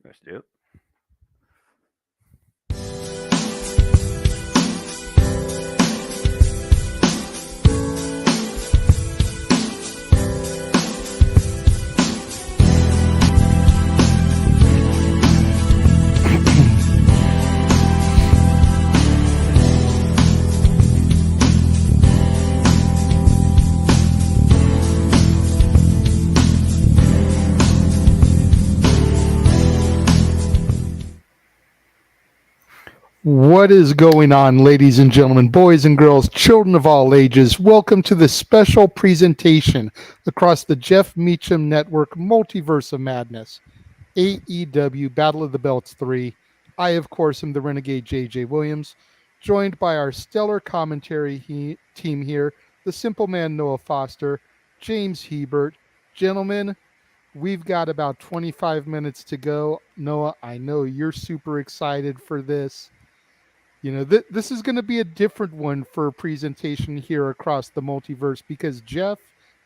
Let's do it. What is going on, ladies and gentlemen, boys and girls, children of all ages? Welcome to this special presentation across the Jeff Meacham Network Multiverse of Madness, AEW Battle of the Belts 3. I, of course, am the Renegade JJ Williams, joined by our stellar commentary team here, the Simple Man Noah Foster, James Hebert. Gentlemen, we've got about 25 minutes to go. Noah, I know you're super excited for this. You know, this is going to be a different one for a presentation here across the multiverse because Jeff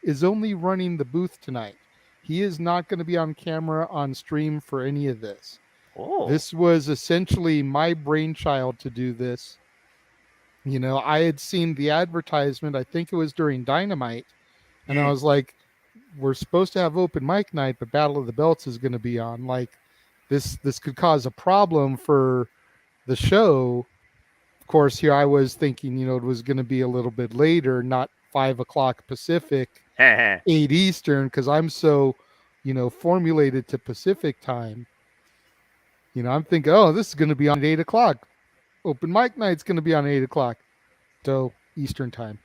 is only running the booth tonight. He is not going to be on camera on stream for any of this. Oh. This was essentially my brainchild to do this. You know, I had seen the advertisement, I think it was during Dynamite, and I was like, we're supposed to have open mic night, but Battle of the Belts is going to be on. Like, this could cause a problem for the show. Of course, here I was thinking, you know, it was going to be a little bit later, not 5 o'clock Pacific, 8 Eastern, because I'm so formulated to Pacific time, I'm thinking, oh, this is going to be on at 8 o'clock. Open mic night's going to be on 8 o'clock. So Eastern time.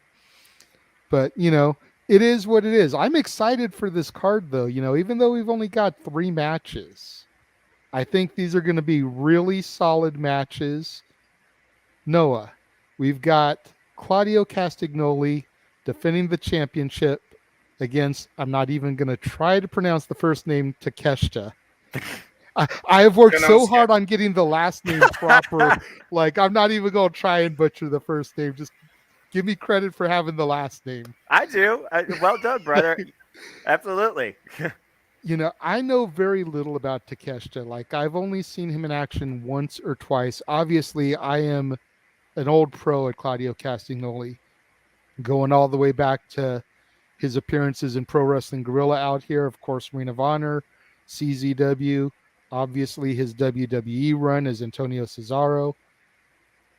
But, it is what it is. I'm excited for this card, though. Even though we've only got 3 matches, I think these are going to be really solid matches. Noah, we've got Claudio Castagnoli defending the championship against, I'm not even going to try to pronounce the first name, Takeshita. I have worked so hard on getting the last name proper. Like, I'm not even going to try and butcher the first name. Just give me credit for having the last name. I do. Well done, brother. Absolutely. I know very little about Takeshita. Like, I've only seen him in action once or twice. Obviously, I am an old pro at Claudio Castagnoli, going all the way back to his appearances in Pro Wrestling Guerrilla out here, of course, Ring of Honor, CZW, obviously his WWE run as Antonio Cesaro.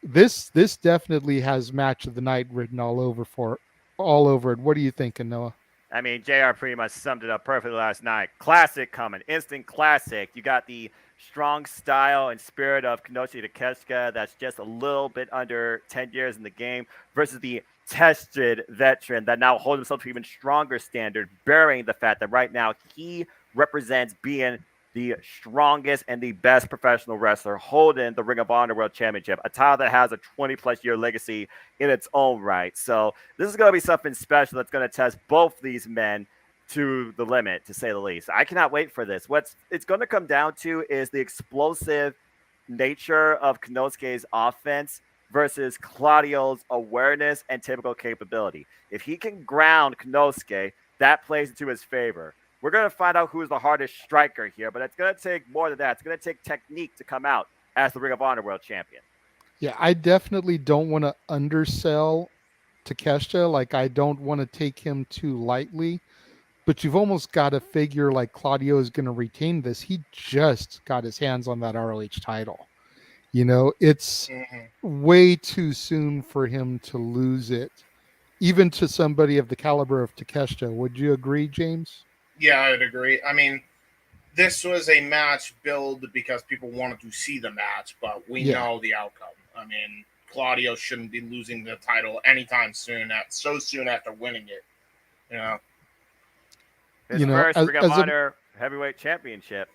This definitely has match of the night written all over it. What are you thinking, Noah? I mean, JR pretty much summed it up perfectly last night. Classic coming, instant classic. You got the strong style and spirit of Kenoshi Takeshita that's just a little bit under 10 years in the game versus the tested veteran that now holds himself to even stronger standard, bearing the fact that right now he represents being the strongest and the best professional wrestler holding the Ring of Honor World Championship, a title that has a 20-plus year legacy in its own right. So this is going to be something special that's going to test both these men to the limit, to say the least. I cannot wait for this. What it's going to come down to is the explosive nature of Konosuke's offense versus Claudio's awareness and typical capability. If he can ground Konosuke, that plays into his favor. We're going to find out who's the hardest striker here, but it's going to take more than that. It's going to take technique to come out as the Ring of Honor World Champion. Yeah, I definitely don't want to undersell Takeshita. Like, I don't want to take him too lightly, but you've almost got to figure like Claudio is going to retain this. He just got his hands on that ROH title. It's way too soon for him to lose it, even to somebody of the caliber of Takeshita. Would you agree, James? Yeah, I would agree. I mean, this was a match billed because people wanted to see the match, but we know the outcome. I mean, Claudio shouldn't be losing the title anytime soon. So soon after winning it, His first Ring of Honor Heavyweight Championship.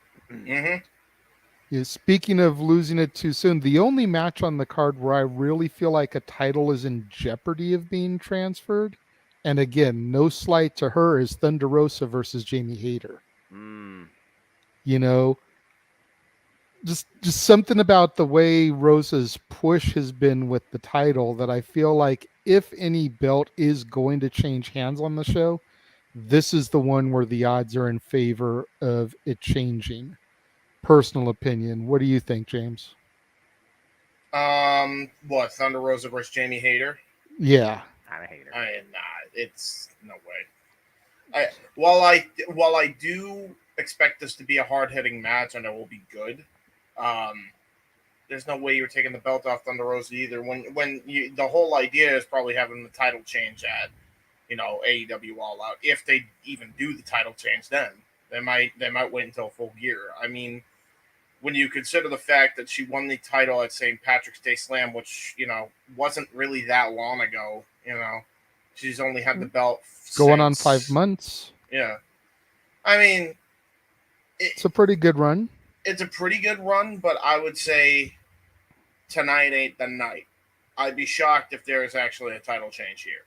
Yeah, speaking of losing it too soon, the only match on the card where I really feel like a title is in jeopardy of being transferred, and again, no slight to her, is Thunder Rosa versus Jamie Hayter. Just something about the way Rosa's push has been with the title that I feel like if any belt is going to change hands on the show, this is the one where the odds are in favor of it changing. Personal opinion. What do you think, James? What, Thunder Rosa versus Jamie Hayter? Yeah. I'm a hater. It's no way. While I do expect this to be a hard-hitting match and it will be good, there's no way you're taking the belt off Thunder Rosa either. When the whole idea is probably having the title change at AEW All Out, if they even do the title change, then they might wait until a full year. I mean, when you consider the fact that she won the title at St. Patrick's Day Slam, which wasn't really that long ago, she's only had the belt going on 5 months. Yeah, I mean, it's a pretty good run. It's a pretty good run, but I would say tonight ain't the night. I'd be shocked if there is actually a title change here.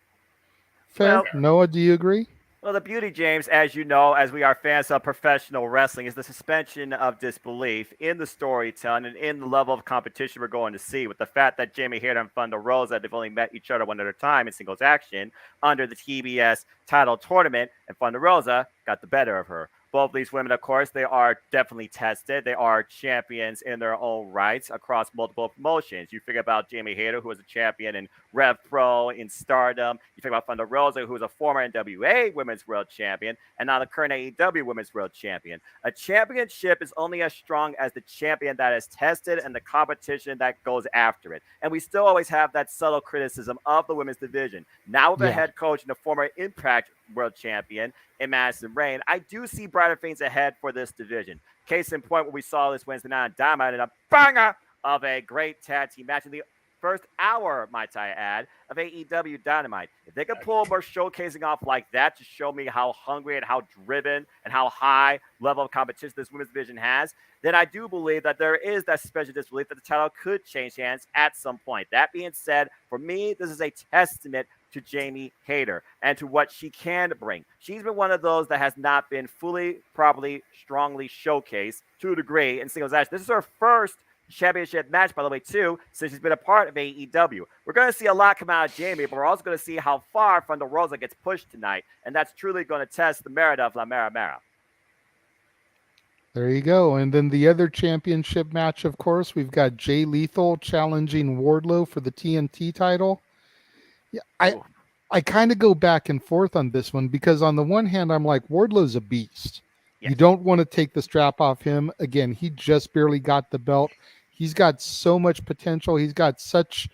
Fair. Noah, do you agree? Well, the beauty, James, as you know, as we are fans of professional wrestling, is the suspension of disbelief in the storytelling and in the level of competition we're going to see. With the fact that Jamie Hayter and Thunder Rosa, they've only met each other one at a time in singles action under the TBS title tournament, and Thunder Rosa got the better of her. Both of these women, of course, they are definitely tested. They are champions in their own rights across multiple promotions. You figure about Jamie Hayter, who was a champion in Rev Pro in Stardom. You think about Thunder Rosa, who's a former NWA Women's World Champion and now the current AEW Women's World Champion. A championship is only as strong as the champion that is tested and the competition that goes after it. And we still always have that subtle criticism of the women's division. Now with a Yeah. head coach and a former Impact World Champion in Madison Rain, I do see brighter things ahead for this division. Case in point, what we saw this Wednesday night on Dynamite, and a banger of a great tag team match in the first hour, might I add, of AEW Dynamite. If they could pull more showcasing off like that to show me how hungry and how driven and how high level of competition this women's division has, then I do believe that there is that special disbelief that the title could change hands at some point. That being said, for me, this is a testament to Jamie Hayter and to what she can bring. She's been one of those that has not been fully, properly, strongly showcased to a degree in singles action. This is her first championship match, by the way, too, since she's been a part of AEW. We're going to see a lot come out of Jamie, but we're also going to see how far Thunder Rosa gets pushed tonight, and that's truly going to test the merit of La Mera Mera. There you go. And then the other championship match, of course, we've got Jay Lethal challenging Wardlow for the TNT title. Yeah, I kind of go back and forth on this one because on the one hand, I'm like, Wardlow's a beast. Yes. You don't want to take the strap off him. Again, he just barely got the belt. He's got so much potential. He's got such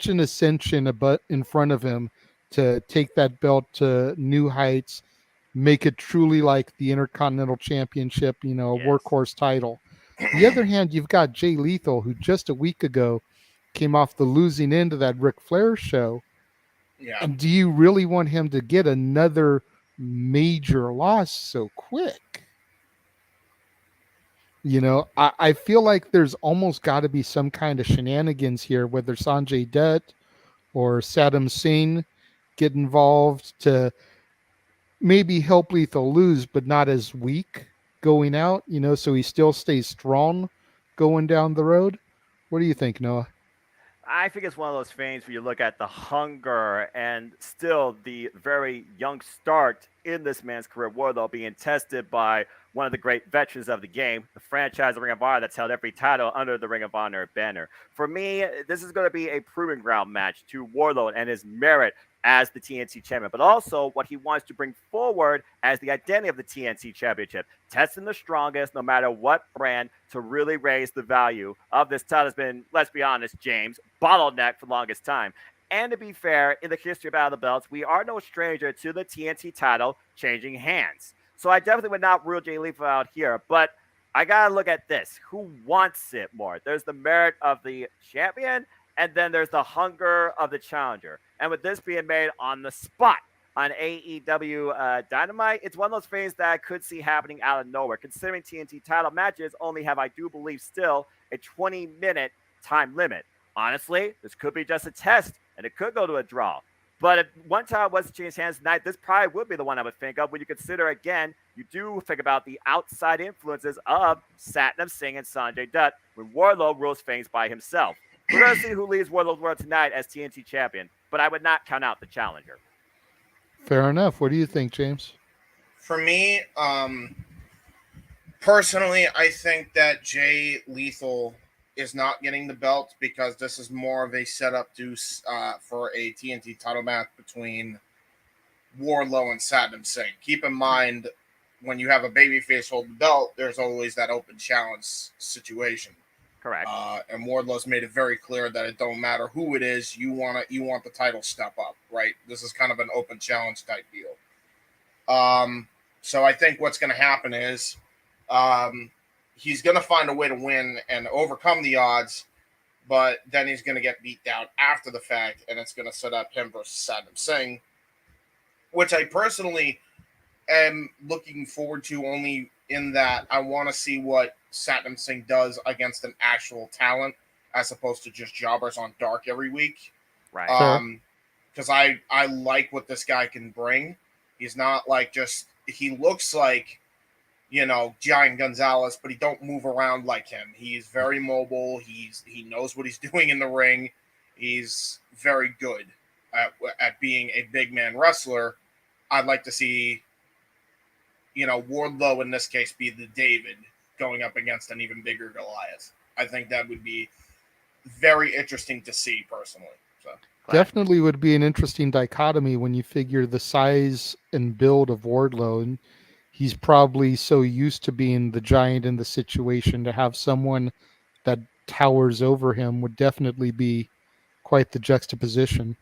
an ascension in front of him to take that belt to new heights, make it truly like the Intercontinental Championship, a Yes. workhorse title. The other hand, you've got Jay Lethal, who just a week ago came off the losing end of that Ric Flair show. Yeah. And do you really want him to get another major loss so quick? I feel like there's almost got to be some kind of shenanigans here, whether Sanjay Dutt or Saddam Singh get involved to maybe help Lethal lose, but not as weak going out, so he still stays strong going down the road. What do you think, Noah? I think it's one of those things where you look at the hunger and still the very young start in this man's career, Wardlow being tested by one of the great veterans of the game, the franchise Ring of Honor that's held every title under the Ring of Honor banner. For me, this is going to be a proving ground match to Wardlow and his merit as the TNT champion, but also what he wants to bring forward as the identity of the TNT championship, testing the strongest no matter what brand to really raise the value of this title. Has been, let's be honest, James, bottleneck for the longest time. And to be fair, in the history of Battle of the Belts, we are no stranger to the TNT title changing hands. So I definitely would not rule Jay Lethal out here, but I got to look at this. Who wants it more? There's the merit of the champion, and then there's the hunger of the challenger. And with this being made on the spot on AEW Dynamite, it's one of those things that I could see happening out of nowhere, considering TNT title matches only have, I do believe, still a 20-minute time limit. Honestly, this could be just a test, and it could go to a draw. But if one time was to change hands tonight, this probably would be the one I would think of when you consider, again, you do think about the outside influences of Satnam Singh and Sanjay Dutt when Wardlow rules things by himself. We're going to see who leaves Wardlow's world tonight as TNT champion, but I would not count out the challenger. Fair enough. What do you think, James? For me, personally, I think that Jay Lethal is not getting the belt because this is more of a setup for a TNT title match between Wardlow and Satnam Singh. Keep in mind, when you have a babyface hold the belt, there's always that open challenge situation. Correct. And Wardlow's made it very clear that it don't matter who it is, you want the title step up, right? This is kind of an open challenge type deal. So I think what's going to happen is he's going to find a way to win and overcome the odds, but then he's going to get beat down after the fact, and it's going to set up him versus Satnam Singh, which I personally am looking forward to only in that I want to see what Satnam Singh does against an actual talent as opposed to just jobbers on Dark every week. Right. Because I like what this guy can bring. He's not like he looks like, Giant Gonzalez, but he don't move around like him. He's very mobile. He knows what he's doing in the ring. He's very good at being a big man wrestler. I'd like to see, Wardlow in this case be the David going up against an even bigger Goliath. I think that would be very interesting to see personally. So Glad. definitely would be an interesting dichotomy when you figure the size and build of Wardlow, and he's probably so used to being the giant in the situation to have someone that towers over him would definitely be quite the juxtaposition.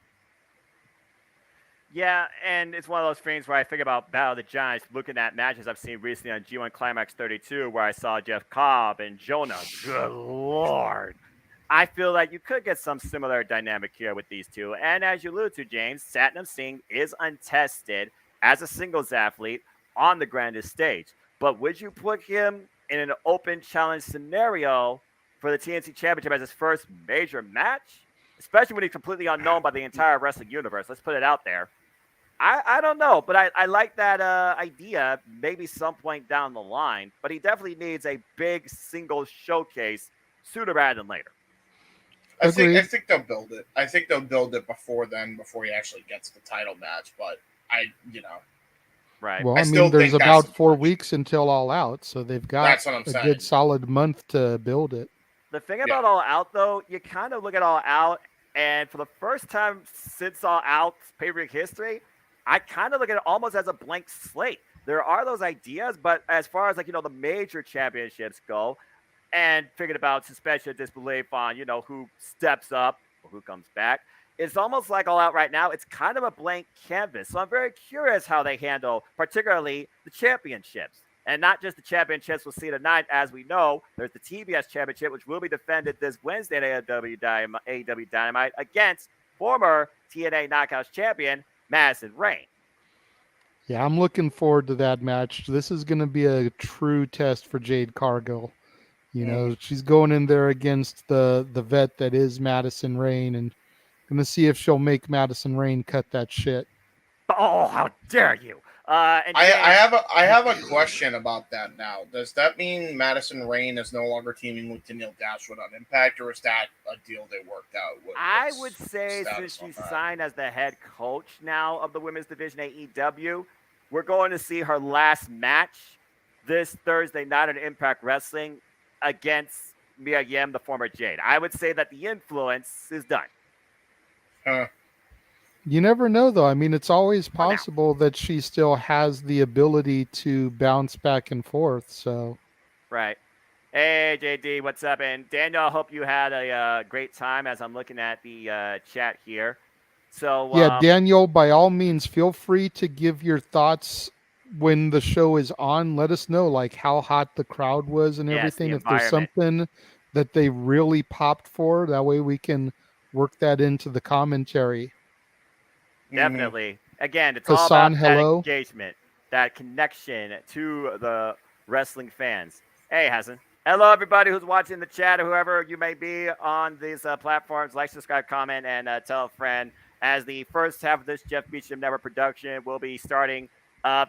Yeah, and it's one of those things where I think about Battle of the Giants, looking at matches I've seen recently on G1 Climax 32, where I saw Jeff Cobb and Jonah. Good lord. I feel like you could get some similar dynamic here with these two. And as you alluded to, James, Satnam Singh is untested as a singles athlete on the grandest stage. But would you put him in an open challenge scenario for the TNT Championship as his first major match? Especially when he's completely unknown by the entire wrestling universe. Let's put it out there. I don't know, but I like that idea maybe some point down the line. But he definitely needs a big single showcase sooner rather than later. I Agreed. think they'll build it. I think they'll build it before then, before he actually gets the title match. But Right. Well, I I still mean, there's think that's about the 4 direction. weeks until All Out, so they've got That's what I'm a saying. good solid month to build it. The thing Yeah. about All Out, though, you kind of look at All Out, and for the first time since All Out's pay-per-view history, I kind of look at it almost as a blank slate. There are those ideas, but as far as the major championships go, and thinking about suspension of disbelief on who steps up or who comes back, it's almost like All Out right now. It's kind of a blank canvas. So I'm very curious how they handle, particularly the championships. And not just the championships we'll see tonight. As we know, there's the TBS Championship, which will be defended this Wednesday at AEW Dynamite against former TNA Knockouts champion Madison Rain. Yeah, I'm looking forward to that match. This is going to be a true test for Jade Cargill. She's going in there against the vet that is Madison Rain, and going to see if she'll make Madison Rain cut that shit. Oh, how dare you! And I James, have a question about that now. Does that mean Madison Rain is no longer teaming with Danielle Dashwood on Impact, or is that a deal they worked out with? I what's would the say status since on she's that? signed as the head coach now of the women's division AEW, we're going to see her last match this Thursday night on Impact Wrestling against Mia Yim, the former Jade. I would say that the influence is done. You never know, though. I mean, it's always For now. possible that she still has the ability to bounce back and forth. So, Right. Hey, JD, what's up? And Daniel, I hope you had a great time as I'm looking at the chat here. So, yeah, Daniel, by all means, feel free to give your thoughts when the show is on. Let us know, like, how hot the crowd was and yes, everything. the If there's environment. something that they really popped for, that way we can work that into the commentary. Definitely. Again, it's all Hassan, about that hello. engagement, that connection to the wrestling fans. Hey, Hassan. Hello, everybody who's watching the chat, or whoever you may be on these platforms. Like, subscribe, comment, and tell a friend. As the first half of this Jeff Beecham Network production will be starting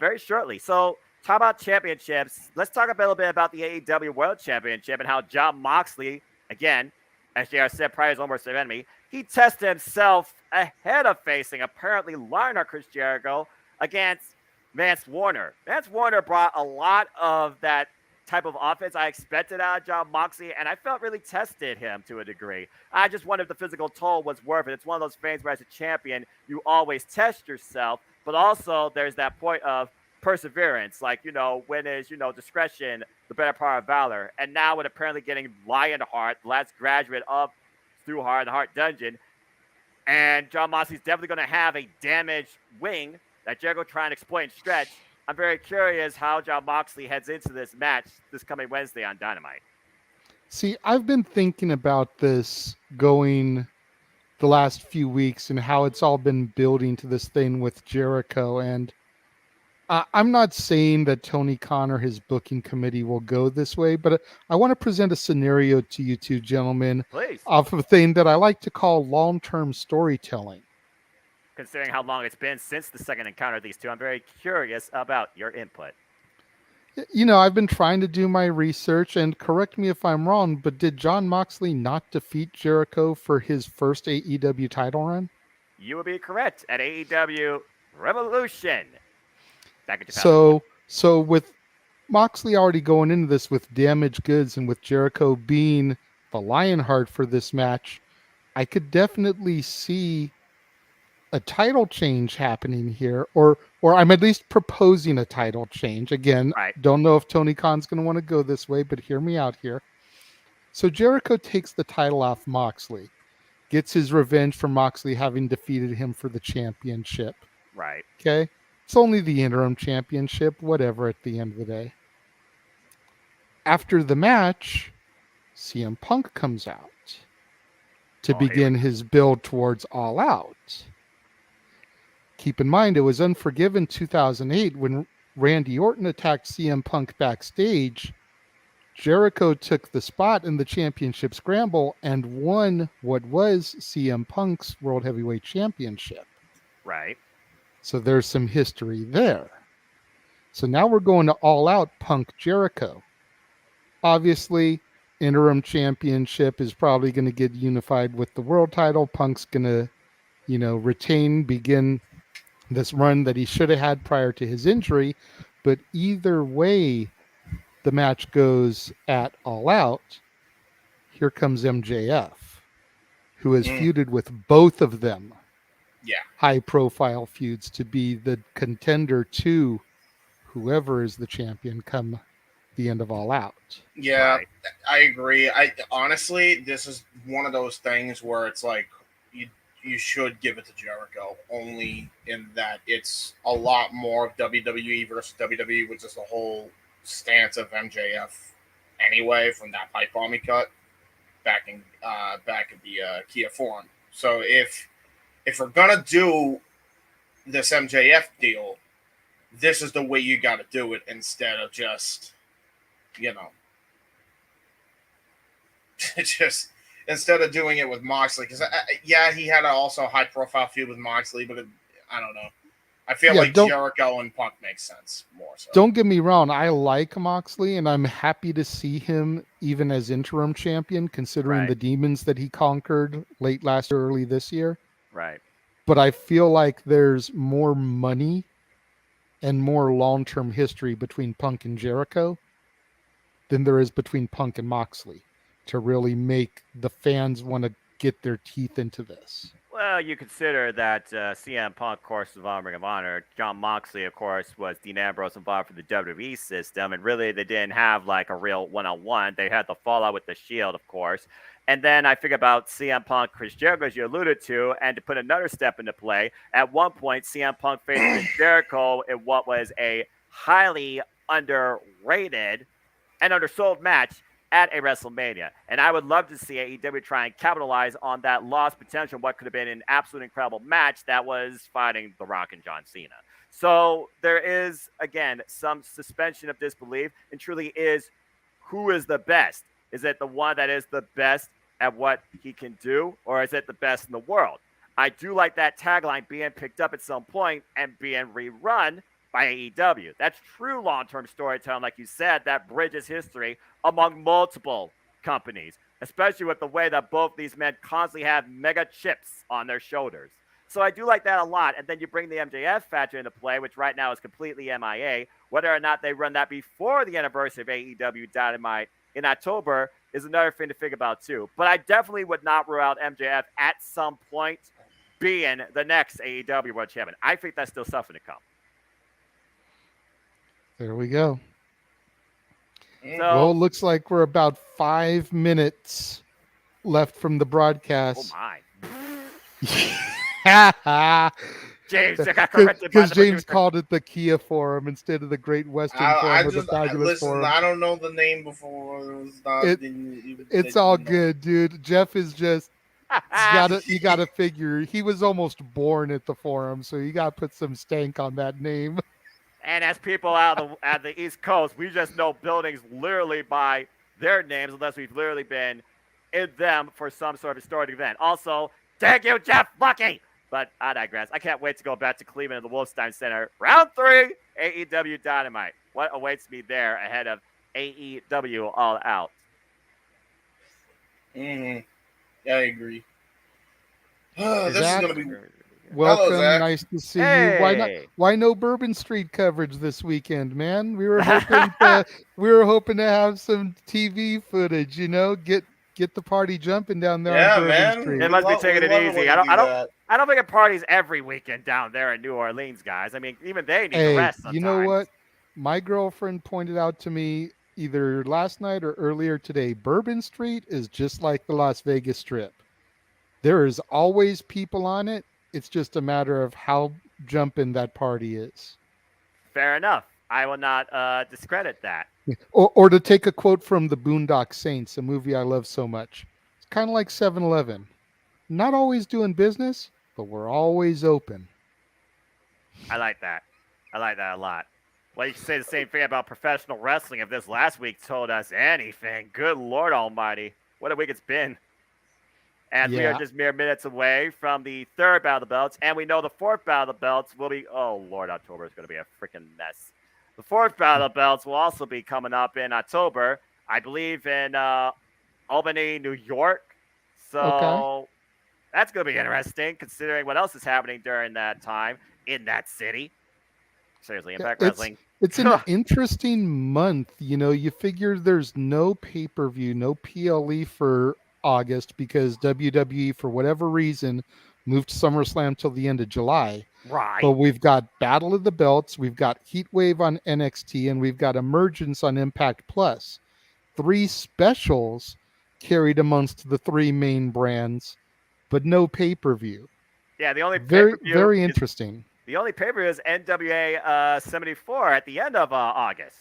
very shortly. So, talk about championships. Let's talk a little bit about the AEW World Championship and how Jon Moxley, again, as JR said, prior to his own worst enemy, he tested himself ahead of facing apparently Lionheart Chris Jericho against Vance Warner. Vance Warner brought a lot of that type of offense I expected out of Jon Moxley, and I felt really tested him to a degree. I just wondered if the physical toll was worth it. It's one of those things where as a champion, you always test yourself, but also there's that point of perseverance. Like, when is, discretion the better part of valor? And now with apparently getting Lionheart, the last graduate of Stu Hart, the Hart Dungeon, and Jon Moxley's definitely going to have a damaged wing that Jericho trying to exploit and stretch. I'm very curious how Jon Moxley heads into this match this coming Wednesday on Dynamite. See, I've been thinking about this going the last few weeks and how it's all been building to this thing with Jericho. And I'm not saying that Tony Khan or his booking committee will go this way, but I want to present a scenario to you two gentlemen Please, off of a thing that I like to call long-term storytelling. considering how long it's been since the second encounter of these two, I'm very curious about your input. I've been trying to do my research, and correct me if I'm wrong, but did Jon Moxley not defeat Jericho for his first AEW title run? You would be correct at AEW Revolution back in 2001. So with Moxley already going into this with damaged goods and with Jericho being the Lionheart for this match, I could definitely see a title change happening here, or I'm at least proposing a title change. Again, Right. don't know if Tony Khan's going to want to go this way, but hear me out here. So Jericho takes the title off Moxley, gets his revenge for Moxley having defeated him for the championship. Right. Okay. It's only the interim championship, whatever, at the end of the day. After the match, CM Punk comes out to Oh, here we begin his build towards All Out. Keep in mind, it was Unforgiven 2008 when Randy Orton attacked CM Punk backstage. Jericho took the spot in the championship scramble and won what was CM Punk's World Heavyweight Championship. Right. So there's some history there. So now we're going to All Out Punk Jericho. Obviously, interim championship is probably going to get unified with the world title. Punk's going to, retain, begin this run that he should have had prior to his injury. But either way the match goes at All Out, here comes MJF, who has feuded with both of them. Yeah. High-profile feuds to be the contender to whoever is the champion come the end of All Out. Yeah, Right. I agree. I honestly, this is one of those things where it's like you should give it to Jericho, only in that it's a lot more of WWE versus WWE, which is the whole stance of MJF anyway from that pipe bomb he cut back in the Kia Forum. So if we're gonna do this MJF deal, this is the way you got to do it instead of just just instead of doing it with Moxley, because yeah, he had also high profile feud with Moxley, but I don't know. I feel like Jericho and Punk makes sense more. So. Don't get me wrong, I like Moxley, and I'm happy to see him even as interim champion, considering the demons that he conquered late last year, early this year. Right. But I feel like there's more money and more long-term history between Punk and Jericho than there is between Punk and Moxley to really make the fans want to get their teeth into this. Well, you consider that CM Punk, of course, was on Ring of Honor. John Moxley, of course, was Dean Ambrose involved for the WWE system. And really, they didn't have like a real one-on-one. They had the fallout with the Shield, of course. And then I figure about CM Punk, Chris Jericho, as you alluded to, and to put another step into play, at one point, CM Punk faced Chris Jericho in what was a highly underrated and undersold match at a WrestleMania. And I would love to see AEW try and capitalize on that lost potential, what could have been an absolute incredible match that was fighting The Rock and John Cena. So there is, again, some suspension of disbelief, and truly is, who is the best? Is it the one that is the best at what he can do, or is it the best in the world? I do like that tagline being picked up at some point and being rerun by AEW. That's true long-term storytelling, like you said, that bridges history among multiple companies, especially with the way that both these men constantly have mega chips on their shoulders. So I do like that a lot. And then you bring the MJF factor into play, which right now is completely MIA. Whether or not they run that before the anniversary of AEW Dynamite in October is another thing to think about too. But I definitely would not rule out MJF at some point being the next AEW World Champion. I think that's still something to come. There we go. So, well, it looks like we're about 5 minutes left from the broadcast. Oh my. James, I got corrected because James called it the Kia Forum instead of the Great Western Forum or the Fabulous Forum. I don't know the name before. It's all good, dude. Jeff is just you gotta figure he was almost born at the Forum, so you gotta put some stank on that name. And as people out at the East Coast, we just know buildings literally by their names, unless we've literally been in them for some sort of historic event. Also, thank you, Jeff Lucky. But I digress. I can't wait to go back to Cleveland and the Wolfstein Center. Round 3, AEW Dynamite. What awaits me there ahead of AEW All Out? Yeah, I agree. This is going to be... Welcome, Hello, nice to see you. Why no Bourbon Street coverage this weekend, man? We were hoping to have some TV footage, get Get the party jumping down there Yeah, on Bourbon man. Street. It must be We taking it love easy. when I you don't. do I don't. that. I don't think it parties every weekend down there in New Orleans, guys. I mean, even they need to Hey, rest you know sometimes. what? My girlfriend pointed out to me either last night or earlier today, Bourbon Street is just like the Las Vegas Strip. There is always people on it. It's just a matter of how jumping that party is. Fair enough. I will not discredit that. Or to take a quote from the Boondock Saints, a movie I love so much. It's kind of like 7-Eleven. Not always doing business, but we're always open. I like that. I like that a lot. Well, you can say the same thing about professional wrestling. If this last week told us anything, good Lord Almighty, what a week it's been. As we are Yeah. just mere minutes away from the third Battle of the Belts, and we know the fourth Battle of the Belts will be, oh Lord, October is going to be a freaking mess. The fourth Battle of the Belts will also be coming up in October, I believe in Albany, New York. Okay. So that's going to be interesting, considering what else is happening during that time in that city. Seriously, Yeah, Impact Wrestling. it's an interesting month. You know, you figure there's no pay-per-view, no PLE for August because WWE, for whatever reason, moved SummerSlam till the end of July. Right. But we've got Battle of the Belts, we've got Heatwave on NXT, and we've got Emergence on Impact Plus. 3 specials carried amongst the 3 main brands, but no pay-per-view. Yeah, the only Very, pay-per-view very is interesting. the only pay-per-view is NWA 74 at the end of August.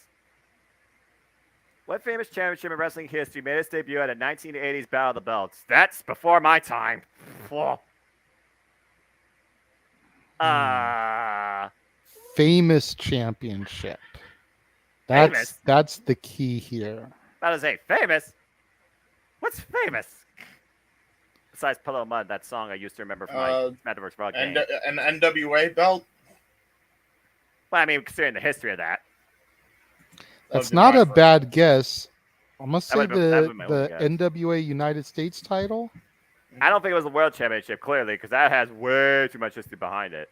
What famous championship in wrestling history made its debut at a 1980s Battle of the Belts? That's before my time. Famous championship. Famous? That's the key here. That is famous. What's famous? Besides Pillow Mud, that song I used to remember from my Metaverse Rock game. And an NWA belt. Well, I mean, considering the history of that. That's not a bad guess. I must say That would've been my the only guess. NWA United States title. I don't think it was the World Championship, clearly, because that has way too much history behind it.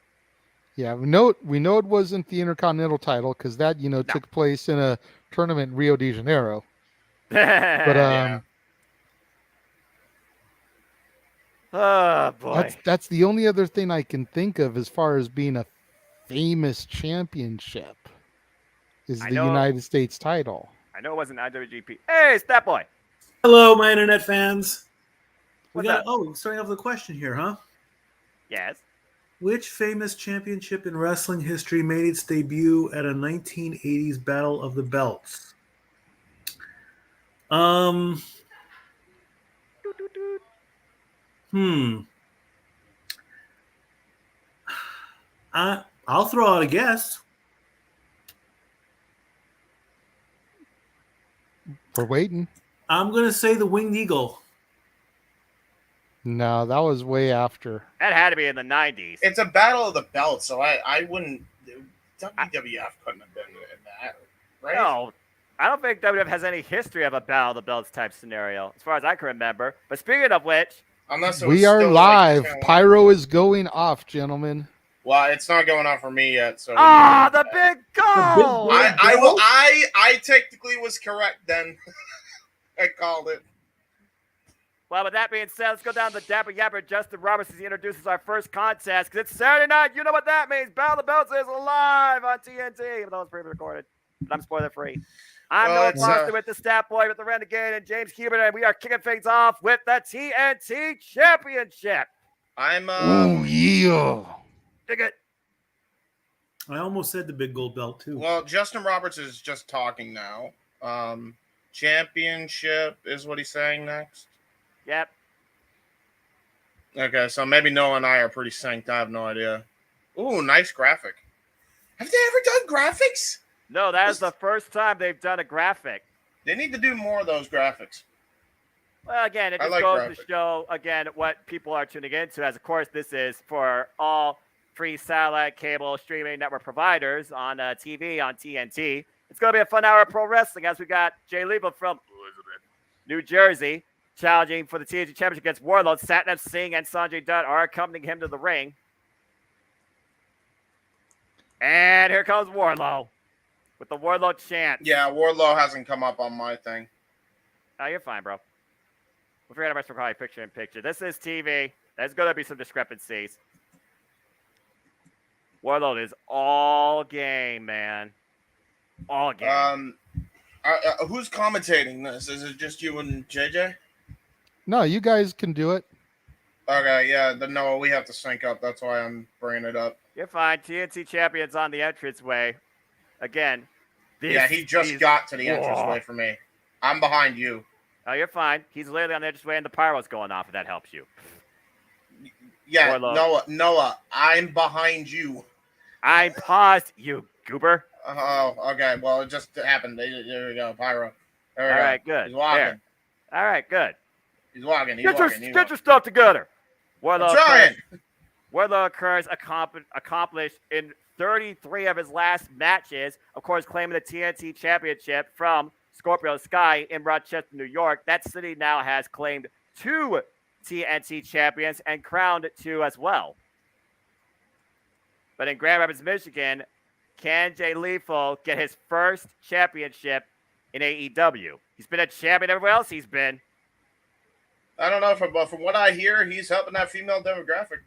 Yeah, we know it wasn't the Intercontinental title because that took place in a tournament in Rio de Janeiro. But oh boy, that's the only other thing I can think of as far as being a famous championship is the United States title. I know it wasn't IWGP. Hey, it's that boy. Hello, my internet fans. What's up? Starting off with a question here, huh? Yes. Which famous championship in wrestling history made its debut at a 1980s Battle of the Belts? I'll throw out a guess. We're waiting. I'm going to say the Winged Eagle. No, that was way after. That had to be in the 90s. It's a Battle of the Belts, so I wouldn't. WWF couldn't have been in that, right? No, I don't think WWF has any history of a Battle of the Belts type scenario, as far as I can remember. But speaking of which, Unless we are live. Pyro is going off, gentlemen. Well, it's not going on for me yet. So the big goal! I technically was correct then. I called it. Well, with that being said, let's go down to the Dapper Yapper. Justin Roberts as he introduces our first contest because it's Saturday night. You know what that means. Battle of the Belts is live on TNT, even though it's pre-recorded. But I'm spoiler free. I'm Noah Foster with the Stat Boy, with the Renegade, and James Hubert, and we are kicking things off with the TNT Championship. Oh, yeah. Dig it. I almost said the big gold belt, too. Well, Justin Roberts is just talking now. Championship is what he's saying next. Yep. Okay, so maybe Noah and I are pretty synced. I have no idea. Ooh, nice graphic. Have they ever done graphics? No, that is the first time they've done a graphic. They need to do more of those graphics. Well, again, it just goes to show, again, what people are tuning into. As, of course, this is for all free satellite, cable, streaming network providers on TV, on TNT. It's going to be a fun hour of pro wrestling as we got Jay Lethal from New Jersey challenging for the TNT Championship against Wardlow. Satnam Singh and Sanjay Dutt are accompanying him to the ring. And here comes Wardlow with the Wardlow chant. Yeah, Wardlow hasn't come up on my thing. Oh, you're fine, bro. We'll forget about probably picture in picture. This is TV. There's going to be some discrepancies. Wardlow is all game, man. All game. Who's commentating this? Is it just you and JJ? No, you guys can do it. Okay, yeah. No, we have to sync up. That's why I'm bringing it up. You're fine. TNT Champion's on the entranceway. Again. He just got to the entranceway for me. I'm behind you. Oh, you're fine. He's literally on the entranceway and the pyro's going off, if that helps you. Yeah, Wardlow. Noah, I'm behind you. I paused, you goober. Oh, okay. Well, it just happened. There we go, pyro. There we All go. right, good. He's walking. There. All right, good. He's walking. Get your stuff together. I'm trying. Wardlow occurs accomplished in 33 of his last matches. Of course, claiming the TNT Championship from Scorpio Sky in Rochester, New York. That city now has claimed 2 TNT champions and crowned 2 as well. But in Grand Rapids, Michigan, can Jay Lethal get his first championship in AEW? He's been a champion everywhere else he's been. I don't know, but from what I hear, he's helping that female demographic.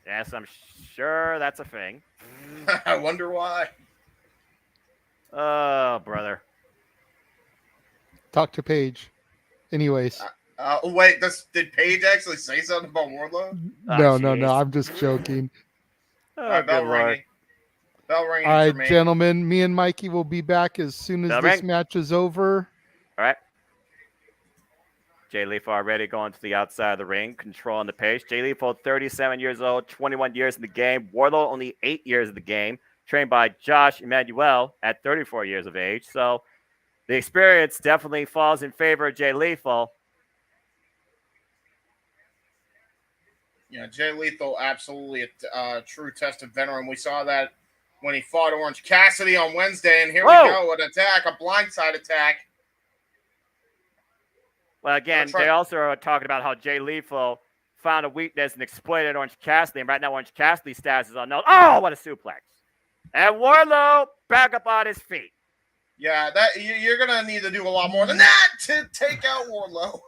Yes, I'm sure that's a thing. I wonder why. Oh, brother. Talk to Paige. Anyways. Wait, did Paige actually say something about Wardlow? No. I'm just joking. Oh, All right, bell ringing. Bell ringing. All right, for me. gentlemen. Me and Mikey will be back as soon as this match is over. All right. Jay Lethal already going to the outside of the ring, controlling the pace. Jay Lethal, 37 years old, 21 years in the game. Wardlow, only 8 years in the game. Trained by Josh Emanuel at 34 years of age. So the experience definitely falls in favor of Jay Lethal. Yeah, Jay Lethal, absolutely a true tested veteran. We saw that when he fought Orange Cassidy on Wednesday, and here we go, an attack, a blindside attack. Well, again, they also are talking about how Jay Lethal found a weakness and exploited Orange Cassidy, and right now Orange Cassidy's status is unknown. Oh, what a suplex. And Wardlow back up on his feet. Yeah, that you're going to need to do a lot more than that to take out Wardlow.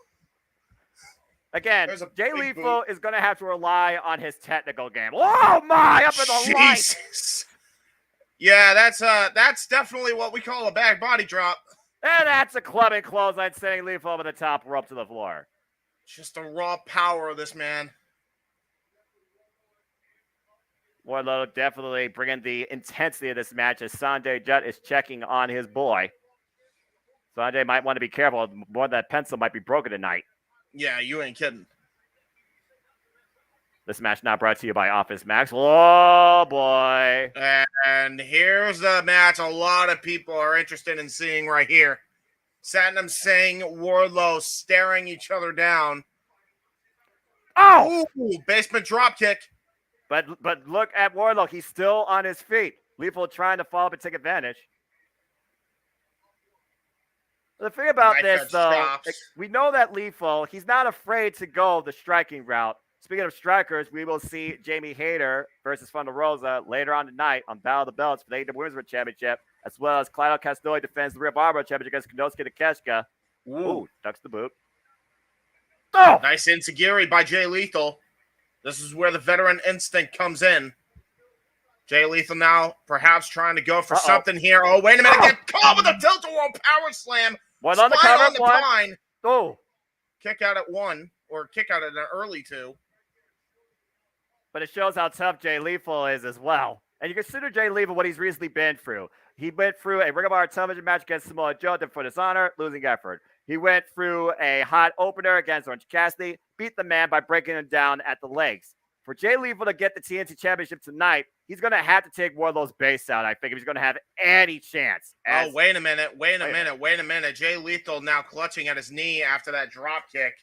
Again, Jay Lethal is going to have to rely on his technical game. Oh, my, up in the line. Yeah, that's definitely what we call a back body drop. And that's a clubbing clothesline, sending Lethal over the top rope to the floor. Just the raw power of this man. Wardlow definitely bringing the intensity of this match as Sanjay Dutt is checking on his boy. Sanjay might want to be careful. More that pencil might be broken tonight. Yeah, you ain't kidding. This match now brought to you by Office Max. Oh, boy. And here's the match a lot of people are interested in seeing right here. Satnam Singh, Wardlow staring each other down. Oh! Ooh, basement dropkick. But look at Wardlow. He's still on his feet. Lethal trying to fall up and take advantage. The thing about this, though, we know that Lethal, he's not afraid to go the striking route. Speaking of strikers, we will see Jamie Hayter versus Thunder Rosa later on tonight on Battle of the Belts for the AEW Women's Championship, as well as Claudio Castagnoli defends the Real Barbara Championship against Konosuke Takeshita. Ooh, ducks the boot. Oh! Nice enziguri by Jay Lethal. This is where the veteran instinct comes in. Jay Lethal now perhaps trying to go for something here. Oh, wait a minute. Get caught with a tilt-a-whirl power slam. One on the cover. On the pine. Oh. Kick out at 1 or kick out at an early 2. But it shows how tough Jay Lethal is as well. And you consider Jay Lethal what he's recently been through. He went through a Ring of Honor television match against Samoa Joe for Dishonor, losing effort. He went through a hot opener against Orange Cassidy, beat the man by breaking him down at the legs. For Jay Lethal to get the TNT Championship tonight, he's going to have to take Wardlow's base out, I think, if he's going to have any chance. Oh, wait a minute. Jay Lethal now clutching at his knee after that drop kick.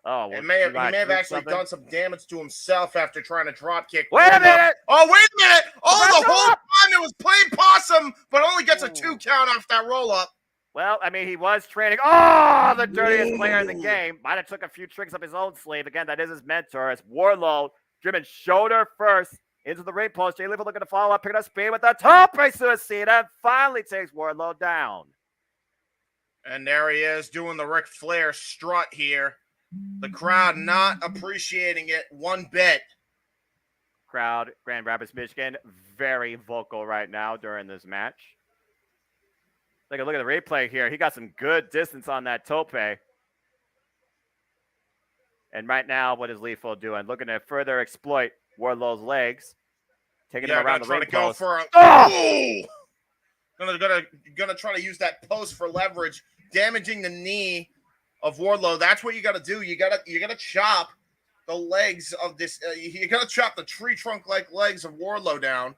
Oh, well, he may have actually done some damage to himself after trying to drop kick. Wait a minute! Oh, wait a minute! Oh, the whole time it was playing possum, but only gets a 2 count off that roll up. Well, I mean, he was training. Oh, the dirtiest player in the game. Might have took a few tricks up his own sleeve. Again, that is his mentor. It's Wardlow driven shoulder first into the ring post. Jay Lethal looking to follow up, picking up speed with the top race suicide, and finally takes Wardlow down. And there he is doing the Ric Flair strut here. The crowd not appreciating it one bit. Crowd, Grand Rapids, Michigan, very vocal right now during this match. Take a look at the replay here. He got some good distance on that tope. And right now, what is Lethal doing? Looking to further exploit Wardlow's legs. Taking him around the ring post. Gonna try to use that post for leverage, damaging the knee of Wardlow. That's what you gotta do. You gotta chop the legs of this. You gotta chop the tree trunk like legs of Wardlow down.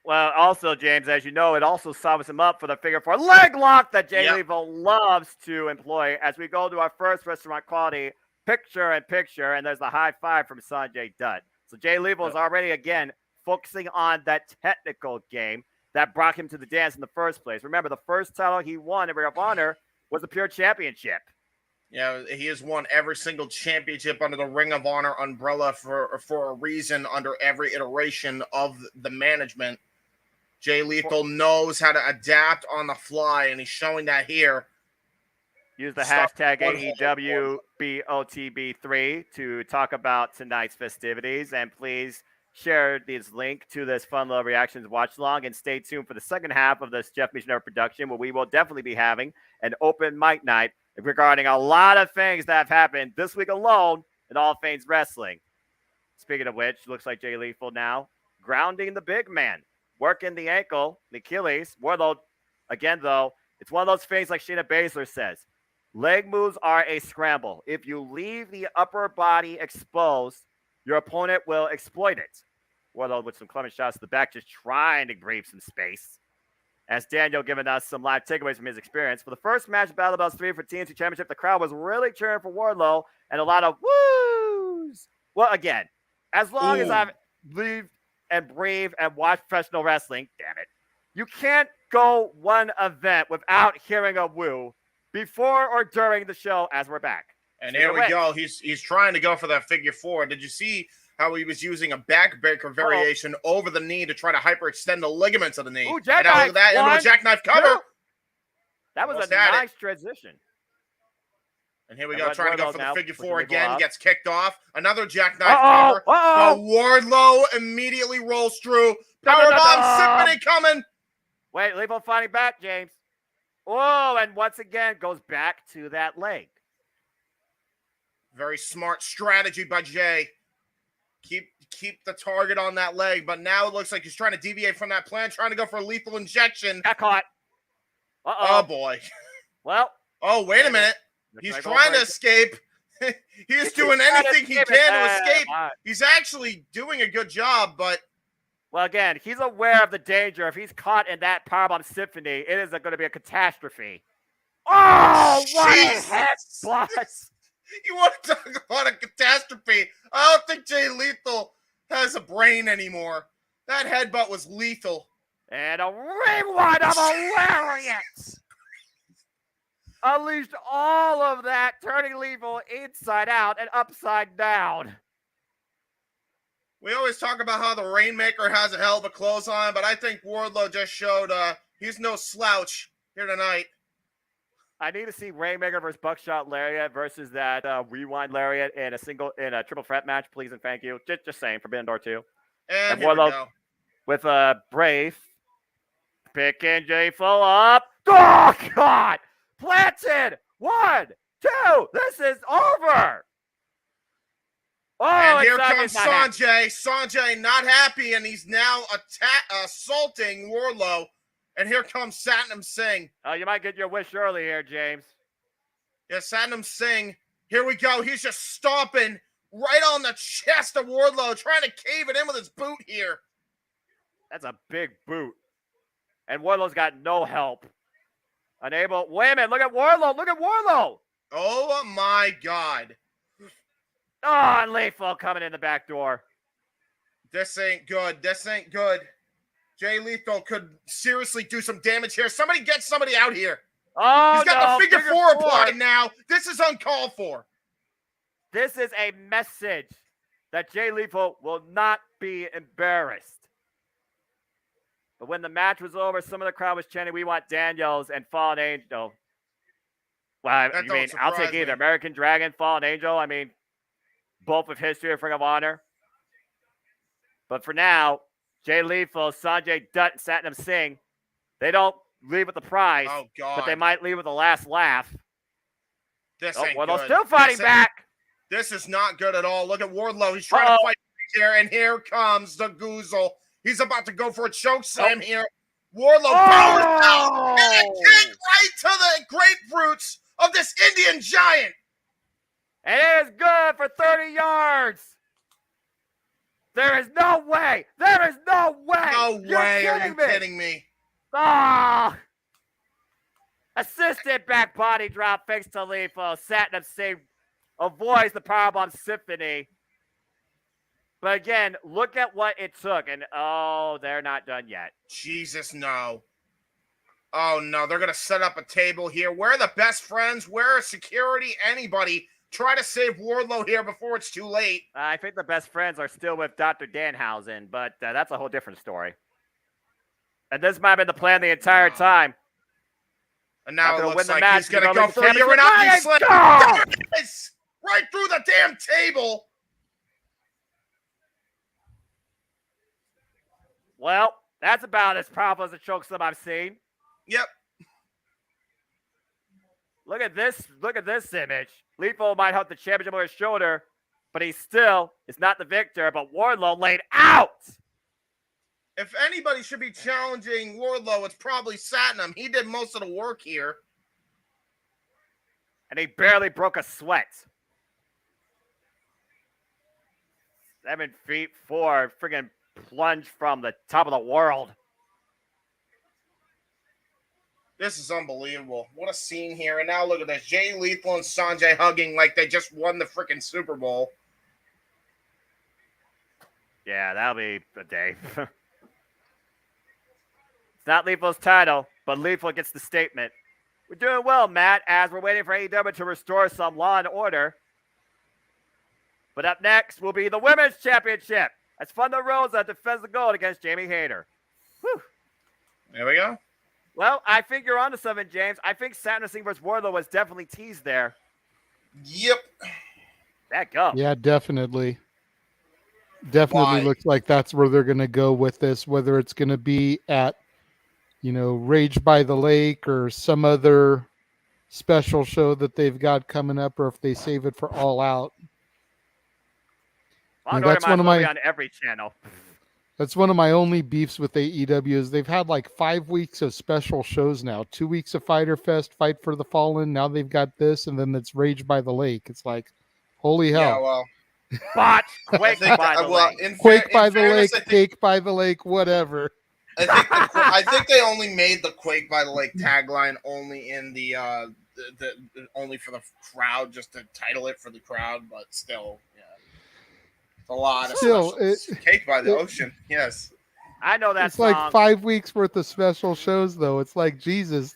Well, also, James, as you know, it also sums him up for the figure 4 leg lock that Jay Lethal loves to employ as we go to our first restaurant quality picture-in-picture, and there's the high five from Sanjay Dutt. So Jay Lethal is already, again, focusing on that technical game that brought him to the dance in the first place. Remember, the first title he won in Ring of Honor was the Pure Championship. Yeah, he has won every single championship under the Ring of Honor umbrella for a reason under every iteration of the management. Jay Lethal knows how to adapt on the fly, and he's showing that here. Use the hashtag AEW BOTB3 to talk about tonight's festivities. And please share this link to this Fun Love Reactions watch along. And stay tuned for the second half of this Jeff Missionary production, where we will definitely be having an open mic night regarding a lot of things that have happened this week alone in all things wrestling. Speaking of which, looks like Jay Lethal now grounding the big man, working the ankle, the Achilles. Wardlow, again, though, it's one of those things like Shayna Baszler says. Leg moves are a scramble. If you leave the upper body exposed, your opponent will exploit it. Wardlow with some clever shots to the back, just trying to grab some space. As Daniel giving us some live takeaways from his experience. For the first match of Battle Bells 3 for TNT Championship, the crowd was really cheering for Wardlow and a lot of woos. Well, again, as long as I've lived and breathed and watched professional wrestling, damn it, you can't go one event without hearing a woo before or during the show as we're back. And here we go. He's trying to go for that figure 4. Did you see how he was using a backbreaker variation over the knee to try to hyperextend the ligaments of the knee? Ooh, and now look at that into a jackknife cover. That was a nice transition. And here we go, trying to go for the figure 4 again. Gets kicked off. Another jackknife cover. Uh-oh. Wardlow immediately rolls through. Powerbomb Symphony coming. Wait, Lethal fighting back, James. Oh, and once again goes back to that leg. Very smart strategy by Jay. Keep the target on that leg, but now it looks like he's trying to deviate from that plan, trying to go for a lethal injection. Got caught. Oh boy. Well. Oh, wait a minute. He's trying to escape. He's doing anything he can to escape. He's actually doing a good job, but. Well, again, he's aware of the danger. If he's caught in that Powerbomb Symphony, it is going to be a catastrophe. Oh, what a headbutt. You want to talk about a catastrophe? I don't think Jay Lethal has a brain anymore. That headbutt was lethal. And a rewind of a lariat. Unleashed all of that, turning Lethal inside out and upside down. We always talk about how the Rainmaker has a hell of a clothesline, but I think Wardlow just showed he's no slouch here tonight. I need to see Rainmaker versus Buckshot Lariat versus that Rewind Lariat in a triple threat match, please and thank you. Just saying, Forbidden Door 2. And here we go. With Brave picking Jay full up. Oh God! Planted. 1, 2. This is over. Oh, and here comes Sanjay. Sanjay not happy, and he's now assaulting Wardlow. And here comes Satnam Singh. Oh, you might get your wish early here, James. Yeah, Satnam Singh. Here we go. He's just stomping right on the chest of Wardlow, trying to cave it in with his boot here. That's a big boot. And Wardlow's got no help. Unable. Wait a minute. Look at Wardlow. Look at Wardlow. Oh, my God. Oh, and Lethal coming in the back door. This ain't good. This ain't good. Jay Lethal could seriously do some damage here. Somebody get somebody out here. Oh, he's got the figure 4 applied now. This is uncalled for. This is a message that Jay Lethal will not be embarrassed. But when the match was over, some of the crowd was chanting, "We want Daniels," and Fallen Angel. Well, That you don't mean I'll take surprise either me. American Dragon, Fallen Angel. I mean, both with history of Ring of Honor. But for now, Jay Lethal, Sanjay Dutt, and Satnam Singh, they don't leave with the prize, Oh but they God, might leave with the last laugh. this Oh, ain't Wardlow's good. still fighting back. This is not good at all. Look at Wardlow. He's trying to fight here, and here comes the Goozle. He's about to go for a choke slam here. Wardlow powers out and a kick right to the grapefruits of this Indian giant. And it is good for 30 yards. There is no way. There is no way. No way. Are you kidding me? Ah! Assisted back body drop thanks to Lethal. Satnam Singh avoids the powerbomb symphony. But again, look at what it took. And oh, they're not done yet. Jesus, no. Oh, no. They're going to set up a table here. Where are the best friends? Where is security? Anybody? Try to save Wardlow here before it's too late. I think the best friends are still with Dr. Danhausen, but that's a whole different story. And this might have been the plan the entire time. And now it After looks the like match, he's going to you go know, the for a championship. Uranagi slam. Go! Yes! Right through the damn table. Well, that's about as powerful as a chokeslam I've seen. Yep. Look at this. Look at this image. Lethal might have the championship on his shoulder, but he still is not the victor. But Wardlow laid out. If anybody should be challenging Wardlow, it's probably Satnam. He did most of the work here. And he barely broke a sweat. 7 feet 4, friggin' plunge from the top of the world. This is unbelievable. What a scene here. And now look at this. Jay Lethal and Sanjay hugging like they just won the freaking Super Bowl. Yeah, that'll be a day. It's not Lethal's title, but Lethal gets the statement. We're doing well, Matt, as we're waiting for AEW to restore some law and order. But up next will be the Women's Championship as Thunder Rosa defends the gold against Jamie Hayter. Whew. There we go. Well, I think you're onto something, James. I think Satnam Singh vs. Wardlow was definitely teased there. Yep. That go. Yeah, definitely. Definitely Why? looks like that's where they're going to go with this, whether it's going to be at, Rage by the Lake or some other special show that they've got coming up, or if they save it for All Out. That's one of my on every channel. That's one of my only beefs with AEW is they've had like 5 weeks of special shows now. 2 weeks of Fyter Fest, Fight for the Fallen. Now they've got this, and then it's Rage by the Lake. It's like, holy hell. Yeah, well. But Quake by the Lake. Quake by the Lake, Cake by the Lake, whatever. I think they only made the Quake by the Lake tagline only in the only for the crowd, just to title it for the crowd, but still, yeah. It's a lot of specials. Cake by the Ocean, yes. I know that it's song. Like 5 weeks worth of special shows, though. It's like, Jesus,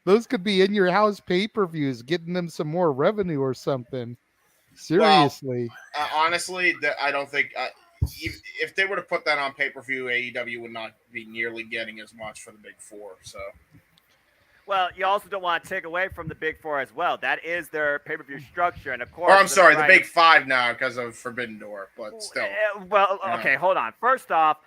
those could be in your house pay-per-views, getting them some more revenue or something. Seriously. Well, honestly, I don't think if they were to put that on pay-per-view, AEW would not be nearly getting as much for the Big Four. So, well, you also don't want to take away from the Big Four as well. That is their pay-per-view structure, and of course. Or I'm sorry, the Big Five now because of Forbidden Door, but still. Well, okay, hold on. First off,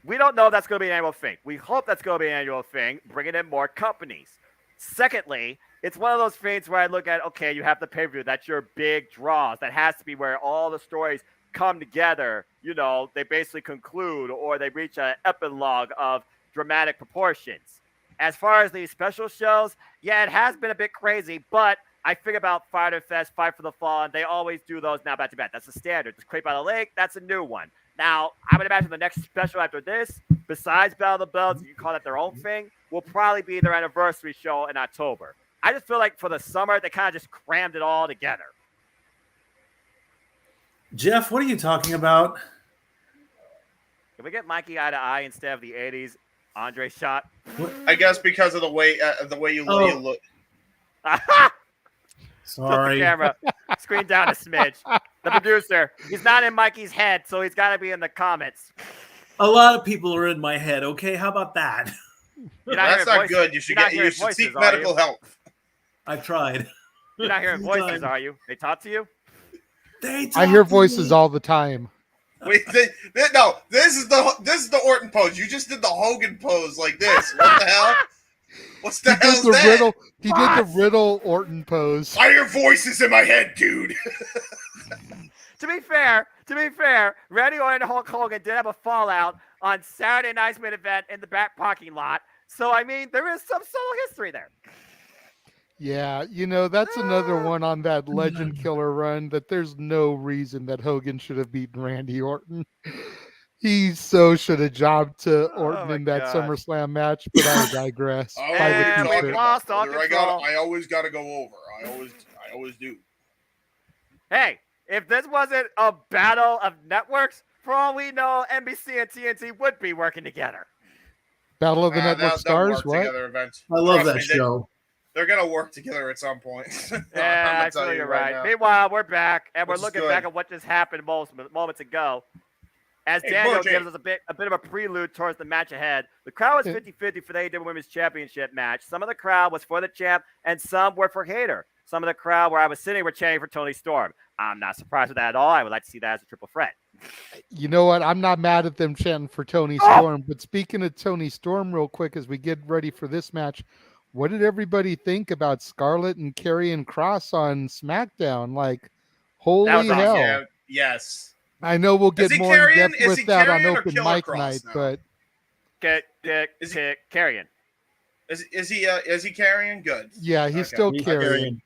we don't know if that's going to be an annual thing. We hope that's going to be an annual thing, bringing in more companies. Secondly, it's one of those things where I look at, okay, you have the pay-per-view. That's your big draws. That has to be where all the stories come together. They basically conclude or they reach an epilogue of dramatic proportions. As far as these special shows, yeah, it has been a bit crazy, but I think about Fyter Fest, Fight for the Fallen. They always do those now back to back. That's the standard. This Quake by the Lake, that's a new one. Now, I would imagine the next special after this, besides Battle of the Belts, you can call that their own thing, will probably be their anniversary show in October. I just feel like for the summer, they kind of just crammed it all together. Jeff, what are you talking about? Can we get Mikey eye to eye instead of the 80s Andre shot? I guess because of the way you look. Sorry. Put the camera screen down a smidge. The producer, he's not in Mikey's head, so he's got to be in the comments. A lot of people are in my head. Okay, how about that? That's not good. You should seek medical help. I've tried. You're not hearing voices, are you? They talk to you? I hear voices all the time. Wait, no, this is the Orton pose. You just did the Hogan pose like this. What the hell? What's the hell is that? He did the Riddle Orton pose. I hear voices in my head, dude. To be fair, Randy Orton and Hulk Hogan did have a fallout on Saturday night's main event in the back parking lot. So, I mean, there is some solo history there. Yeah, that's another one on that Legend Killer run that there's no reason that Hogan should have beaten Randy Orton. He so should have jobbed to Orton in that SummerSlam match, but I digress. And we've lost all control. I always got to go over. I always do. Hey, if this wasn't a battle of networks, for all we know, NBC and TNT would be working together. Battle of the Network Stars? What? I love that show. They're going to work together at some point. Yeah, I feel you're right. Meanwhile, we're back, and we're looking back at what just happened moments ago. As Daniel gives us a bit of a prelude towards the match ahead. The crowd was 50-50 for the AEW Women's Championship match. Some of the crowd was for the champ, and some were for Hayter. Some of the crowd where I was sitting were chanting for Toni Storm. I'm not surprised with that at all. I would like to see that as a triple threat. You know what? I'm not mad at them chanting for Toni Storm. But speaking of Toni Storm real quick as we get ready for this match, what did everybody think about Scarlett and Karrion Kross on SmackDown? Like, holy hell. Yeah, yes. I know we'll get more in depth with that on open mic night, but Karrion. Is he Karrion? Good. Yeah, he's still Karrion.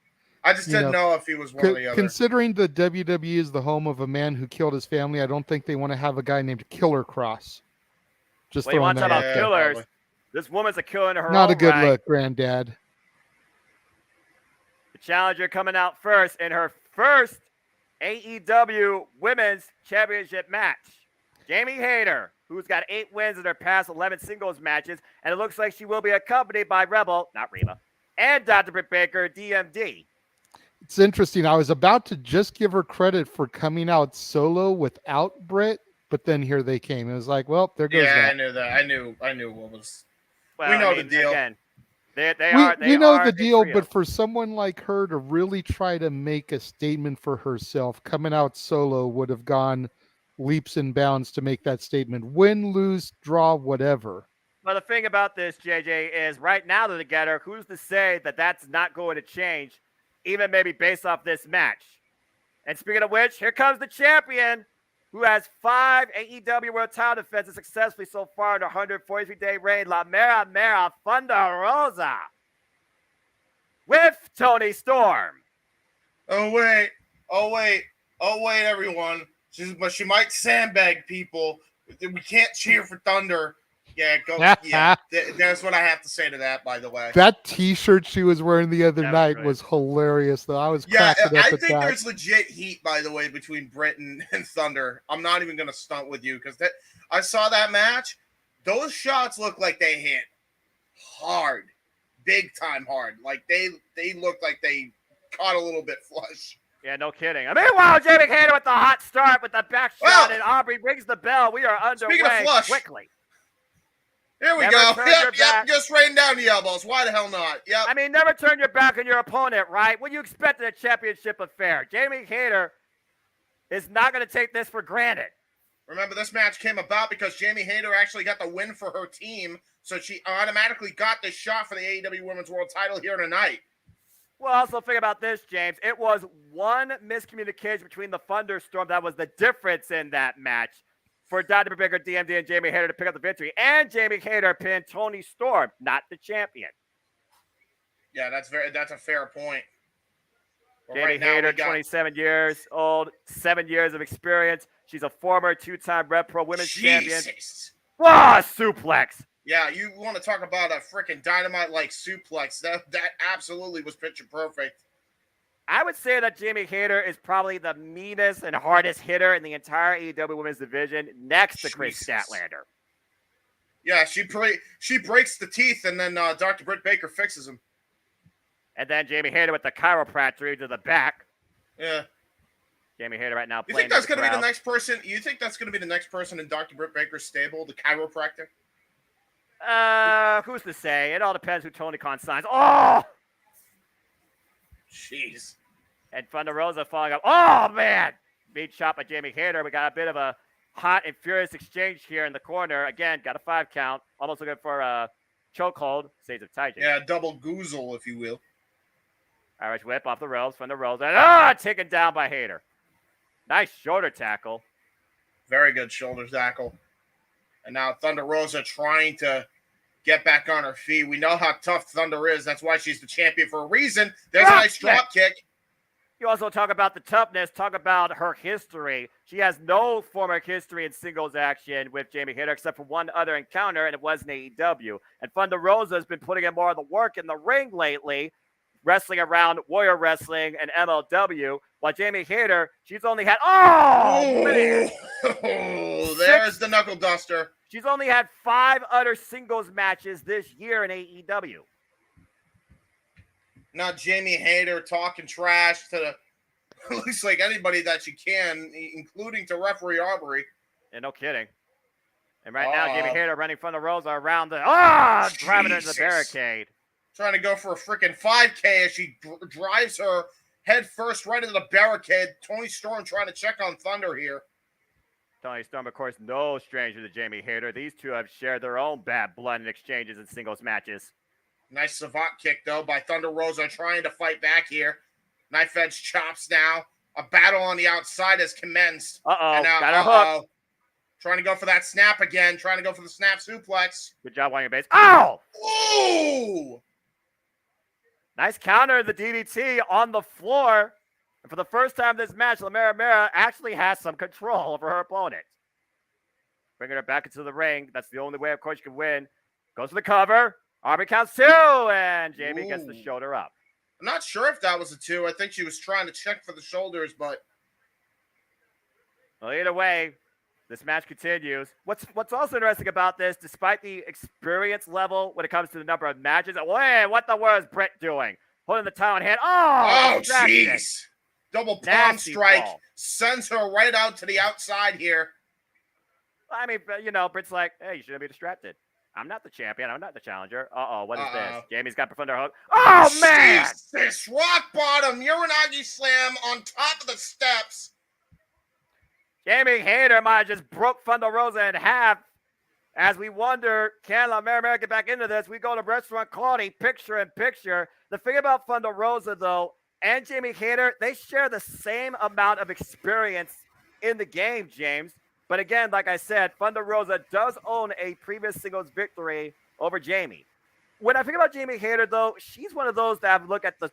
I just didn't know if he was one or the other. Considering the WWE is the home of a man who killed his family, I don't think they want to have a guy named Killer Kross. Just you want to talk about killers? Probably. This woman's a killer in her own right. Not a good look, Granddad. The challenger coming out first in her first AEW Women's Championship match. Jamie Hayter, who's got 8 wins in her past 11 singles matches, and it looks like she will be accompanied by Rebel, not Reba, and Dr. Britt Baker, DMD. It's interesting. I was about to just give her credit for coming out solo without Britt, but then here they came. It was like, well, there goes that. Yeah, I knew that. I knew what was. Well, we know the deal. Again, we know the deal, but for someone like her to really try to make a statement for herself, coming out solo would have gone leaps and bounds to make that statement. Win, lose, draw, whatever. Well, the thing about this, JJ, is right now they're together. Who's to say that that's not going to change, even maybe based off this match? And speaking of which, here comes the champion, who has 5 AEW World Title defenses successfully so far in a 143-day reign, La Mera Thunder Rosa, with Toni Storm. Oh, wait, everyone. She might sandbag people. We can't cheer for Thunder. Yeah, go. Yeah, that's what I have to say to that, by the way. That T-shirt she was wearing the other night was hilarious, though. I was cracking up I at think that. there's legit heat, by the way, between Britt and Thunder. I'm not even going to stunt with you because I saw that match. Those shots look like they hit hard, big time hard. Like they looked like they caught a little bit flush. Yeah, no kidding. Meanwhile, Jamie Hayter with the hot start with the back shot, and Aubrey rings the bell. We are underway quickly. Here we go. Yep, just rain down the elbows. Why the hell not? Yep. I mean, never turn your back on your opponent, right? What do you expect in a championship affair? Jamie Hayter is not going to take this for granted. Remember, this match came about because Jamie Hayter actually got the win for her team, so she automatically got this shot for the AEW Women's World Title here tonight. Well, also think about this, James. It was one miscommunication between the Thunderstorm that was the difference in that match for Dr. Baker, DMD, and Jamie Hayter to pick up the victory. And Jamie Hayter pinned Toni Storm, not the champion. Yeah, that's a fair point. Jamie Hayter, 27 years old, 7 years of experience. She's a former 2-time Red Pro Women's Champion. Wow, suplex. Yeah, you want to talk about a freaking dynamite-like suplex. That absolutely was picture perfect. I would say that Jamie Hayter is probably the meanest and hardest hitter in the entire AEW Women's Division, next to Chris Statlander. Yeah, she breaks the teeth, and then Dr. Britt Baker fixes him. And then Jamie Hayter with the chiropractor to the back. Yeah. Jamie Hayter right now playing. You think that's going to be the next person? You think that's going to be the next person in Dr. Britt Baker's stable, the chiropractor? Who's to say? It all depends who Tony Khan signs. Oh! Jeez. And Thunder Rosa falling up. Oh, man! Being shot by Jamie Hayter. We got a bit of a hot and furious exchange here in the corner. Again, got a 5 count. Almost looking for a chokehold. Saves of Titan. Yeah, double goozle, if you will. Irish whip off the ropes. Thunder Rosa. Taken down by Hayter. Nice shoulder tackle. Very good shoulder tackle. And now Thunder Rosa trying to get back on her feet. We know how tough Thunder is. That's why she's the champion for a reason. There's a nice drop kick. You also talk about the toughness, talk about her history. She has no former history in singles action with Jamie Hayter except for one other encounter, and it was in AEW. And Thunder Rosa has been putting in more of the work in the ring lately, wrestling around Warrior Wrestling and MLW, while Jamie Hayter, she's only had... Oh, man! There's the knuckle duster. She's only had 5 other singles matches this year in AEW. Now Jamie Hayter talking trash to the looks like anybody that she can, including to referee Aubrey. And no kidding. And right now, Jamie Hayter running from the Rosa around the driving her into the barricade. Trying to go for a freaking 5K as she drives her head first right into the barricade. Tony Storm trying to check on Thunder here. Tony Storm, of course, no stranger to Jamie Hayter. These two have shared their own bad blood in exchanges in singles matches. Nice savant kick, though, by Thunder Rosa trying to fight back here. Knife edge chops now. A battle on the outside has commenced. Got her hook. Trying to go for that snap again. Trying to go for the snap suplex. Good job on your base. Ow! Ooh! Nice counter, the DDT on the floor. And for the first time in this match, La Mera actually has some control over her opponent. Bringing her back into the ring. That's the only way, of course, you can win. Goes for the cover. Aubrey counts 2, and Jamie gets the shoulder up. I'm not sure if that was a 2. I think she was trying to check for the shoulders, but... Well, either way, this match continues. What's also interesting about this, despite the experience level when it comes to the number of matches, what the world is Britt doing? Holding the title in hand. Oh, jeez. Double palm strike. Sends her right out to the outside here. I mean, Britt's like, hey, you shouldn't be distracted. I'm not the champion. I'm not the challenger. What is this? Jamie's got Thunder hook. Oh, man! This rock bottom Uranagi slam on top of the steps. Jamie Hayter might have just broke Thunder Rosa in half. As we wonder, can La Mera get back into this? We go to Restaurant Claudia, picture in picture. The thing about Thunder Rosa, though, and Jamie Hayter, they share the same amount of experience in the game, James. But again, like I said, Thunder Rosa does own a previous singles victory over Jamie. When I think about Jamie Hayter, though, she's one of those that I've looked at the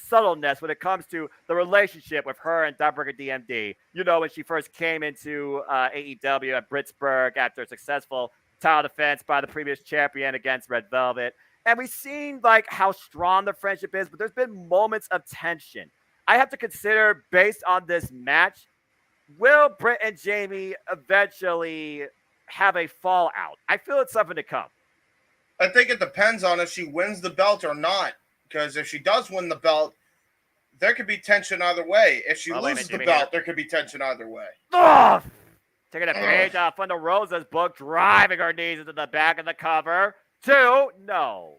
subtleness when it comes to the relationship with her and Dawnbreaker DMD. When she first came into AEW at Britsburg after a successful title defense by the previous champion against Red Velvet. And we've seen how strong the friendship is, but there's been moments of tension. I have to consider, based on this match, will Britt and Jamie eventually have a fallout? I feel it's something to come. I think it depends on if she wins the belt or not. Because if she does win the belt, there could be tension either way. If she loses the belt, there could be tension either way. Taking a page off Thunder Rosa's book, driving her knees into the back of the cover. 2, no.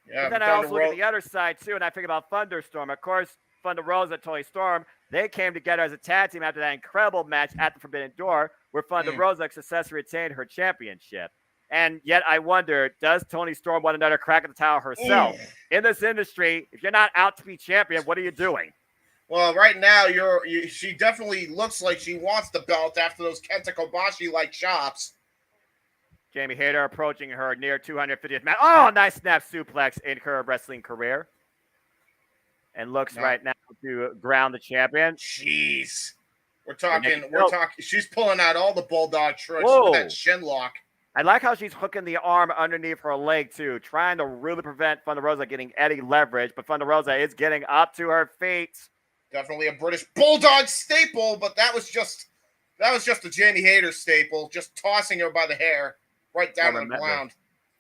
Yeah, but then I also look at the other side, too, and I think about Thunderstorm. Of course, Thunder Rosa and Toni Storm, they came together as a tag team after that incredible match at the Forbidden Door, where Thunder Rosa successfully retained her championship. And yet I wonder, does Toni Storm want another crack at the title herself? In this industry, if you're not out to be champion, what are you doing? Well, right now, she definitely looks like she wants the belt after those Kenta Kobashi-like chops. Jamie Hayter approaching her near 250th match. Oh, nice snap suplex in her wrestling career. And looks right now to ground the champion. Jeez. We're talking, she's pulling out all the bulldog tricks with that shin lock. I like how she's hooking the arm underneath her leg, too, trying to really prevent Thunder Rosa getting any leverage. But Thunder Rosa is getting up to her feet. Definitely a British Bulldog staple, but that was just a Jamie Hayter staple, just tossing her by the hair right down on the ground.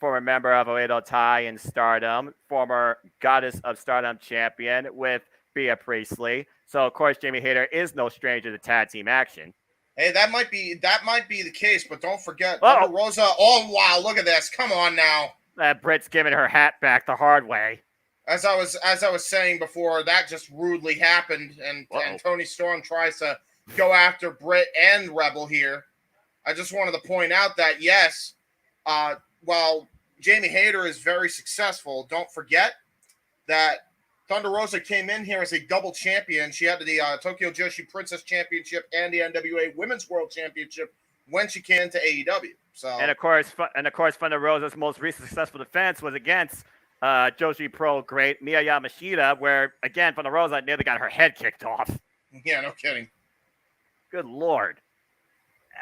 Former member of Oedo Tai in Stardom, former Goddess of Stardom champion with Bea Priestley. So, of course, Jamie Hayter is no stranger to tag team action. Hey, that might be the case, but don't forget, Thunder Rosa. Oh, wow, look at this. Come on now. Britt's giving her hat back the hard way. As I was saying before, that just rudely happened, and Tony Storm tries to go after Britt and Rebel here. I just wanted to point out that yes, while Jamie Hayter is very successful, don't forget that Thunder Rosa came in here as a double champion. She had the Tokyo Joshi Princess Championship and the NWA Women's World Championship when she came into AEW. So and of course, Thunder Rosa's most recent successful defense was against Joshi Pro great Miya Yamashita, where again Thunder Rosa nearly got her head kicked off. Yeah, no kidding. Good Lord.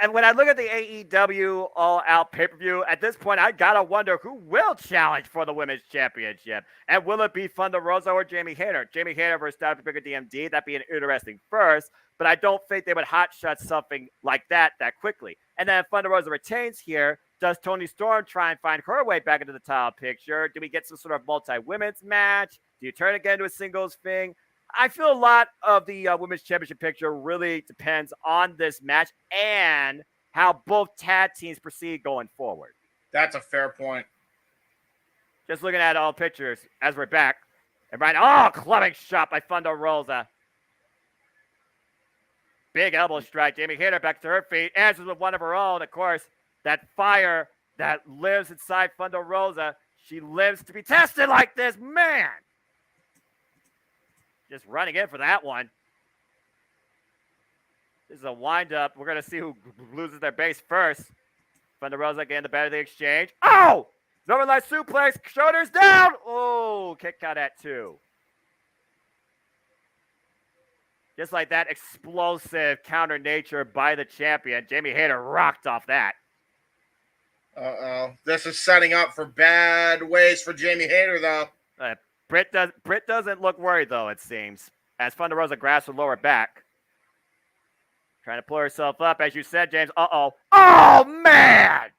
And when I look at the AEW All Out pay-per-view, at this point, I gotta wonder who will challenge for the Women's Championship. And will it be Thunder Rosa or Jamie Hayter? Jamie Hayter versus Dr. Bigger DMD, that'd be an interesting first, but I don't think they would hotshot something like that quickly. And then if Thunder Rosa retains here, does Toni Storm try and find her way back into the title picture? Do we get some sort of multi-women's match? Do you turn again to a singles thing? I feel a lot of the Women's Championship picture really depends on this match and how both tag teams proceed going forward. That's a fair point. Just looking at all pictures as we're back. And right, clubbing shot by Thunder Rosa. Big elbow strike. Jamie Hayter back to her feet. Answers with one of her own. Of course, that fire that lives inside Thunder Rosa. She lives to be tested like this, man. Just running in for that one. This is a wind-up. We're going to see who loses their base first. Thunder Rosa getting the better of the exchange. Oh! Northern Light suplex. Shoulders down. Oh, kick out at 2. Just like that, explosive counter nature by the champion. Jamie Hayter rocked off that. Uh-oh. This is setting up for bad ways for Jamie Hayter, though. Britt doesn't look worried, though, it seems, as Thunder Rosa grabs her lower back. Trying to pull herself up, as you said, James. Uh-oh. Oh, man!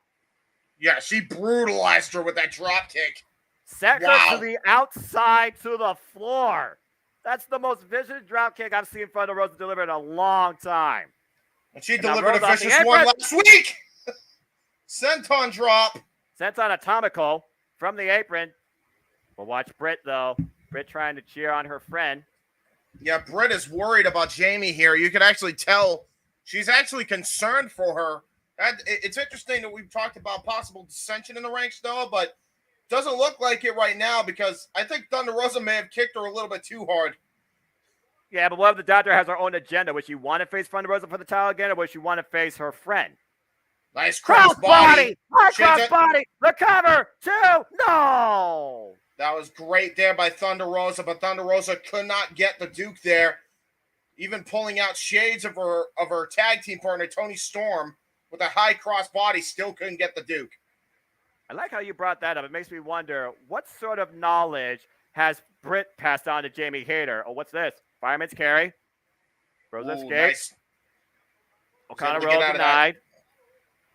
Yeah, she brutalized her with that drop kick. Set her to the outside to the floor. That's the most vicious drop kick I've seen Thunder Rosa deliver in a long time. And she delivered a vicious one last week! Senton drop. Senton atomical from the apron. We'll watch Britt, though. Britt trying to cheer on her friend. Yeah, Britt is worried about Jamie here. You can actually tell she's actually concerned for her. It's interesting that we've talked about possible dissension in the ranks, though, but doesn't look like it right now because I think Thunder Rosa may have kicked her a little bit too hard. Yeah, but what if the doctor has her own agenda? Would she want to face Thunder Rosa for the title again, or would she want to face her friend? Nice cross body. Cross body. The cover. 2. No. That was great there by Thunder Rosa, but Thunder Rosa could not get the Duke there. Even pulling out shades of her tag team partner, Toni Storm, with a high cross body, still couldn't get the Duke. I like how you brought that up. It makes me wonder, what sort of knowledge has Britt passed on to Jamie Hayter? Oh, what's this? Fireman's carry. Rosa escapes. Nice. O'Connor roll denied.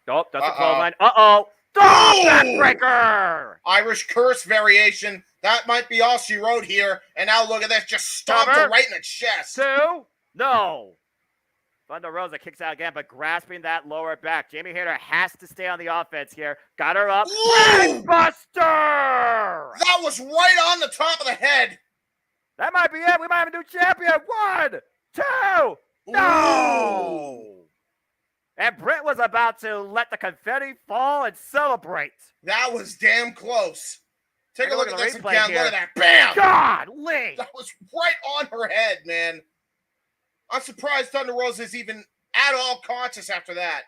Nope, that's a clothesline. Uh-oh. Backbreaker! Irish curse variation. That might be all she wrote here. And now look at this. Just stomped her right in the chest. 2. No. Thunder Rosa kicks out again, but grasping that lower back. Jamie Hayter has to stay on the offense here. Got her up. Buster! That was right on the top of the head. That might be it. We might have a new champion. 1, 2. No! And Britt was about to let the confetti fall and celebrate. That was damn close. Take a look at this again. Here. Look at that. Bam! Godly! That was right on her head, man. I'm surprised Thunder Rosa is even at all conscious after that.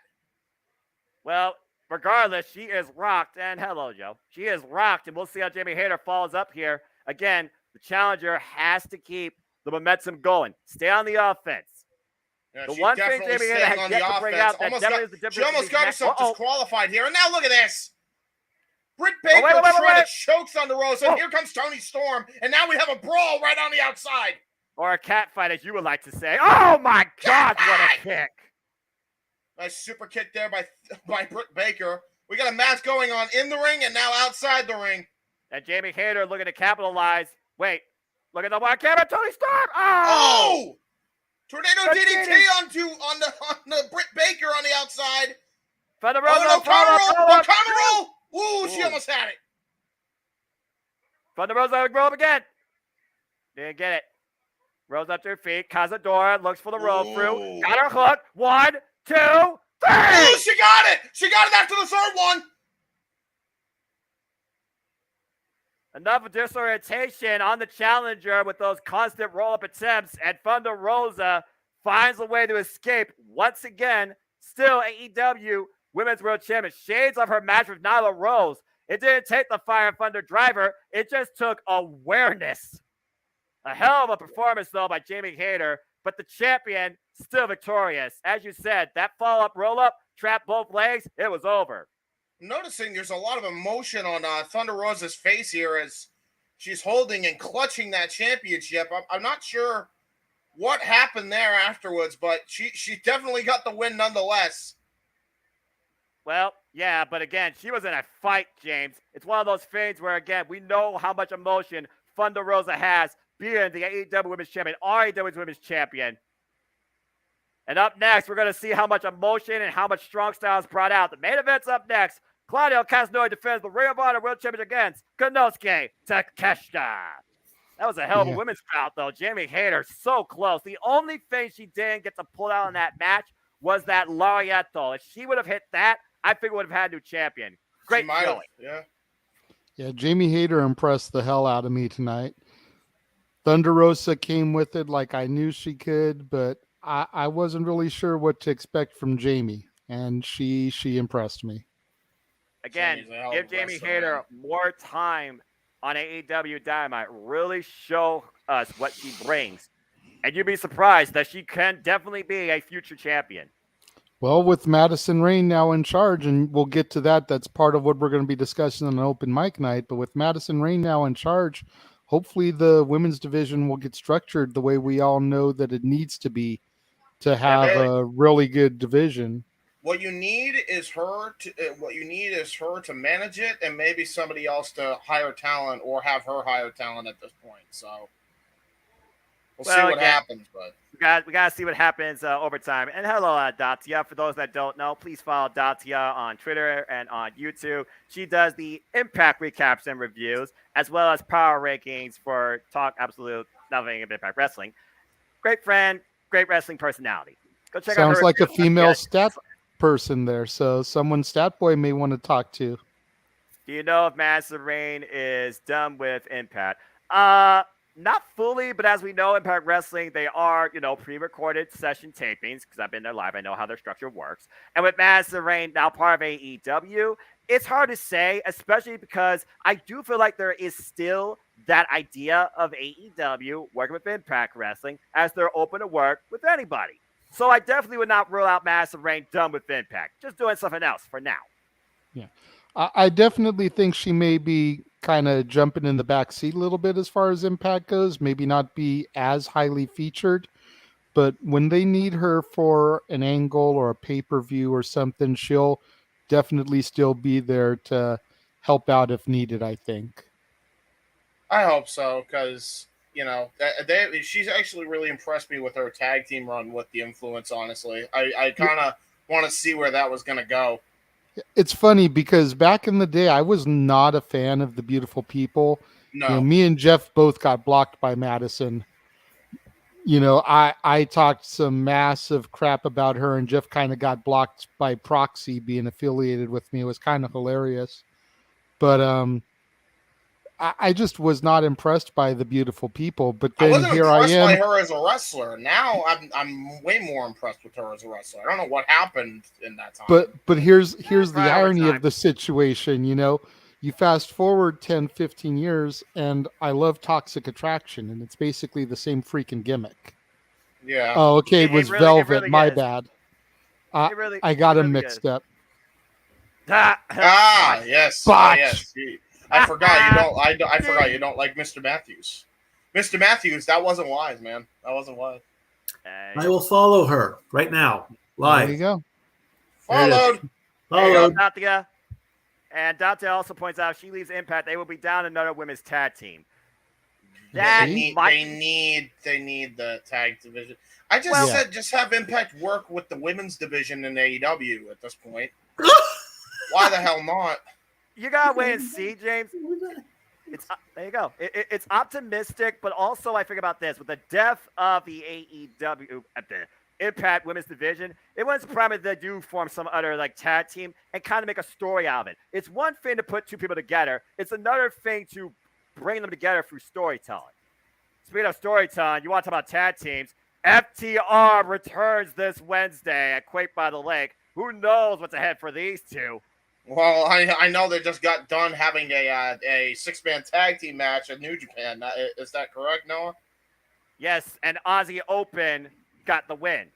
Well, regardless, she is rocked. And hello, Joe. She is rocked, and we'll see how Jamie Hayter follows up here. Again, the challenger has to keep the momentum going. Stay on the offense. Yeah, the one thing Jamie Hayter has yet to bring out that definitely is the difference. She almost got herself disqualified here. And now look at this. Britt Baker trying to choke Thunder Rosa. And here comes Toni Storm. And now we have a brawl right on the outside. Or a cat fight, as you would like to say. Oh, my God, what a kick. Nice super kick there by Britt Baker. We got a match going on in the ring and now outside the ring. And Jamie Hayter looking to capitalize. Wait, look at the wide camera. Toni Storm. Oh! Tornado DDT on the Britt Baker on the outside. Thunder Rosa. O'Connor roll. Ooh, she almost had it. Thunder Rosa roll up again. Didn't get it. Rose up to her feet. Cazadora looks for the roll through. Ooh. Got her hook. 1, 2, 3. Oh, she got it! She got it after the third one! Enough disorientation on the challenger with those constant roll-up attempts, and Thunder Rosa finds a way to escape once again. Still AEW Women's World Champion. Shades of her match with Nyla Rose. It didn't take the Fire and Thunder driver. It just took awareness. A hell of a performance, though, by Jamie Hayter, but the champion still victorious. As you said, that follow-up roll-up, trapped both legs, it was over. Noticing there's a lot of emotion on Thunder Rosa's face here as she's holding and clutching that championship. I'm not sure what happened there afterwards, but she definitely got the win nonetheless. Well, yeah, but again, she was in a fight, James. It's one of those things where, again, we know how much emotion Thunder Rosa has being the AEW Women's Champion, RAW's Women's Champion. And up next, we're going to see how much emotion and how much strong style is brought out. The main event's up next. Claudio Castagnoli defends the Ring of Honor World Championship against Konosuke Takeshita. That was a hell of a women's bout, though. Jamie Hayter, so close. The only thing she didn't get to pull out in that match was that Lariato. If she would have hit that, I think we would have had a new champion. Great showing. Yeah, Jamie Hayter impressed the hell out of me tonight. Thunder Rosa came with it like I knew she could, but I wasn't really sure what to expect from Jamie, and she impressed me. Again, give Jamie Hayter more time on AEW Dynamite. Really show us what she brings. And you'd be surprised that she can definitely be a future champion. Well, with Madison Rayne now in charge, and we'll get to that. That's part of what we're going to be discussing on an open mic night. But with Madison Rayne now in charge, hopefully the women's division will get structured the way we all know that it needs to be to have a really good division. What you need is her to manage it, and maybe somebody else to hire talent or have her hire talent at this point. So we'll see what happens. But we got to see what happens over time. And hello, Datia. For those that don't know, please follow Datia on Twitter and on YouTube. She does the Impact recaps and reviews, as well as power rankings for Talk Absolute Nothing of Impact Wrestling. Great friend, great wrestling personality. Go check out her. Sounds like a female stat person there, so someone stat boy may want to talk to. Do you know if Madison Rayne is done with Impact? Not fully, but as we know, Impact Wrestling, they are, pre-recorded session tapings, because I've been there live. I know how their structure works. And with Madison Rayne now part of AEW, it's hard to say, especially because I do feel like there is still that idea of AEW working with Impact Wrestling as they're open to work with anybody. So I definitely would not rule out Madison Rayne done with Impact. Just doing something else for now. Yeah. I definitely think she may be kind of jumping in the back seat a little bit as far as Impact goes. Maybe not be as highly featured. But when they need her for an angle or a pay-per-view or something, she'll definitely still be there to help out if needed, I think. I hope so, because she's actually really impressed me with her tag team run with the Influence, honestly. I kind of want to see where that was going to go. It's funny because back in the day, I was not a fan of the Beautiful People. No. Me and Jeff both got blocked by Madison. I talked some massive crap about her, and Jeff kind of got blocked by proxy being affiliated with me. It was kind of hilarious. But I just was not impressed by the Beautiful People, but then here I am. I wasn't impressed by her as a wrestler. Now I'm way more impressed with her as a wrestler. I don't know what happened in that time. But here's the irony of the situation. You fast forward 10, 15 years, and I love Toxic Attraction, and it's basically the same freaking gimmick. Yeah. Oh, okay. It was really, Velvet. My bad. I got them mixed up. Yes. Yes. I forgot you don't. I forgot you don't like Mr. Matthews. Mr. Matthews, that wasn't wise, man. That wasn't wise. I will follow her right now, live. There you go. Followed. Datia. And Dante also points out if she leaves Impact, they will be down another women's tag team. They need the tag division. I just said just have Impact work with the women's division in AEW at this point. Why the hell not? You gotta wait and see, James. There you go. It's optimistic, but also I think about this with the death of the AEW at the Impact Women's Division. It was probably they do form some other like tag team and kind of make a story out of it. It's one thing to put two people together. It's another thing to bring them together through storytelling. Speaking of storytelling, you want to talk about tag teams? FTR returns this Wednesday at Quake by the Lake. Who knows what's ahead for these two? Well, I know they just got done having a 6-man tag team match at New Japan. Is that correct, Noah? Yes, and Aussie Open got the win.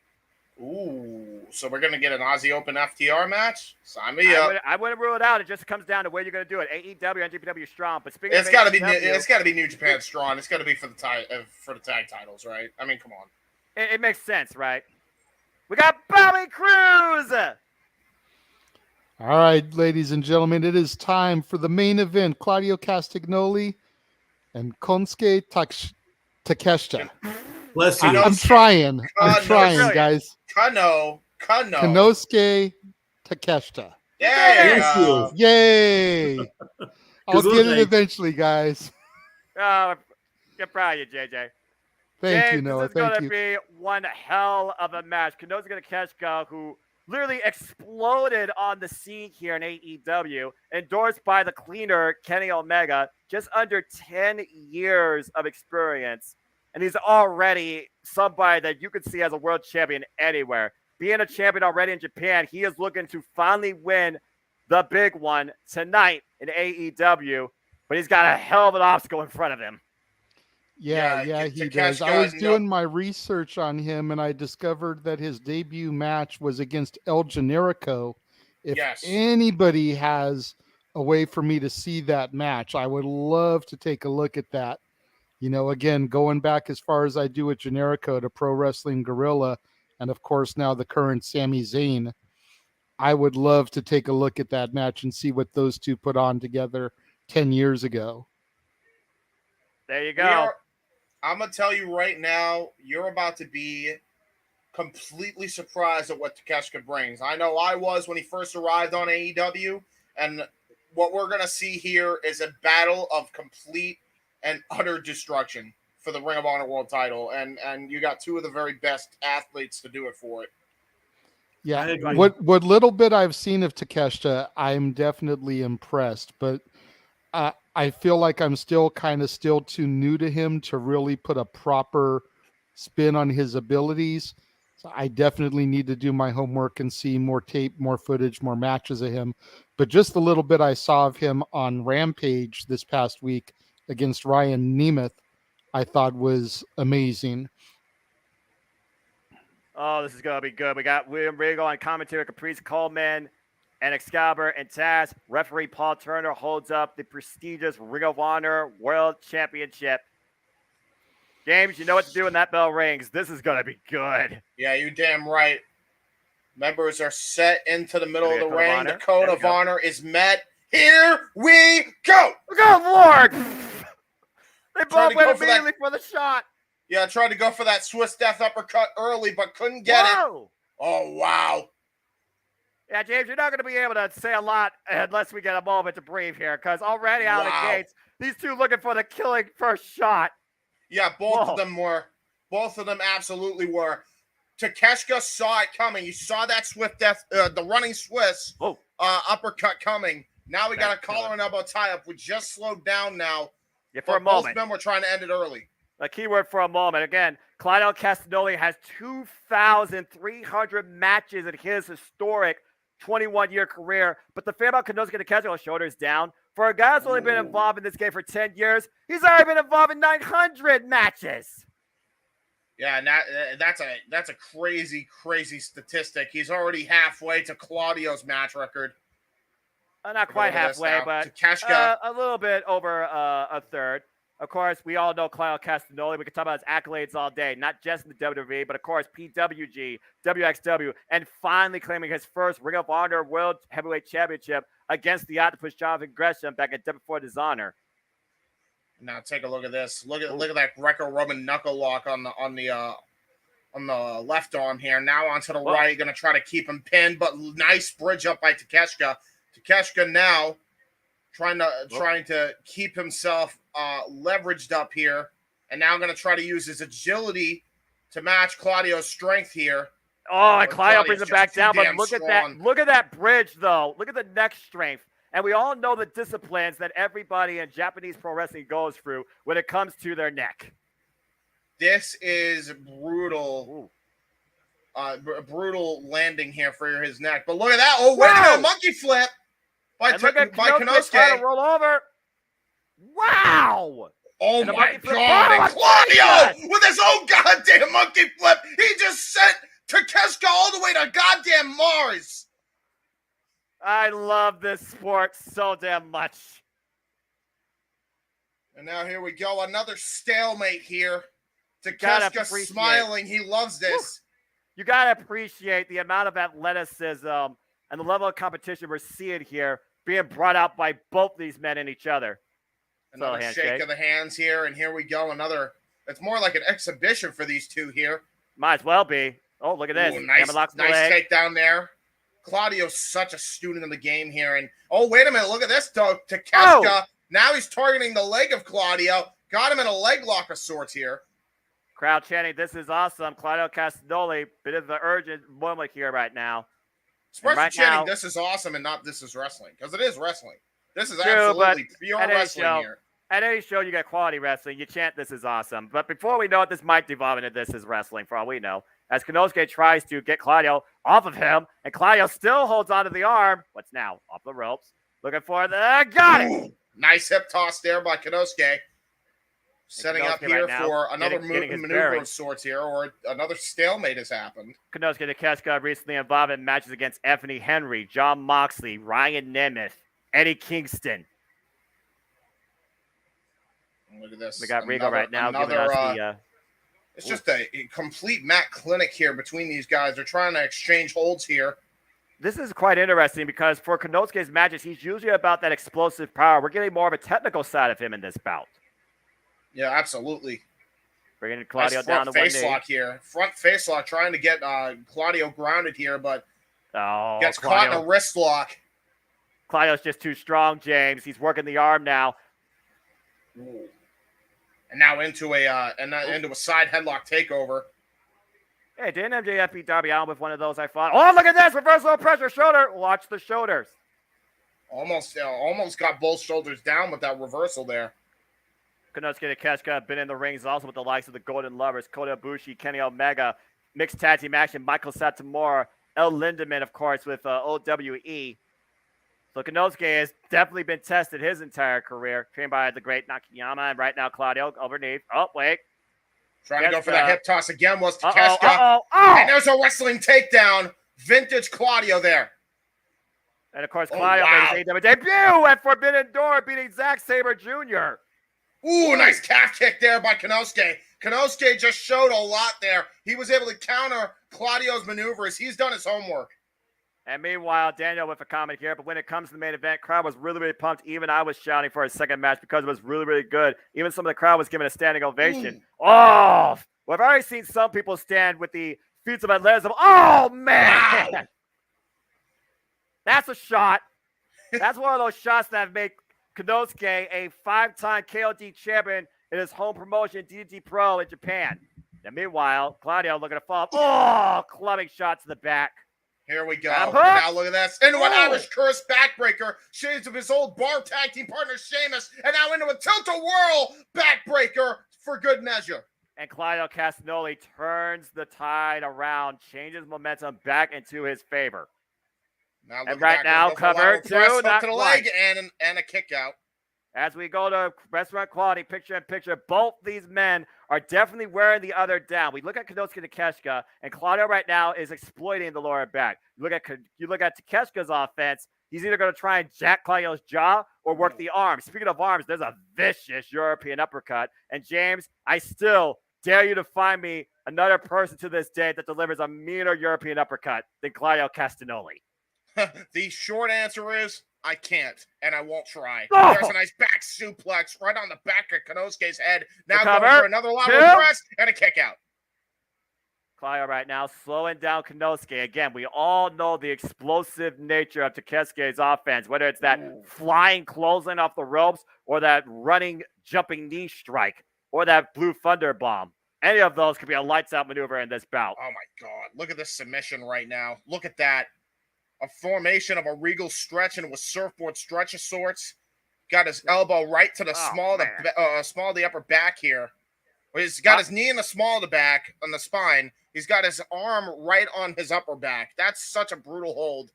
Ooh, so we're gonna get an Aussie Open FTR match? Sign me up. I wouldn't rule it out. It just comes down to where you're going to do it. AEW and GPW strong. But speaking It's of got to be AEW, it's got to be New Japan Strong. It's got to be for the tag titles, right? I mean, come on. it makes sense, right? We got Bobby Cruz. All right, ladies and gentlemen, it is time for the main event. Claudio Castagnoli and Konsuke Takeshita. Bless you. I'm trying, Brilliant. guys. Kano. Konosuke Takeshita. Yes, you. Yay! I'll Good get luck, it eventually, guys. Oh, get proud of you, JJ. Thank James, you, Noah. This is going Thank to you. be one hell of a match. Konosuke Takeshita, who literally exploded on the scene here in AEW, endorsed by the cleaner Kenny Omega, just under 10 years of experience. And he's already somebody that you could see as a world champion anywhere. Being a champion already in Japan, he is looking to finally win the big one tonight in AEW, but he's got a hell of an obstacle in front of him. Yeah, he does. I was doing my research on him, and I discovered that his debut match was against El Generico. If anybody has a way for me to see that match, I would love to take a look at that. You know, again, going back as far as I do with Generico to Pro Wrestling Guerrilla, and of course now the current Sami Zayn, I would love to take a look at that match and see what those two put on together 10 years ago. There you go. I'm going to tell you right now, you're about to be completely surprised at what Takeshita brings. I know I was when he first arrived on AEW, and what we're going to see here is a battle of complete and utter destruction for the Ring of Honor World title, and you got two of the very best athletes to do it for it. Yeah, what little bit I've seen of Takeshita, I'm definitely impressed, but I feel like I'm still too new to him to really put a proper spin on his abilities. So I definitely need to do my homework and see more tape, more footage, more matches of him. But just the little bit I saw of him on Rampage this past week against Ryan Nemeth, I thought was amazing. Oh, this is going to be good. We got William Regal on commentary, Caprice Coleman, and Excalibur and Taz. Referee Paul Turner holds up the prestigious Ring of Honor World Championship. James, you know what to do when that bell rings. This is going to be good. Yeah, you damn right. Members are set into the middle of the ring. The code of honor is met. Here we go. Good Lord. They both went immediately for the shot. Yeah, tried to go for that Swiss death uppercut early, but couldn't get it. Oh, wow. Yeah, James, you're not going to be able to say a lot unless we get a moment to breathe here, because already out of the gates, these two looking for the killing first shot. Yeah, both of them were. Both of them absolutely were. Takeshita saw it coming. You saw that Swift death, the running Swiss uppercut coming. Now we got a collar and elbow tie-up. We just slowed down now. Yeah, for a moment. Both of them were trying to end it early. A keyword for a moment. Again, Claudio Castagnoli has 2,300 matches in his historic 21-year career. But the thing about Konosuke Takeshita, shoulders down. For a guy that's only been involved in this game for 10 years, he's already been involved in 900 matches. Yeah, and that's a crazy, crazy statistic. He's already halfway to Claudio's match record. Not quite halfway, but a little bit over a third. Of course, we all know Claudio Castagnoli. We can talk about his accolades all day, not just in the WWE, but of course, PWG, WXW, and finally claiming his first Ring of Honor World Heavyweight Championship against the Octopus Jonathan Gresham back at Before Dishonor. Now take a look at this. Look at that Greco-Roman knuckle lock on the left arm here. Now onto the right, going to try to keep him pinned, but nice bridge up by Takeshita. Takeshita now trying to keep himself leveraged up here, and now going to try to use his agility to match Claudio's strength here. Oh, and Claudio brings Claudio's him back just too down, but damn look at strong. that. Look at that bridge, though. Look at the neck strength. And we all know the disciplines that everybody in Japanese pro wrestling goes through when it comes to their neck. This is brutal. Brutal landing here for his neck. But look at that. Oh, wait a minute. Monkey flip by Konosuke trying to roll over. Wow. Oh, my God. And Claudio with his own goddamn monkey flip. He just sent Takeshita all the way to goddamn Mars. I love this sport so damn much. And now here we go. Another stalemate here. Takeshita smiling. He loves this. You got to appreciate the amount of athleticism and the level of competition we're seeing here being brought out by both these men and each other. Another shake of the hands here, and here we go. Another. It's more like an exhibition for these two here. Might as well be. Oh, look at this. Ooh, nice takedown there. Claudio's such a student in the game here. And, oh, wait a minute. Look at this, though. Takeshita. Now he's targeting the leg of Claudio. Got him in a leg lock of sorts here. Crowd chanting, this is awesome. Claudio Castagnoli, bit of the urgent moment here right now. Especially chanting, this is awesome and not this is wrestling. Because it is wrestling. This is absolutely pure wrestling here. At any show, you get quality wrestling. You chant, this is awesome. But before we know it, this might devolve into this is wrestling for all we know. As Konosuke tries to get Claudio off of him, and Claudio still holds onto the arm. What's now? Off the ropes. Looking for the... got it! Nice hip toss there by Konosuke. Setting up here for another maneuver of sorts here, or another stalemate has happened. Konosuke Takeshita recently involved in matches against Anthony Henry, John Moxley, Ryan Nemeth, Eddie Kingston. Look at this. We got Regal right now giving us the... it's just a complete mat clinic here between these guys. They're trying to exchange holds here. This is quite interesting because for Konosuke's matches, he's usually about that explosive power. We're getting more of a technical side of him in this bout. Yeah, absolutely. Bringing Claudio down to one knee. Front face lock here. Front face lock trying to get Claudio grounded here, but gets caught in a wrist lock. Claudio's just too strong, James. He's working the arm now. Ooh. And now into a side headlock takeover. Hey, didn't MJF beat Darby Allin with one of those, I thought? Oh, look at this! Reversal pressure shoulder. Watch the shoulders. Almost got both shoulders down with that reversal there. Konosuke Takeshita been in the rings also with the likes of the Golden Lovers, Kota Ibushi, Kenny Omega, mixed tag team action, Michael Satomura, El Lindemann, of course, with OWE. So Konosuke has definitely been tested his entire career, trained by the great Nakayama, and right now Claudio underneath. Oh, wait. Trying to go for that hip toss again was Takeshita. And there's a wrestling takedown. Vintage Claudio there. And, of course, Claudio made his AEW debut at Forbidden Door, beating Zack Sabre Jr. Ooh, nice calf kick there by Konosuke. Konosuke just showed a lot there. He was able to counter Claudio's maneuvers. He's done his homework. And meanwhile, Daniel with a comment here, but when it comes to the main event, crowd was really, really pumped. Even I was shouting for his second match because it was really, really good. Even some of the crowd was giving a standing ovation. Oh, well, I've already seen some people stand with the feats of athleticism. Oh, man. Wow. That's a shot. That's one of those shots that make Konosuke a 5-time KOD champion in his home promotion, DDT Pro in Japan. And meanwhile, Claudio looking to fall. Oh, clubbing shot to the back. Here we go. Now look at this. Into an Irish curse backbreaker. Shades of his old bar tag team partner, Sheamus. And now into a tilt-a-whirl backbreaker for good measure. And Claudio Castagnoli turns the tide around, changes momentum back into his favor. Now and right now, cover two, not to the leg and a kick out. As we go to restaurant quality, picture-in-picture, both these men are definitely wearing the other down. We look at Konosuke Takeshita, and Claudio right now is exploiting the lower back. You look at Takeshita's offense, he's either going to try and jack Claudio's jaw or work the arm. Speaking of arms, there's a vicious European uppercut. And James, I still dare you to find me another person to this day that delivers a meaner European uppercut than Claudio Castagnoli. The short answer is I can't, and I won't try. Oh! There's a nice back suplex right on the back of Konosuke's head. Now going for another lateral press and a kick out. Claudio right now slowing down Konosuke. Again, we all know the explosive nature of Takesuke's offense, whether it's that flying clothesline off the ropes or that running, jumping knee strike or that blue thunder bomb. Any of those could be a lights-out maneuver in this bout. Oh, my God. Look at this submission right now. Look at that. A formation of a regal stretch and with surfboard stretch of sorts. Got his elbow right to the small of the upper back here. He's got his knee in the small of the back on the spine. He's got his arm right on his upper back. That's such a brutal hold.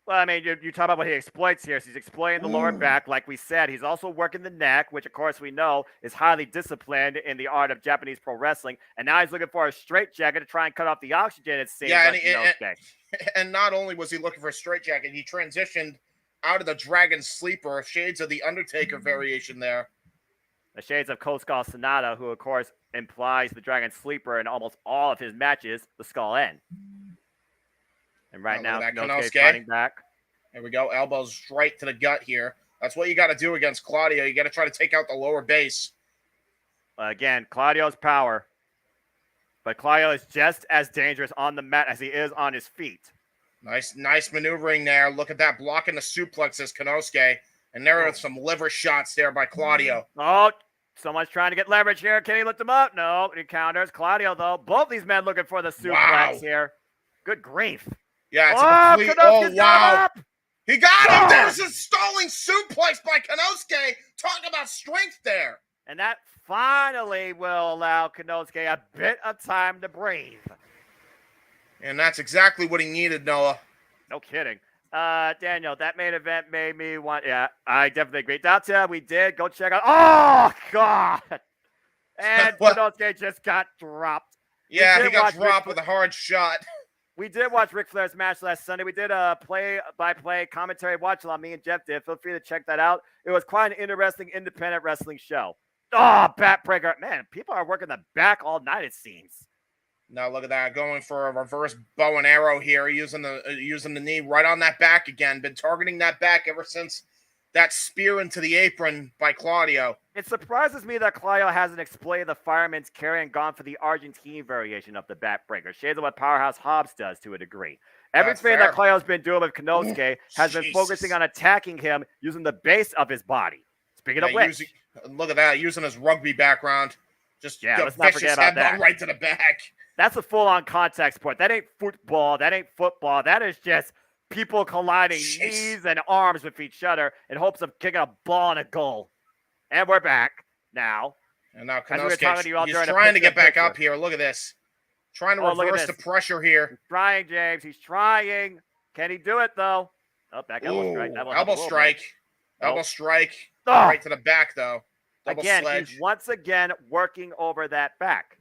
Well, I mean, you talk about what he exploits here. So he's exploiting the lower back, like we said. He's also working the neck, which, of course, we know is highly disciplined in the art of Japanese pro wrestling. And now he's looking for a straitjacket to try and cut off the oxygen, it seems. Yeah, and not only was he looking for a straitjacket, he transitioned out of the Dragon Sleeper, shades of the Undertaker variation there. The shades of Cold Skull Sonata, who, of course, implies the Dragon Sleeper in almost all of his matches, the Skull End. And right now, Konosuke fighting back. There we go. Elbows right to the gut here. That's what you got to do against Claudio. You got to try to take out the lower base. Again, Claudio's power. But Claudio is just as dangerous on the mat as he is on his feet. Nice maneuvering there. Look at that, blocking the suplexes, Konosuke. And there are some liver shots there by Claudio. Oh, someone's trying to get leverage here. Can he lift him up? No, he counters. Claudio, though. Both these men looking for the suplex here. Good grief. Yeah, it's a complete... Oh, wow. He got him! There's a stalling suplex by Konosuke! Talk about strength there! And that finally will allow Konosuke a bit of time to breathe. And that's exactly what he needed, Noah. No kidding. Daniel, that main event made me want... Yeah, I definitely agree. Data, we did. Go check out... Oh, God! And Konosuke just got dropped. Yeah, he got dropped with a hard shot. We did watch Ric Flair's match last Sunday. We did a play-by-play commentary watch-along. Me and Jeff did. Feel free to check that out. It was quite an interesting independent wrestling show. Oh, backbreaker. Man, people are working the back all night, it seems. Now look at that. Going for a reverse bow and arrow here. Using the knee right on that back again. Been targeting that back ever since that spear into the apron by Claudio. It surprises me that Claudio hasn't exploited the fireman's carry and gone for the Argentine variation of the backbreaker. Shades of what Powerhouse Hobbs does to a degree. Everything that Claudio's been doing with Konosuke has been focusing on attacking him using the base of his body. Speaking of which. Look at that. Using his rugby background. Just let's not forget about that. Right to the back. That's a full-on contact sport. That ain't football. That ain't football. That is just people colliding knees and arms with each other in hopes of kicking a ball and a goal. And we're back now. And now Konosuke, he's trying to get back up here. Look at this. Trying to reverse the pressure here. He's trying, James. He's trying. Can he do it, though? Oh, back elbow strike. Elbow strike. Right to the back, though. Double again, sledge. He's once again working over that back.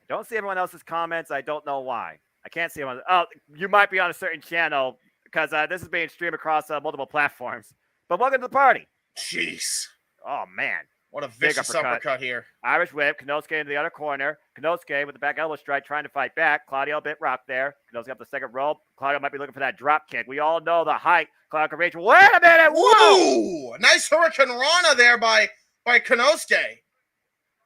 I don't see everyone else's comments. I don't know why. I can't see them. Oh, you might be on a certain channel because this is being streamed across multiple platforms. But welcome to the party. Jeez. Oh, man. What a vicious uppercut here. Irish whip. Konosuke into the other corner. Konosuke with the back elbow strike trying to fight back. Claudio a bit rocked there. Konosuke up the second rope. Claudio might be looking for that drop kick. We all know the height. Claudio can reach. Wait a minute. Whoa! Nice Hurricane Rana there by Konosuke.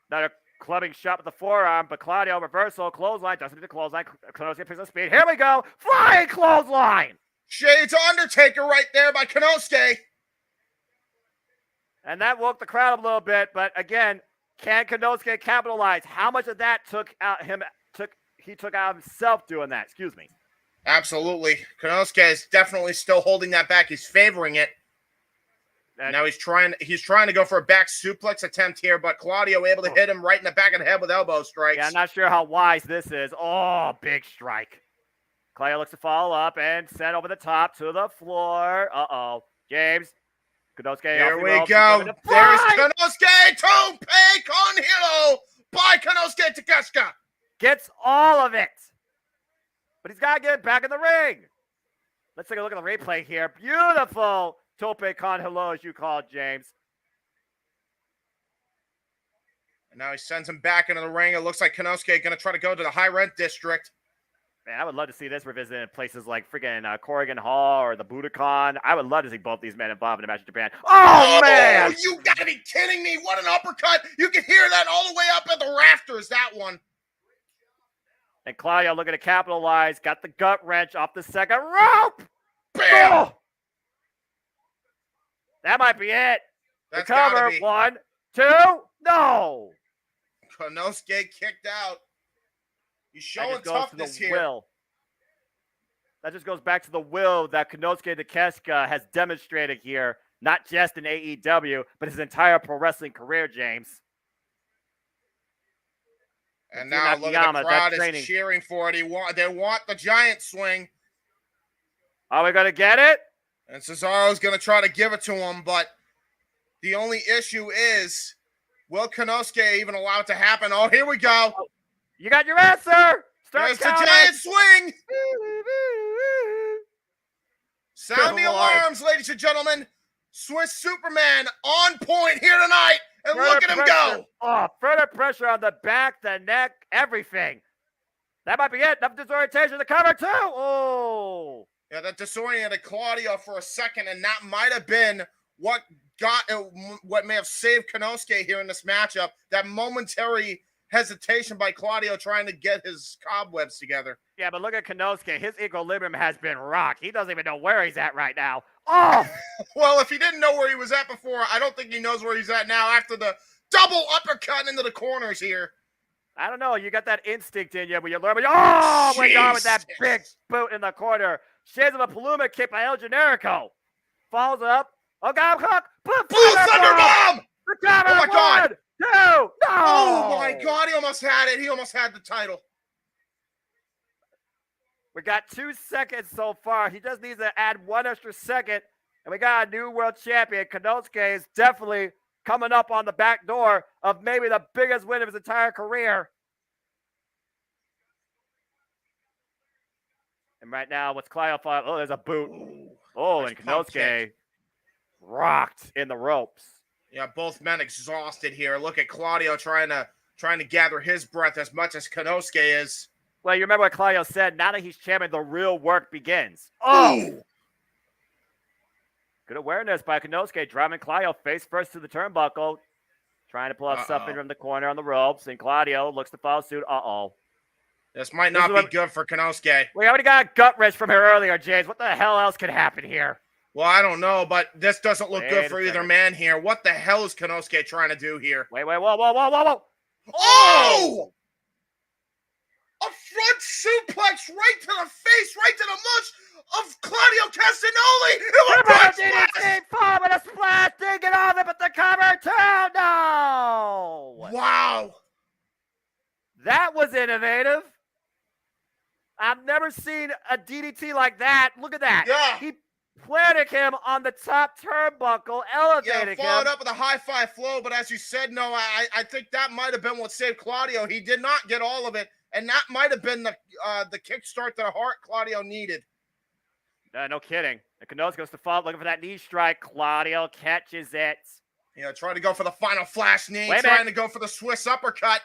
Another clubbing shot with the forearm, but Claudio reversal, clothesline, doesn't do the clothesline. Konosuke picks up speed. Here we go. Flying clothesline. Shades Undertaker right there by Konosuke. And that woke the crowd a little bit, but again, can Konosuke capitalize? How much of that he took out himself doing that? Excuse me. Absolutely. Konosuke is definitely still holding that back. He's favoring it. And now he's trying to go for a back suplex attempt here, but Claudio able to hit him right in the back of the head with elbow strikes. Yeah, I'm not sure how wise this is. Oh, big strike. Claudio looks to follow up and send over the top to the floor. Uh-oh. James. Konosuke. Here we go. There's Konosuke. Tope con hilo by Konosuke Takeshita. Gets all of it. But he's got to get back in the ring. Let's take a look at the replay here. Beautiful tope con hilo, as you call it, James. And now he sends him back into the ring. It looks like Konosuke going to try to go to the high rent district. Man, I would love to see this revisited in places like freaking Corrigan Hall or the Budokan. I would love to see both these men involved in a match in Japan. Oh, man! You gotta be kidding me. What an uppercut. You can hear that all the way up at the rafters, that one. And Claudio looking to capitalize. Got the gut wrench off the second rope. Bam! Oh! That might be it. That's The cover. gotta be. 1, 2. No. Konosuke kicked out. He's That showing just goes to toughness the here. will. That just goes back to the will that Konosuke Takeshita has demonstrated here, not just in AEW, but his entire pro wrestling career, James. And Jun now look at Akiyama, the crowd that's is training. cheering for it. They want the giant swing. Are we going to get it? And Cesaro's going to try to give it to him, but the only issue is, will Konosuke even allow it to happen? Oh, here we go. You got your answer. Start There's the counting. giant swing. Sound the Good Lord. alarms, ladies and gentlemen. Swiss Superman on point here tonight. And Further look at him pressure. go. Oh, further pressure on the back, the neck, everything. That might be it. Enough disorientation to cover, too. Oh. Yeah, that disoriented Claudio for a second, and that might have been what may have saved Konosuke here in this matchup. That momentary hesitation by Claudio trying to get his cobwebs together. Yeah, but look at Konosuke. His equilibrium has been rocked. He doesn't even know where he's at right now. Oh! Well, if he didn't know where he was at before, I don't think he knows where he's at now after the double uppercut into the corners here. I don't know. You got that instinct in you when you learn. Oh, my God, with that big boot in the corner. Shades of a Paluma kick by El Generico. Falls up. Oh, God, hook. Blue Thunder Bomb! Recover. Oh, my God. 1, 2. No. Oh, my God. He almost had it. He almost had the title. We got 2 seconds so far. He just needs to add 1 extra second. And we got a new world champion. Konosuke is definitely coming up on the back door of maybe the biggest win of his entire career. And right now, what's Claudio? Oh, there's a boot. Oh, Nice and pump Konosuke kick. rocked in the ropes. Yeah, both men exhausted here. Look at Claudio trying to gather his breath as much as Konosuke is. Well, you remember what Claudio said. Now that he's champion, the real work begins. Oh! Ooh. Good awareness by Konosuke, driving Claudio face first to the turnbuckle. Trying to pull up something from the corner on the ropes. And Claudio looks to follow suit. Uh-oh. This might not be good for Konosuke. We already got a gut wrench from here earlier, James. What the hell else could happen here? Well, I don't know, but this doesn't look good for either second. man here. What the hell is Konosuke trying to do here? Wait, whoa. Oh! A front suplex right to the face, right to the mush of Claudio Castagnoli. It was DDT, fall with a splash, didn't get off it, but the cover too, no! Wow. That was innovative. I've never seen a DDT like that. Look at that. Yeah. He planted him on the top turnbuckle, elevated Yeah, followed him. up with a high-five flow, but as you said, no, I think that might have been what saved Claudio. He did not get all of it, and that might have been the kickstart to the heart Claudio needed. No kidding. And Konosuke goes to fall, looking for that knee strike. Claudio catches it. Yeah, trying to go for the final flash knee, Wait a trying minute. to go for the Swiss uppercut.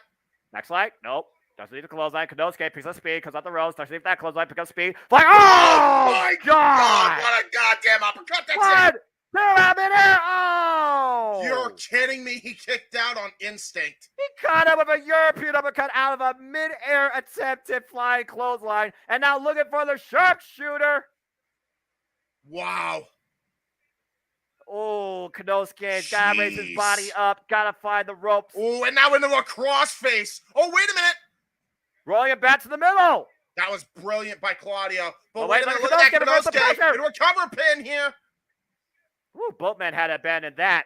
Next leg. Nope. Doesn't leave the clothesline. Konosuke picks up speed, comes out the ropes, doesn't leave that clothesline, picks up speed. Like, oh my God! What a goddamn uppercut. That's 1, it. 2, out midair. Oh! You're kidding me. He kicked out on instinct. He caught him with a European uppercut out of a mid-air attempted flying clothesline, and now looking for the sharpshooter. Wow. Oh, Konosuke's got to raise his body up, got to find the ropes. Oh, and now into a crossface. Oh, wait a minute. Rolling it back to the middle. That was brilliant by Claudio. But Oh, wait a minute. Look at that reverse the Konosuke. pressure. Into a cover pin here. Ooh, both men had abandoned that.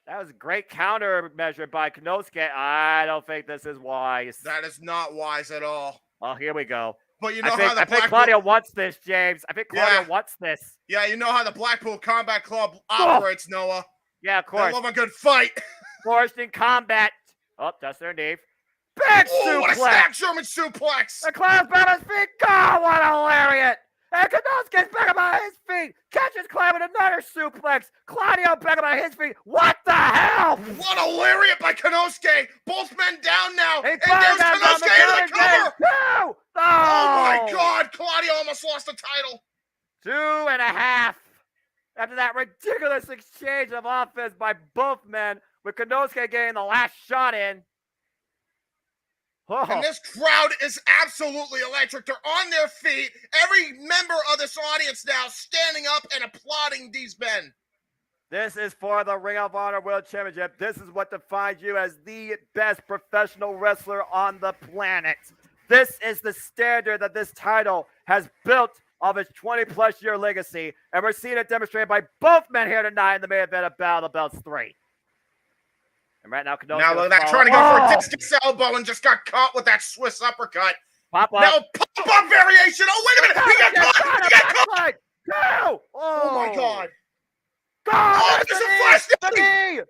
That was a great countermeasure by Konosuke. I don't think this is wise. That is not wise at all. Oh, here we go. But you know I think Claudio wants this, James. I think Claudio wants this. Yeah, you know how the Blackpool Combat Club operates, Noah. Yeah, of They course. love a good fight. Forced in combat. Oh, that's their knee. Big Oh, what a suplex. stack German suplex. The Claudio back on his feet. God, what a lariat. And Konosuke's back up on his feet. Catches Claudio with another suplex. Claudio back up on his feet. What the hell? What a lariat by Konosuke. Both men down now. He And there's Konosuke into the cover. No! Oh, my God. Claudio almost lost the title. 2.5. After that ridiculous exchange of offense by both men, with Konosuke getting the last shot in. Oh, And this crowd is absolutely electric. They're on their feet. Every member of this audience now standing up and applauding these men. this is for the Ring of Honor World Championship. This is what defines you as the best professional wrestler on the planet. This is the standard that this title has built of its 20-plus year legacy, and we're seeing it demonstrated by both men here tonight in the main event of Battle of the Belts 3. And right now, Keno's Now look at that, trying to go for a discus elbow and just got caught with that Swiss uppercut. Pop up. Now pop-up variation. Oh, wait a minute. He got caught. He got caught. No! Oh, my God. God! Oh, there's a flash knee.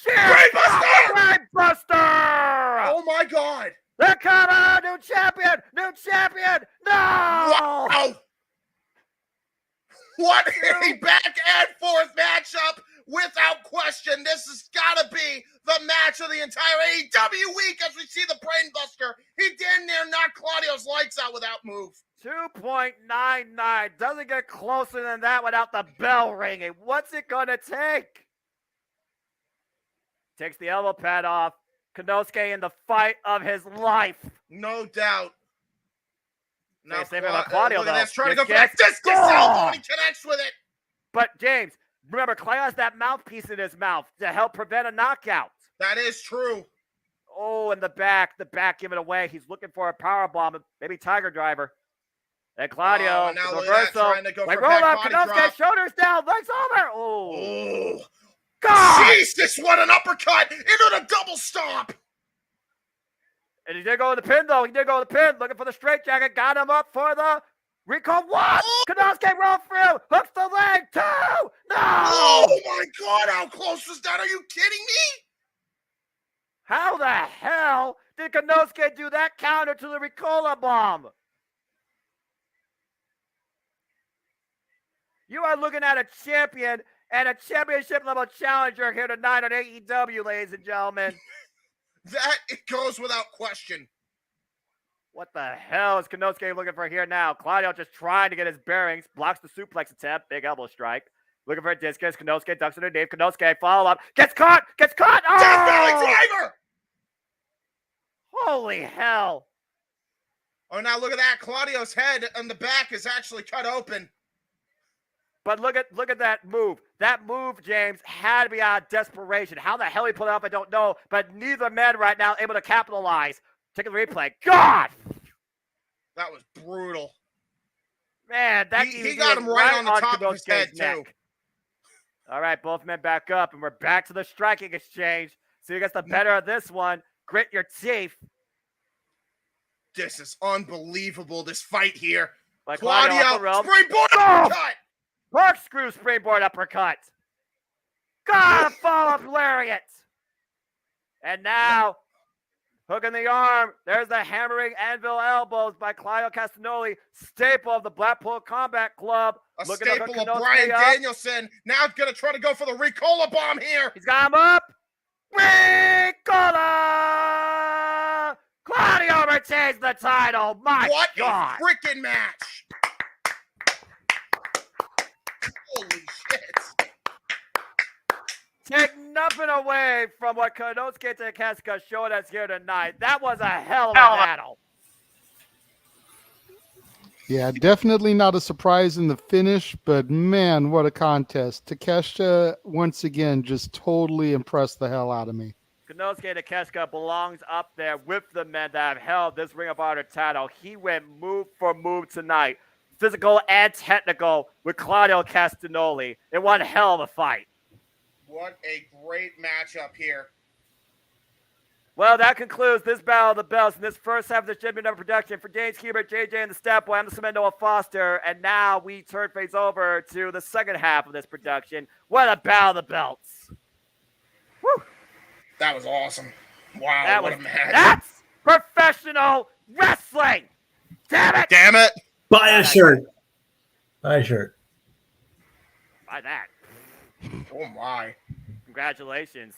Brainbuster! Brainbuster! Oh, my God. They're coming! New champion! New champion! No! Wow. What a back and forth matchup. Without question, this has got to be the match of the entire AEW week as we see the Brainbuster. He damn near knocked Claudio's lights out without move. 2.99. Doesn't get closer than that without the bell ringing. What's it going to take? Takes the elbow pad off. Konosuke in the fight of his life. No doubt. Now, save it about Claudio, look at though. this, trying to go for that discus elbow, and he connects with it. But, James, remember, Clay has that mouthpiece in his mouth to help prevent a knockout. That is true. Oh, and the back giving away. He's looking for a power bomb, maybe Tiger Driver. And Claudio, now the look at that, reversal. trying to go Like, for roll back up, body Konosuke, drop. shoulders down, legs over. Oh, God! Jesus, what an uppercut into the double stomp. And he did go with the pin, though. He did go with the pin, looking for the straight jacket. Got him up for the recall. What? Oh! Konosuke rolled through. Hooks the leg. 2. No! Oh, my God. How close was that? Are you kidding me? How the hell did Konosuke do that counter to the Ricola bomb? You are looking at a champion and a championship level challenger here tonight on AEW, ladies and gentlemen. That it goes without question. What the hell is Konosuke looking for here now? Claudio just trying to get his bearings. Blocks the suplex attempt. Big elbow strike. Looking for a discus. Konosuke ducks underneath. Konosuke follow up. Gets caught. Gets caught. Oh! Death Valley Driver. Holy hell. Oh, now look at that. Claudio's head on the back is actually cut open. But look at that move. That move, James, had to be out of desperation. How the hell he pulled it off, I don't know. But neither man right now able to capitalize. Take a replay. God! That was brutal. Man, that he got him right on the top of his head, too. All right, both men back up, and we're back to the striking exchange. So you gets the better of this one. Grit your teeth. This is unbelievable, this fight here. Like Claudio, springboard uppercut. Corkscrew springboard uppercut. God, a follow-up lariat. And now, hook in the arm. There's the hammering anvil elbows by Claudio Castagnoli, staple of the Blackpool Combat Club. A staple of Bryan Danielson. Now it's going to try to go for the Ricola bomb here. He's got him up. Ricola! Claudio retains the title. My God. What a freaking match. Holy shit. Take nothing away from what Konosuke Takeshita showed us here tonight. That was a hell of a battle. Yeah, definitely not a surprise in the finish, but man, what a contest. Takeshita, once again, just totally impressed the hell out of me. Konosuke Takeshita belongs up there with the men that have held this Ring of Honor title. He went move for move tonight, physical and technical, with Claudio Castagnoli in one hell of a fight. What a great matchup here. Well, that concludes this Battle of the Belts in this first half of the Champion Number production. For James Hebert, JJ, and the Stat Boy, I'm the Cement Noah Foster, and now we turn face over to the second half of this production. What a Battle of the Belts. Woo! That was awesome. Wow, what a match. That's professional wrestling! Damn it! Damn it! Buy a shirt. Buy a shirt. Buy that. Oh, my. Congratulations.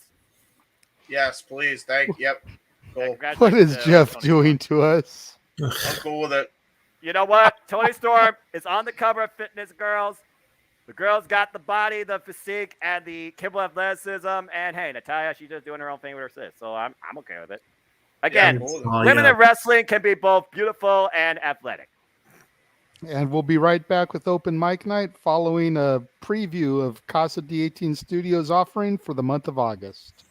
Yes, please. Yep. Cool. What is Jeff doing to us? I'm cool with it. You know what? Toni Storm is on the cover of Fitness Girls. The girl's got the body, the physique, and the capable athleticism. And hey, Natalya, she's just doing her own thing with her sis. So I'm okay with it. Again, Yeah, women in wrestling can be both beautiful and athletic. And we'll be right back with Open Mic Night following a preview of Casa D18 Studios offering for the month of August.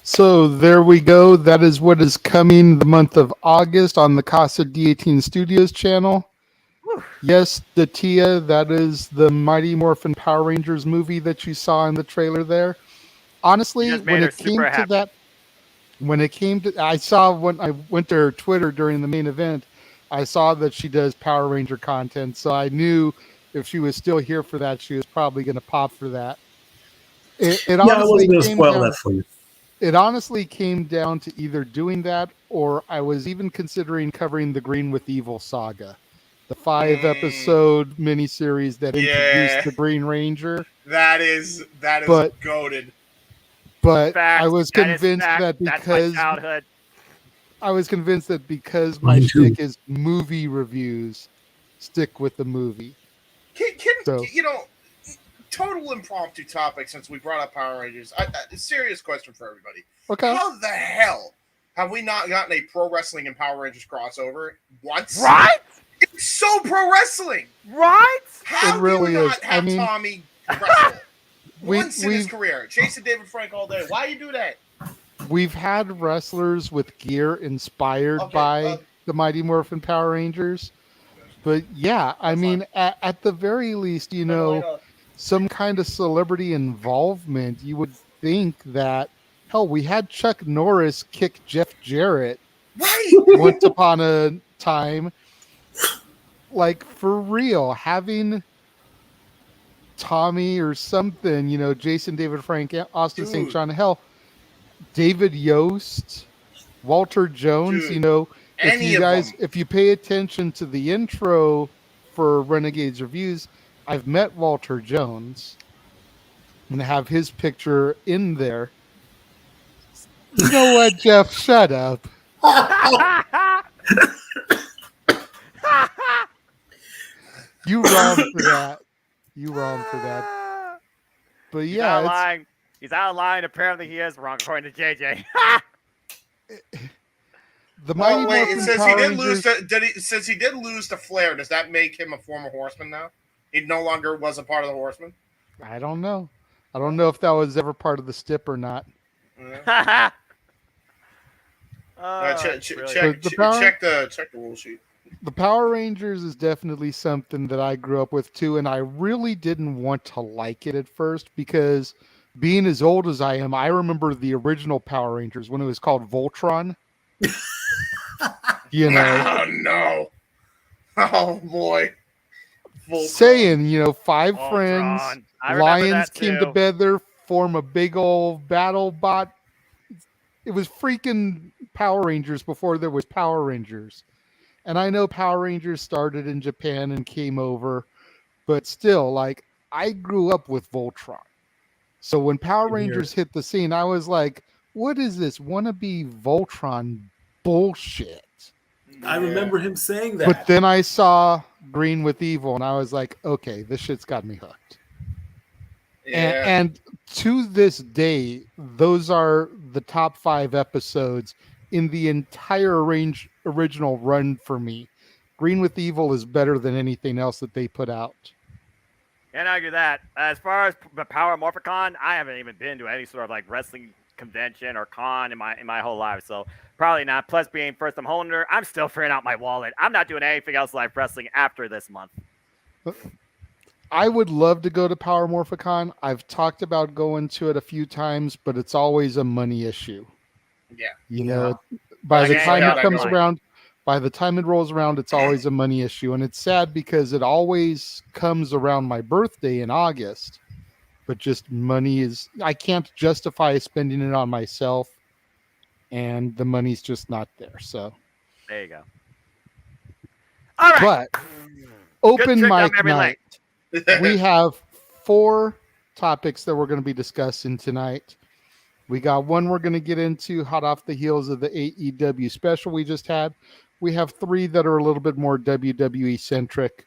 So there we go. That is what is coming the month of August on the Casa D18 Studios channel. Whew. Yes, Datia, that is the Mighty Morphin Power Rangers movie that you saw in the trailer there. Honestly, You just made when her it came super to happy. that, when it came to, I saw when I went to her Twitter during the main event, I saw that she does Power Ranger content. So I knew if she was still here for that, she was probably going to pop for that. It Yeah, I wasn't honestly going to came spoil down. that for you. It honestly came down to either doing that or I was even considering covering the Green with Evil saga, the 5-episode miniseries that introduced the Green Ranger. That is But- goated. But Fact. I was That is convinced fact. that That's my because childhood. my Mine too. shtick is movie reviews, stick with the movie. Can So- you know? Total impromptu topic since we brought up Power Rangers. A serious question for everybody. Okay. How the hell have we not gotten a pro wrestling and Power Rangers crossover once? Right? It's so pro wrestling. Right? How It really do you is. not I have mean, Tommy wrestle we- once in his we've- career? Chasing David Frank all day. Why you do that? We've had wrestlers with gear inspired Okay, by the Mighty Morphin Power Rangers. But yeah, I That's mean, at the very least, you know, some kind of celebrity involvement, you would think that, hell, we had Chuck Norris kick Jeff Jarrett Right. once upon a time. like for real, having Tommy or something, Jason David Frank, Austin St. Dude, John, hell, David Yost, Walter Jones, dude, any of them. if you pay attention to the intro for Renegades Reviews, I've met Walter Jones and have his picture in there. You know what, Jeff? Shut up. You wrong for that. You wrong for that. But He's yeah, out of line. He's out of line. Apparently, he is wrong, according to JJ. the Mighty Well, wait. Morphin Since Power he did Rangers. since he did lose to Flair, does that make him a former Horseman now? He no longer was a part of the Horseman. I don't know. I don't know if that was ever part of the stip or not. Yeah. Oh, Check brilliant. the rule sheet. The Power Rangers is definitely something that I grew up with too, and I really didn't want to like it at first because being as old as I am, I remember the original Power Rangers when it was called Voltron. Oh no! Oh boy! Voltron. Saying, five Voltron. friends, I remember lions that came too. together, form a big old battle bot. It was freaking Power Rangers before there was Power Rangers. And I know Power Rangers started in Japan and came over, but still, like, I grew up with Voltron. So when Power Rangers hit the scene, I was like, what is this wannabe Voltron bullshit? I remember him saying that. But then I saw Green with Evil, and I was like, okay, this shit's got me hooked. Yeah. And to this day, those are the top 5 episodes in the entire original run for me. Green with Evil is better than anything else that they put out. Can't argue that. As far as the Power Morphicon, I haven't even been to any sort of like wrestling convention or con in my whole life, so probably not. Plus, being first time homeowner, I'm still figuring out my wallet. I'm not doing anything else like wrestling after this month. I would love to go to Power Morphicon. I've talked about going to it a few times, but it's always a money issue. Yeah. By the time yeah, it comes around, by the time it rolls around, it's always a money issue. And it's sad because it always comes around my birthday in August. But just money is, I can't justify spending it on myself. And the money's just not there. So there you go. All right. But open mic night. We have 4 topics that we're going to be discussing tonight. We got one we're going to get into hot off the heels of the AEW special we just had. We have 3 that are a little bit more WWE centric.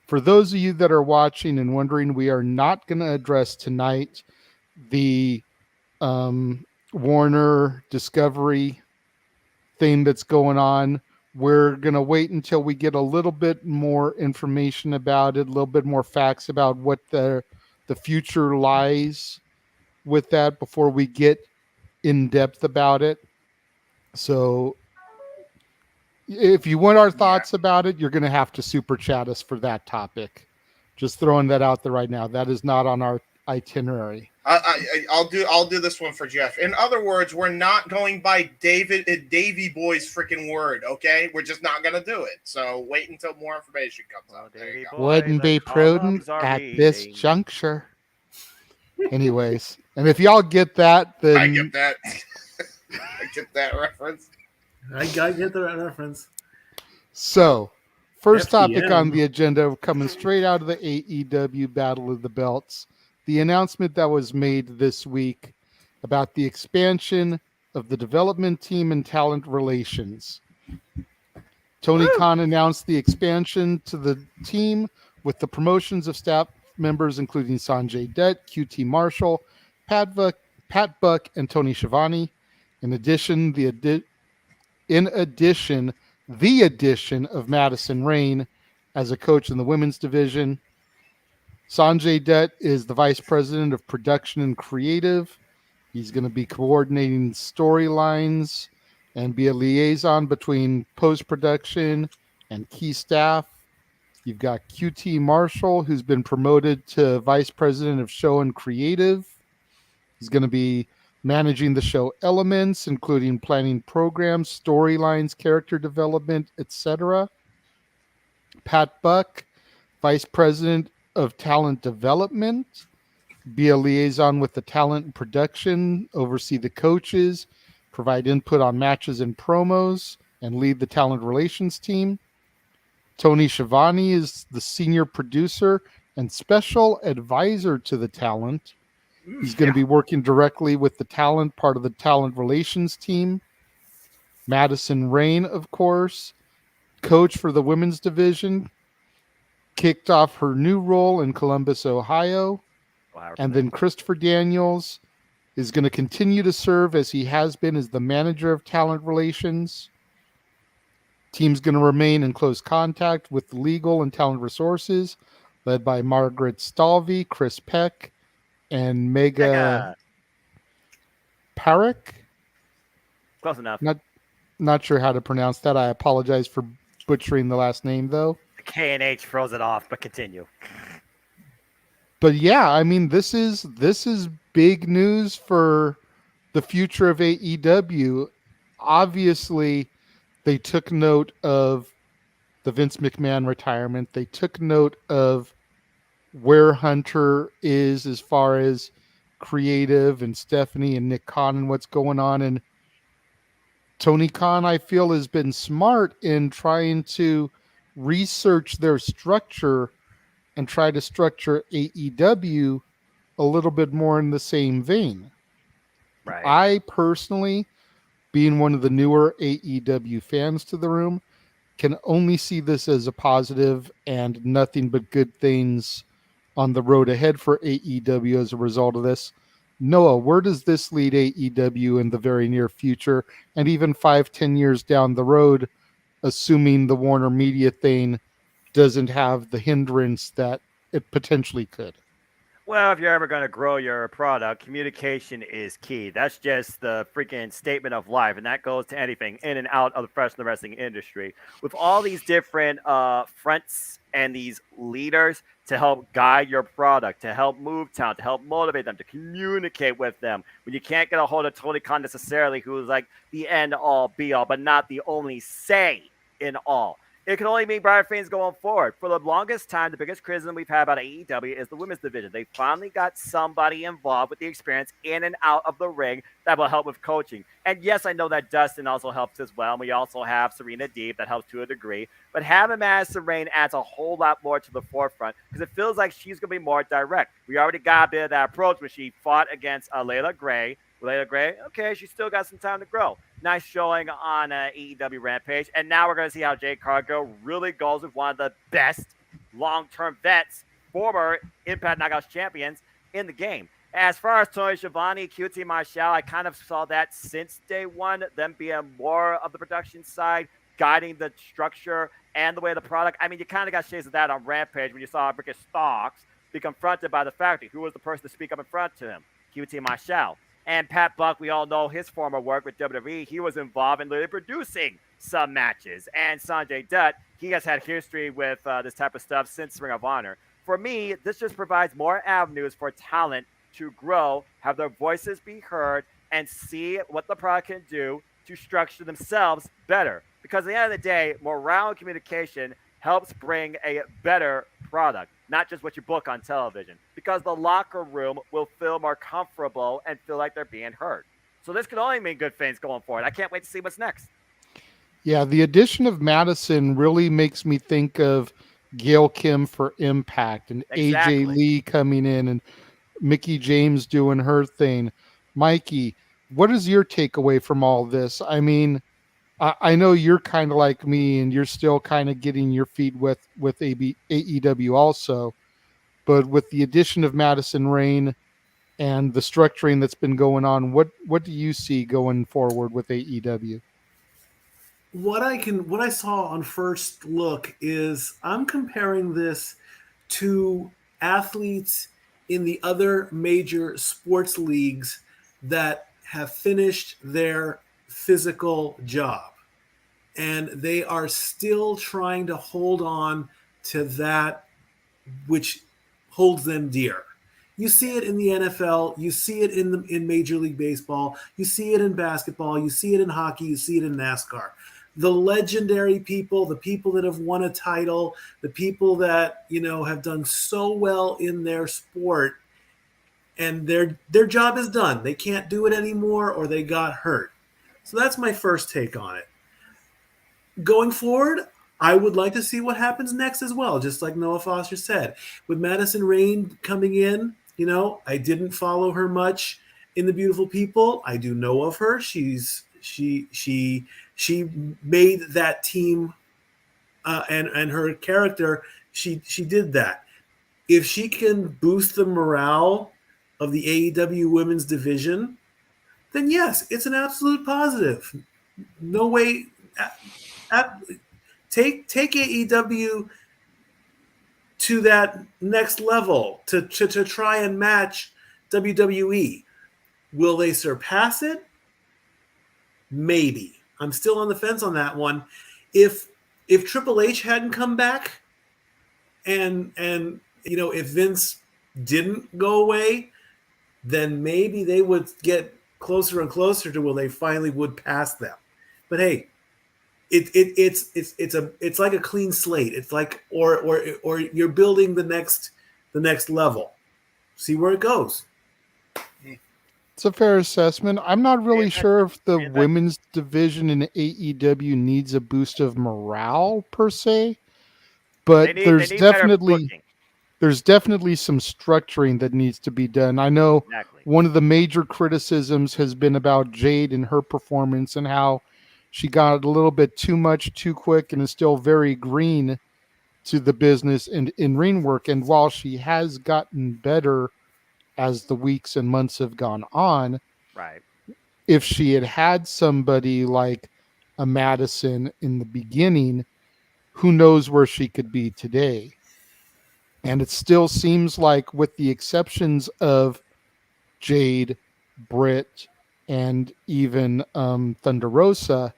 For those of you that are watching and wondering, we are not going to address tonight the Warner Discovery thing that's going on. We're going to wait until we get a little bit more information about it, a little bit more facts about what the future lies with that before we get in depth about it. So if you want our thoughts about it, you're going to have to super chat us for that topic. Just throwing that out there right now. That is not on our itinerary. I'll do this one for Jeff. In other words, we're not going by Davy Boy's freaking word. Okay, we're just not gonna do it. So wait until more information comes out. There you go. Wouldn't be prudent at this juncture. Anyways, and if y'all get that, then I get that. I get that reference. I get the reference. So, first FDM. topic on the agenda, coming straight out of the AEW Battle of the Belts, the announcement that was made this week about the expansion of the development team and talent relations. Tony Khan announced the expansion to the team with the promotions of staff members including Sanjay Dutt, QT Marshall, Pat Buck, and Tony Schiavone. In addition, the addition of Madison Rayne as a coach in the women's division. Sanjay Dutt is the vice president of production and creative. He's going to be coordinating storylines and be a liaison between post-production and key staff. You've got QT Marshall, who's been promoted to vice president of show and creative. He's going to be managing the show elements, including planning programs, storylines, character development, etc. Pat Buck, Vice President of Talent Development, be a liaison with the talent and production, oversee the coaches, provide input on matches and promos, and lead the talent relations team. Tony Schiavone is the senior producer and special advisor to the talent. He's going to be working directly with the talent, part of the talent relations team. Madison Rain, of course, coach for the women's division, kicked off her new role in Columbus, Ohio. And then Christopher Daniels is going to continue to serve as he has been as the manager of talent relations. Team's going to remain in close contact with legal and talent resources, led by Margaret Stalvey, Chris Peck, and Mega Parekh. Close enough. Not sure how to pronounce that. I apologize for butchering the last name, though. The K and H throws it off, but continue. But yeah, I mean, this is big news for the future of AEW. Obviously, they took note of the Vince McMahon retirement. They took note of where Hunter is as far as creative, and Stephanie and Nick Khan and what's going on. And Tony Khan, I feel, has been smart in trying to research their structure and try to structure AEW a little bit more in the same vein. Right. I personally, being one of the newer AEW fans to the room, can only see this as a positive and nothing but good things on the road ahead for AEW as a result of this. Noah, where does this lead AEW in the very near future, and even 5-10 years down the road, assuming the Warner Media thing doesn't have the hindrance that it potentially could? Well, if you're ever going to grow your product, communication is key. That's just the freaking statement of life, and that goes to anything in and out of the professional wrestling industry. With all these different fronts and these leaders to help guide your product, to help move talent, to help motivate them, to communicate with them. When you can't get a hold of Tony Khan necessarily, who's like the end all be all, but not the only say in all. It can only mean brighter things going forward. For the longest time, the biggest criticism we've had about AEW is the women's division. They finally got somebody involved with the experience in and out of the ring that will help with coaching. And yes, I know that Dustin also helps as well. And we also have Serena Deeb that helps to a degree. But having Madison Rain adds a whole lot more to the forefront because it feels like she's going to be more direct. We already got a bit of that approach when she fought against Layla Gray. Layla Gray, okay, she's still got some time to grow. Nice showing on AEW Rampage. And now we're going to see how Jade Cargill really goes with one of the best long-term vets, former Impact Knockouts champions in the game. As far as Tony Schiavone, QT Marshall, I kind of saw that since day one, them being more of the production side, guiding the structure and the way of the product. I mean, you kind of got shades of that on Rampage when you saw Ricky Starks be confronted by the factory. Who was the person to speak up in front to him? QT Marshall. And Pat Buck, we all know his former work with WWE. He was involved in literally producing some matches. And Sanjay Dutt, he has had history with this type of stuff since Ring of Honor. For me, this just provides more avenues for talent to grow, have their voices be heard, and see what the product can do to structure themselves better. Because at the end of the day, morale and communication helps bring a better product, not just what you book on television, because the locker room will feel more comfortable and feel like they're being heard. So this could only mean good things going forward. I can't wait to see what's next. Yeah, the addition of Madison really makes me think of Gail Kim for Impact and Exactly. AJ Lee coming in and Mickey James doing her thing. Mikey, what is your takeaway from all this? I mean, I know you're kind of like me and you're still kind of getting your feet with AEW also, but with the addition of Madison Rain and the structuring that's been going on, what do you see going forward with AEW? What I saw on first look is I'm comparing this to athletes in the other major sports leagues that have finished their physical job and they are still trying to hold on to that which holds them dear. You see it in the NFL, you see it in Major League Baseball, you see it in basketball, you see it in hockey, you see it in NASCAR. the legendary people, the people that have won a title, the people that, have done so well in their sport, and their job is done. They can't do it anymore, or they got hurt. So that's my first take on it. Going forward, I would like to see what happens next as well, just like Noah Foster said. With Madison Rain coming in, I didn't follow her much in The Beautiful People. I do know of her. She made that team, and her character, she did that. If she can boost the morale of the AEW women's division, then yes, it's an absolute positive. No way. Take AEW to that next level to try and match WWE. Will they surpass it? Maybe. I'm still on the fence on that one. If Triple H hadn't come back, and if Vince didn't go away, then maybe they would get closer and closer to where they finally would pass them. But hey, it's like a clean slate. It's like or you're building the next level. See where it goes. It's a fair assessment. I'm not really sure if the Yeah, that- women's division in AEW needs a boost of morale per se, but they there's need better definitely booking. some structuring that needs to be done. I know Exactly. one of the major criticisms has been about Jade and her performance and how she got a little bit too much too quick and is still very green to the business and in ring work. And while she has gotten better as the weeks and months have gone on, Right. if she had had somebody like a Madison in the beginning, who knows where she could be today. And it still seems like, with the exceptions of Jade, Britt, and even Thunder Rosa,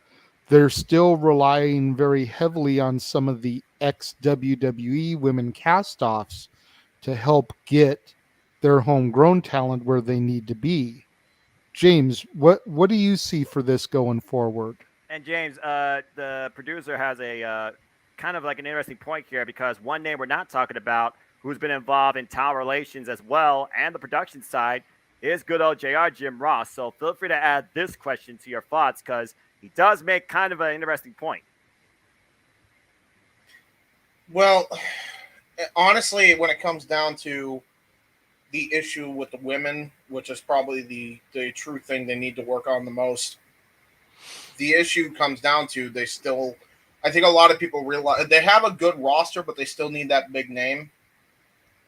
they're still relying very heavily on some of the ex WWE women cast-offs to help get their homegrown talent where they need to be. James, what do you see for this going forward? And James, the producer has a kind of like an interesting point here, because one name we're not talking about, who's been involved in talent relations as well and the production side, is good old JR Jim Ross. So feel free to add this question to your thoughts, because he does make kind of an interesting point. Well, honestly, when it comes down to the issue with the women, which is probably the true thing they need to work on the most, the issue comes down to I think a lot of people realize they have a good roster, but they still need that big name.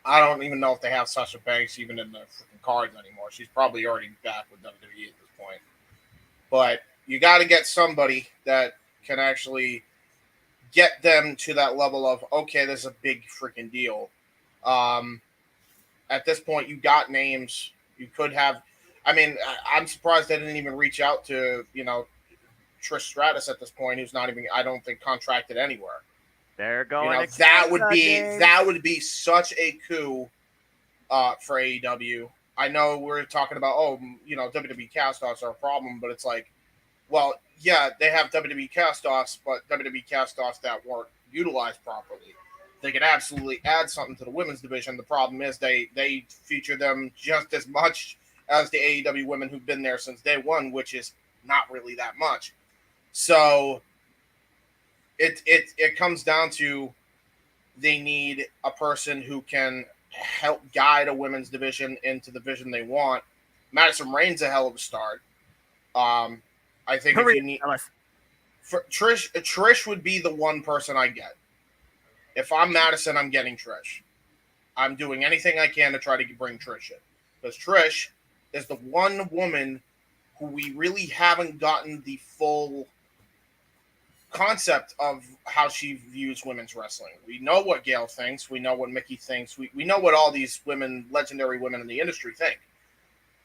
I don't even know if they have Sasha Banks even in the freaking cards anymore. She's probably already back with WWE at this point. But you got to get somebody that can actually get them to that level of, okay, this is a big freaking deal. At this point, you got names. You could have. I mean, I'm surprised they didn't even reach out to Trish Stratus at this point, who's not even, I don't think, contracted anywhere. They're going. That would be such a coup for AEW. I know we're talking about WWE cast-offs are a problem, but it's like, well, yeah, they have WWE cast-offs, but WWE cast-offs that weren't utilized properly. They could absolutely add something to the women's division. The problem is they feature them just as much as the AEW women who've been there since day one, which is not really that much. So it comes down to, they need a person who can help guide a women's division into the vision they want. Madison Rain's a hell of a start. I think if you need for Trish would be the one person I get. If I'm Madison, I'm getting Trish. I'm doing anything I can to try to bring Trish in, because Trish is the one woman who we really haven't gotten the full concept of how she views women's wrestling. We know what Gail thinks. We know what Mickey thinks. We know what all these women, legendary women in the industry, think.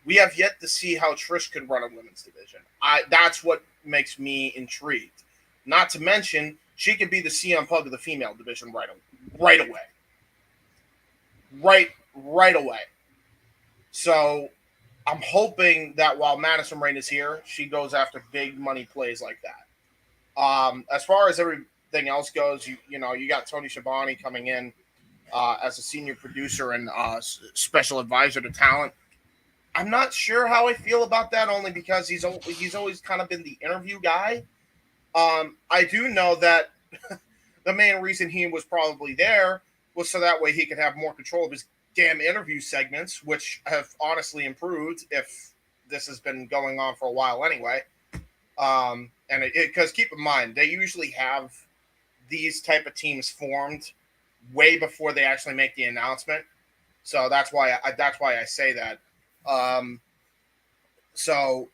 We have yet to see how Trish could run a women's division. That's what makes me intrigued. Not to mention, she could be the CM Punk of the female division right away. Right away. So I'm hoping that while Madison Rain is here, she goes after big money plays like that. As far as everything else goes, you got Tony Schiavone coming in as a senior producer and special advisor to talent. I'm not sure how I feel about that, only because he's always kind of been the interview guy. I do know that the main reason he was probably there was so that way he could have more control of his damn interview segments, which have honestly improved if this has been going on for a while anyway. And because keep in mind, they usually have these type of teams formed way before they actually make the announcement. So that's why I say that. Um, so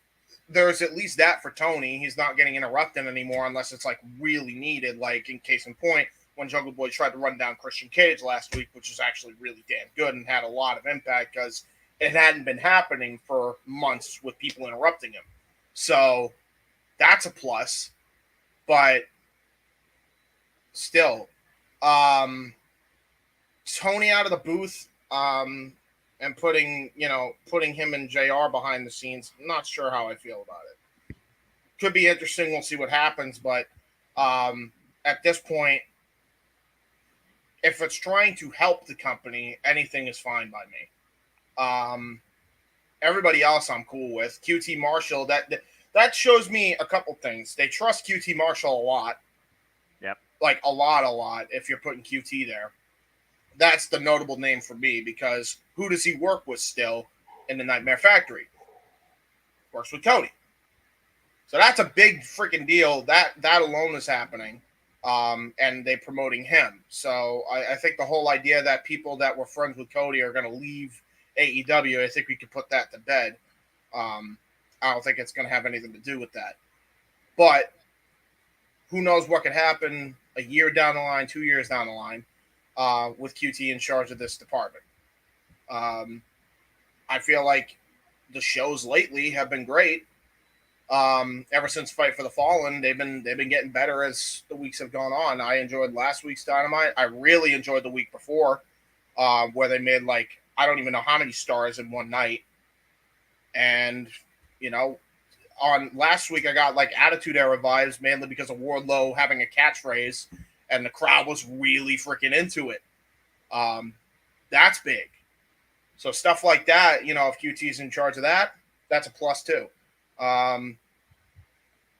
there's at least that for Tony. He's not getting interrupted anymore unless it's like really needed. Like in case in point, when Jungle Boy tried to run down Christian Cage last week, which was actually really damn good and had a lot of impact because it hadn't been happening for months with people interrupting him. So that's a plus. But still, Tony out of the booth, and putting him and JR behind the scenes. I'm not sure how I feel about it. Could be interesting. We'll see what happens, but at this point, if it's trying to help the company, anything is fine by me. Everybody else I'm cool with. QT Marshall, that shows me a couple things. They trust QT Marshall a lot. Yep. Like a lot. If you're putting QT there, that's the notable name for me because who does he work with still in the Nightmare Factory? Works with Cody. So that's a big freaking deal. That alone is happening. And they promoting him. So I think the whole idea that people that were friends with Cody are going to leave AEW, I think we could put that to bed. I don't think it's going to have anything to do with that. But who knows what could happen a year down the line, 2 years down the line, with QT in charge of this department. I feel like the shows lately have been great. Ever since Fight for the Fallen, they've been getting better as the weeks have gone on. I enjoyed last week's Dynamite. I really enjoyed the week before, where they made like I don't even know how many stars in one night. And on last week I got like Attitude Era vibes, mainly because of Wardlow having a catchphrase, and the crowd was really freaking into it. That's big. So stuff like that, if QT's in charge of that, that's a plus too.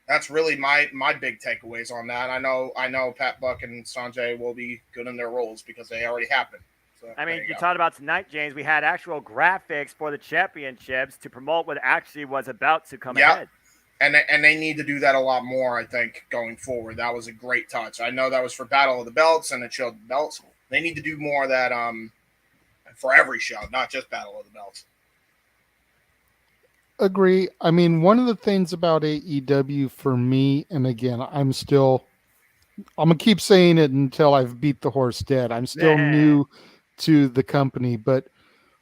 That's really my big takeaways on that. I know Pat Buck and Sanjay will be good in their roles because they already happened. So, I mean, you talked about tonight, James. We had actual graphics for the championships to promote what actually was about to come ahead. And they need to do that a lot more, I think, going forward. That was a great touch. I know that was for Battle of the Belts, and it showed the belts. They need to do more of that for every show, not just Battle of the Belts. Agree. I mean, one of the things about AEW for me, and again, I'm gonna keep saying it until I've beat the horse dead. I'm still new to the company, but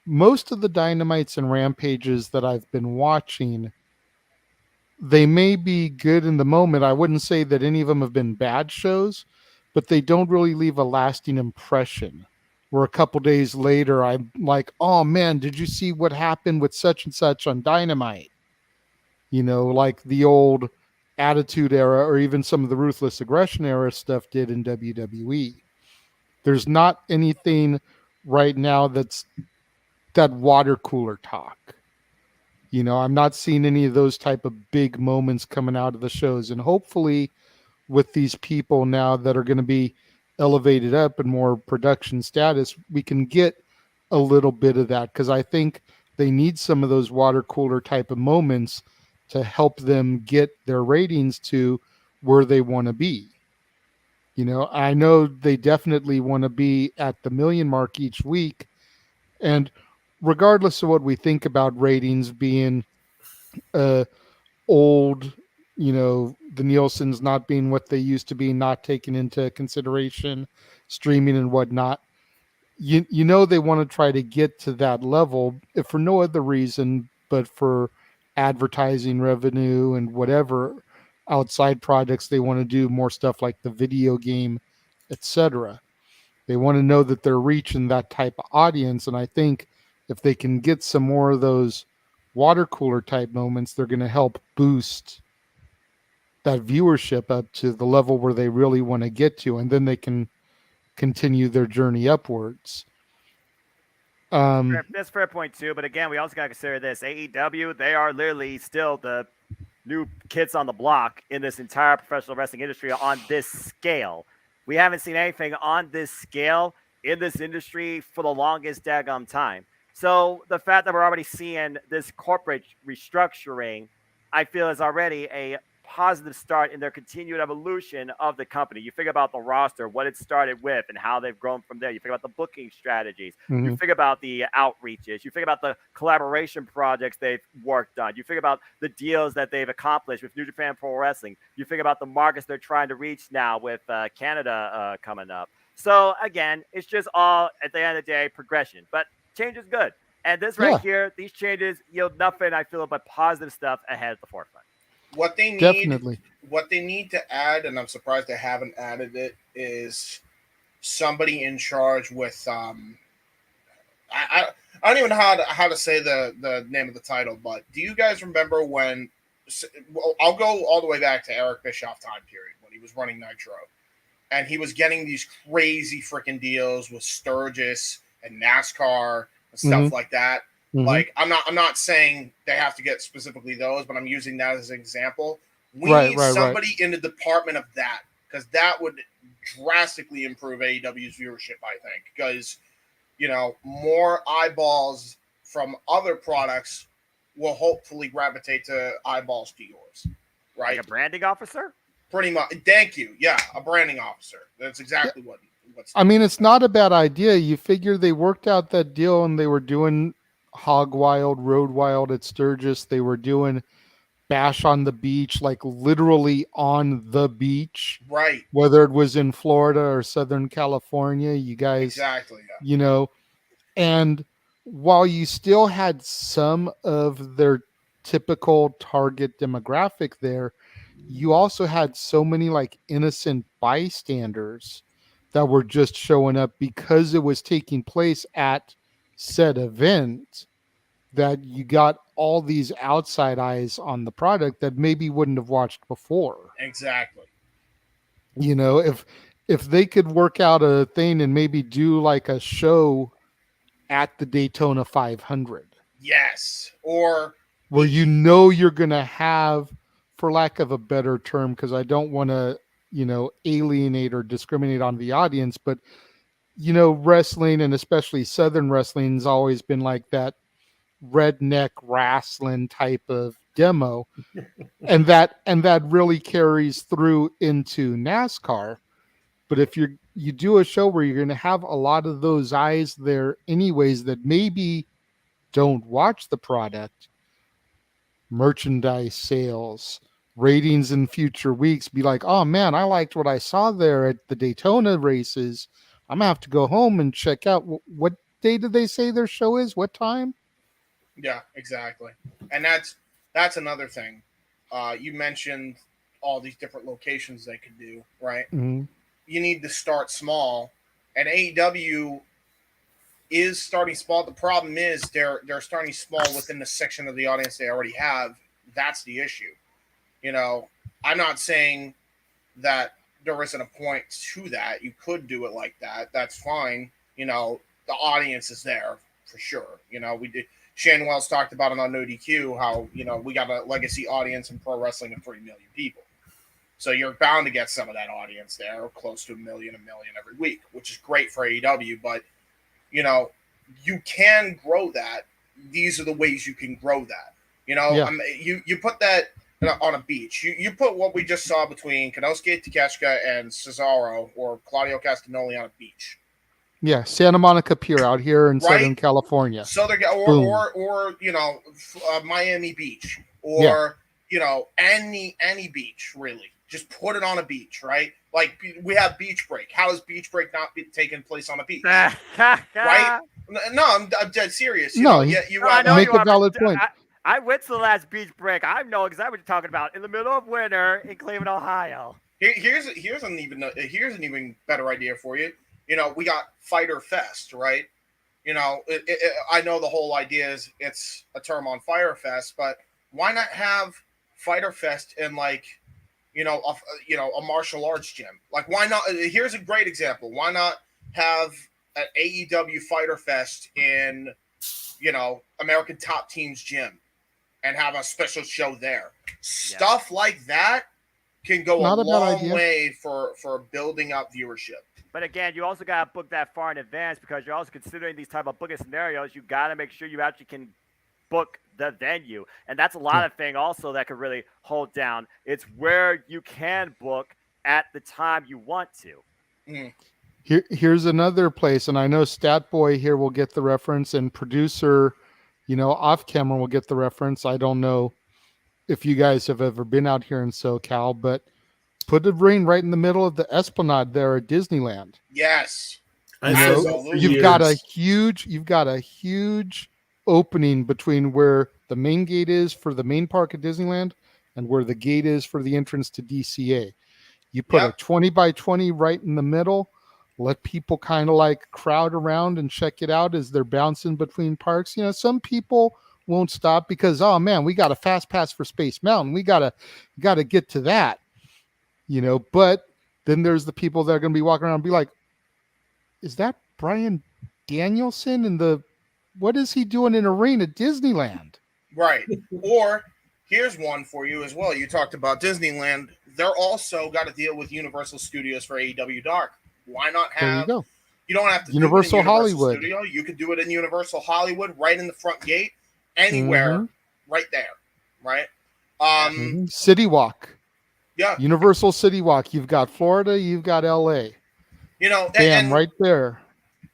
most of the Dynamites and Rampages that I've been watching, they may be good in the moment. I wouldn't say that any of them have been bad shows, but they don't really leave a lasting impression. Where a couple days later, I'm like, oh man, did you see what happened with such and such on Dynamite? Like the old Attitude Era or even some of the Ruthless Aggression Era stuff did in WWE. There's not anything right now that's that water cooler talk. I'm not seeing any of those type of big moments coming out of the shows. And hopefully with these people now that are going to be elevated up and more production status, we can get a little bit of that because I think they need some of those water cooler type of moments to help them get their ratings to where they want to be. I know they definitely want to be at the million mark each week. And regardless of what we think about ratings being old, the Nielsen's not being what they used to be, not taken into consideration, streaming and whatnot. They want to try to get to that level, if for no other reason, but for advertising revenue and whatever outside projects they want to do, more stuff like the video game, etc. They want to know that they're reaching that type of audience. And I think if they can get some more of those water cooler type moments, they're going to help boost that viewership up to the level where they really want to get to, and then they can continue their journey upwards. That's a fair point too. But again, we also got to consider this: AEW. They are literally still the new kids on the block in this entire professional wrestling industry on this scale. We haven't seen anything on this scale in this industry for the longest daggum time. So the fact that we're already seeing this corporate restructuring, I feel is already a positive start in their continued evolution of the company. You think about the roster, what it started with, and how they've grown from there. You think about the booking strategies. You Mhm. think about the outreaches. You think about the collaboration projects they've worked on. You think about the deals that they've accomplished with New Japan Pro Wrestling. You think about the markets they're trying to reach now with Canada coming up. So again, it's just all at the end of the day progression. But change is good. And this right Yeah. here, these changes yield nothing, I feel, but positive stuff ahead at the forefront. What they need, Definitely. what they need to add, and I'm surprised they haven't added it, is somebody in charge with I don't even know how to say the name of the title, but do you guys remember when? Well, I'll go all the way back to Eric Bischoff time period when he was running Nitro, and he was getting these crazy freaking deals with Sturgis and NASCAR and stuff like that. Mhm. Like I'm not saying they have to get specifically those, but I'm using that as an example. We Right, need right, right. somebody in the department of that because that would drastically improve AEW's viewership, I think, because more eyeballs from other products will hopefully gravitate to eyeballs to yours, right? Like a branding officer? Pretty much. Thank you. Yeah, a branding officer. That's exactly what's. I mean, it's not a bad idea. You figure they worked out that deal and they were doing Hog Wild, Road Wild at Sturgis. They were doing Bash on the Beach, like literally on the beach, right. whether it was in Florida or Southern California. You guys, Exactly. Yeah. you know, and while you still had some of their typical target demographic there, you also had so many like innocent bystanders that were just showing up because it was taking place at said event, that you got all these outside eyes on the product that maybe wouldn't have watched before. Exactly. If they could work out a thing and maybe do like a show at the Daytona 500 Yes. Or where you're going to have, for lack of a better term, because I don't want to, alienate or discriminate on the audience, but, wrestling and especially Southern wrestling has always been like that redneck wrestling type of demo. and that really carries through into NASCAR. But if you do a show where you're going to have a lot of those eyes there anyways that maybe don't watch the product, merchandise sales, ratings in future weeks be like, oh man, I liked what I saw there at the Daytona races. I'm gonna have to go home and check out what day did they say their show is? What time? yeah, exactly. And that's another thing. You mentioned all these different locations they could do, right? Mm-hmm. You need to start small, and AEW is starting small. The problem is they're starting small within the section of the audience they already have. That's the issue. I'm not saying that there isn't a point to that. You could do it like that. That's fine. The audience is there for sure. We did. Shane Wells talked about it on No DQ how we got a legacy audience in pro wrestling of 3 million people. So you're bound to get some of that audience there, close to a million every week, which is great for AEW. But you can grow that. These are the ways you can grow that. Yeah. You put that on a beach. You put what we just saw between Konosuke Takeshita and Cesaro or Claudio Castagnoli on a beach. Yeah, Santa Monica Pier out here in Right? Southern California. Or Miami Beach or any beach really. Just put it on a beach, right? Like we have Beach Break. How is Beach Break not taking place on a beach? Right? No, I'm dead serious. No, you make a valid point. I went to the last beach break. I know exactly what you're talking about. In the middle of winter in Cleveland, Ohio. Here's an even better idea for you. We got Fighter Fest, right? I know the whole idea is it's a term on Fire Fest, but why not have Fighter Fest in like a martial arts gym. Like, why not? Here's a great example. Why not have an AEW Fighter Fest in, American Top Team's gym and have a special show there? Stuff like that can go Not a a bad long idea. way for building up viewership. But again, you also got to book that far in advance because you're also considering these type of booking scenarios. You got to make sure you actually can book the venue, and that's a lot of thing also that could really hold down. It's where you can book at the time you want to. Mm. Here's another place, and I know Stat Boy here will get the reference, and producer, off camera will get the reference. I don't know if you guys have ever been out here in SoCal, but put a ring right in the middle of the Esplanade there at Disneyland. Yes. You've got a huge opening between where the main gate is for the main park at Disneyland and where the gate is for the entrance to DCA. You put a 20 by 20 right in the middle, let people kind of like crowd around and check it out as they're bouncing between parks. Some people won't stop because, oh man, we got a fast pass for Space Mountain. We gotta get to that, but then there's the people that are going to be walking around and be like, is that Bryan Danielson what is he doing in a ring at Disneyland? Right. Or here's one for you as well. You talked about Disneyland. They're also got to deal with Universal Studios for AEW Dark. Why not have? There you go. You don't have to Universal do it in Hollywood Studio. You could do it in Universal Hollywood, right in the front gate, anywhere, right there, right? City Walk. Yeah. Universal City Walk. You've got Florida. You've got LA. Right there.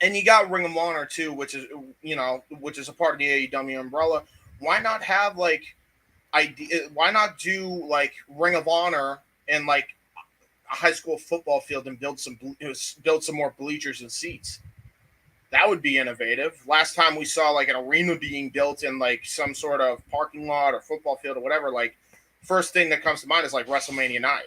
And you got Ring of Honor too, which is a part of the AEW umbrella. Why not have why not do like Ring of Honor and like a high school football field and build some more bleachers and seats? That would be innovative. Last time we saw like an arena being built in like some sort of parking lot or football field or whatever, like first thing that comes to mind is like WrestleMania 9.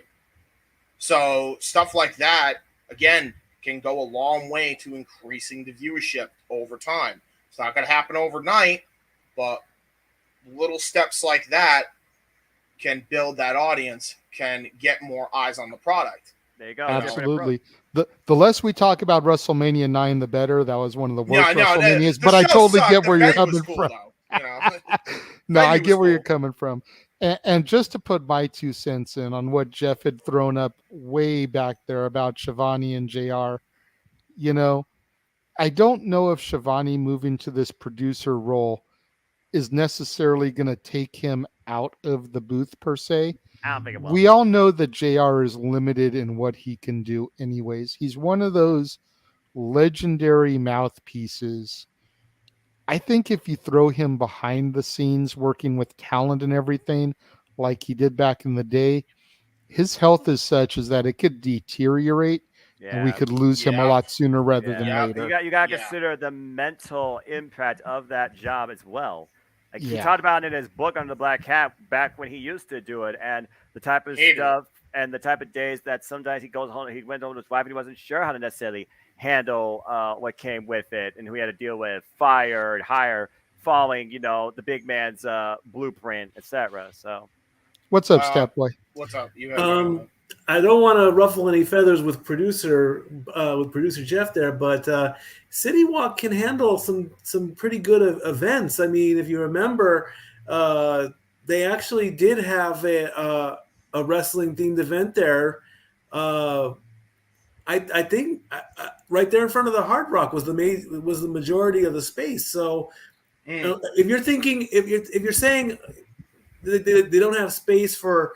So stuff like that, again, can go a long way to increasing the viewership over time. It's not going to happen overnight, but little steps like that can build that audience, can get more eyes on the product. There you go. Absolutely. The less we talk about WrestleMania 9, the better. That was one of the worst WrestleManias, but I totally get where you're coming from. No, I get where you're coming from. And just to put my 2 cents in on what Jeff had thrown up way back there about Shivani and JR, I don't know if Shivani moving to this producer role is necessarily going to take him out of the booth per se. I don't think it will. We all know that JR is limited in what he can do anyways. He's one of those legendary mouthpieces. I think if you throw him behind the scenes working with talent and everything like he did back in the day, his health is such as that it could deteriorate and we could lose him a lot sooner rather than later. You got to consider the mental impact of that job as well. Like he talked about it in his book Under the Black Hat back when he used to do it, and the type of stuff and the type of days that sometimes he went home to his wife and he wasn't sure how to necessarily handle what came with it, and who he had to deal with fire and hire following, the big man's blueprint, etc. So, what's up, Step Boy? What's up? I don't want to ruffle any feathers with producer Jeff there, but City Walk can handle some pretty good events. I mean, if you remember, they actually did have a wrestling themed event there. I think right there in front of the Hard Rock was the majority of the space. So if you're thinking, if you're saying they don't have space for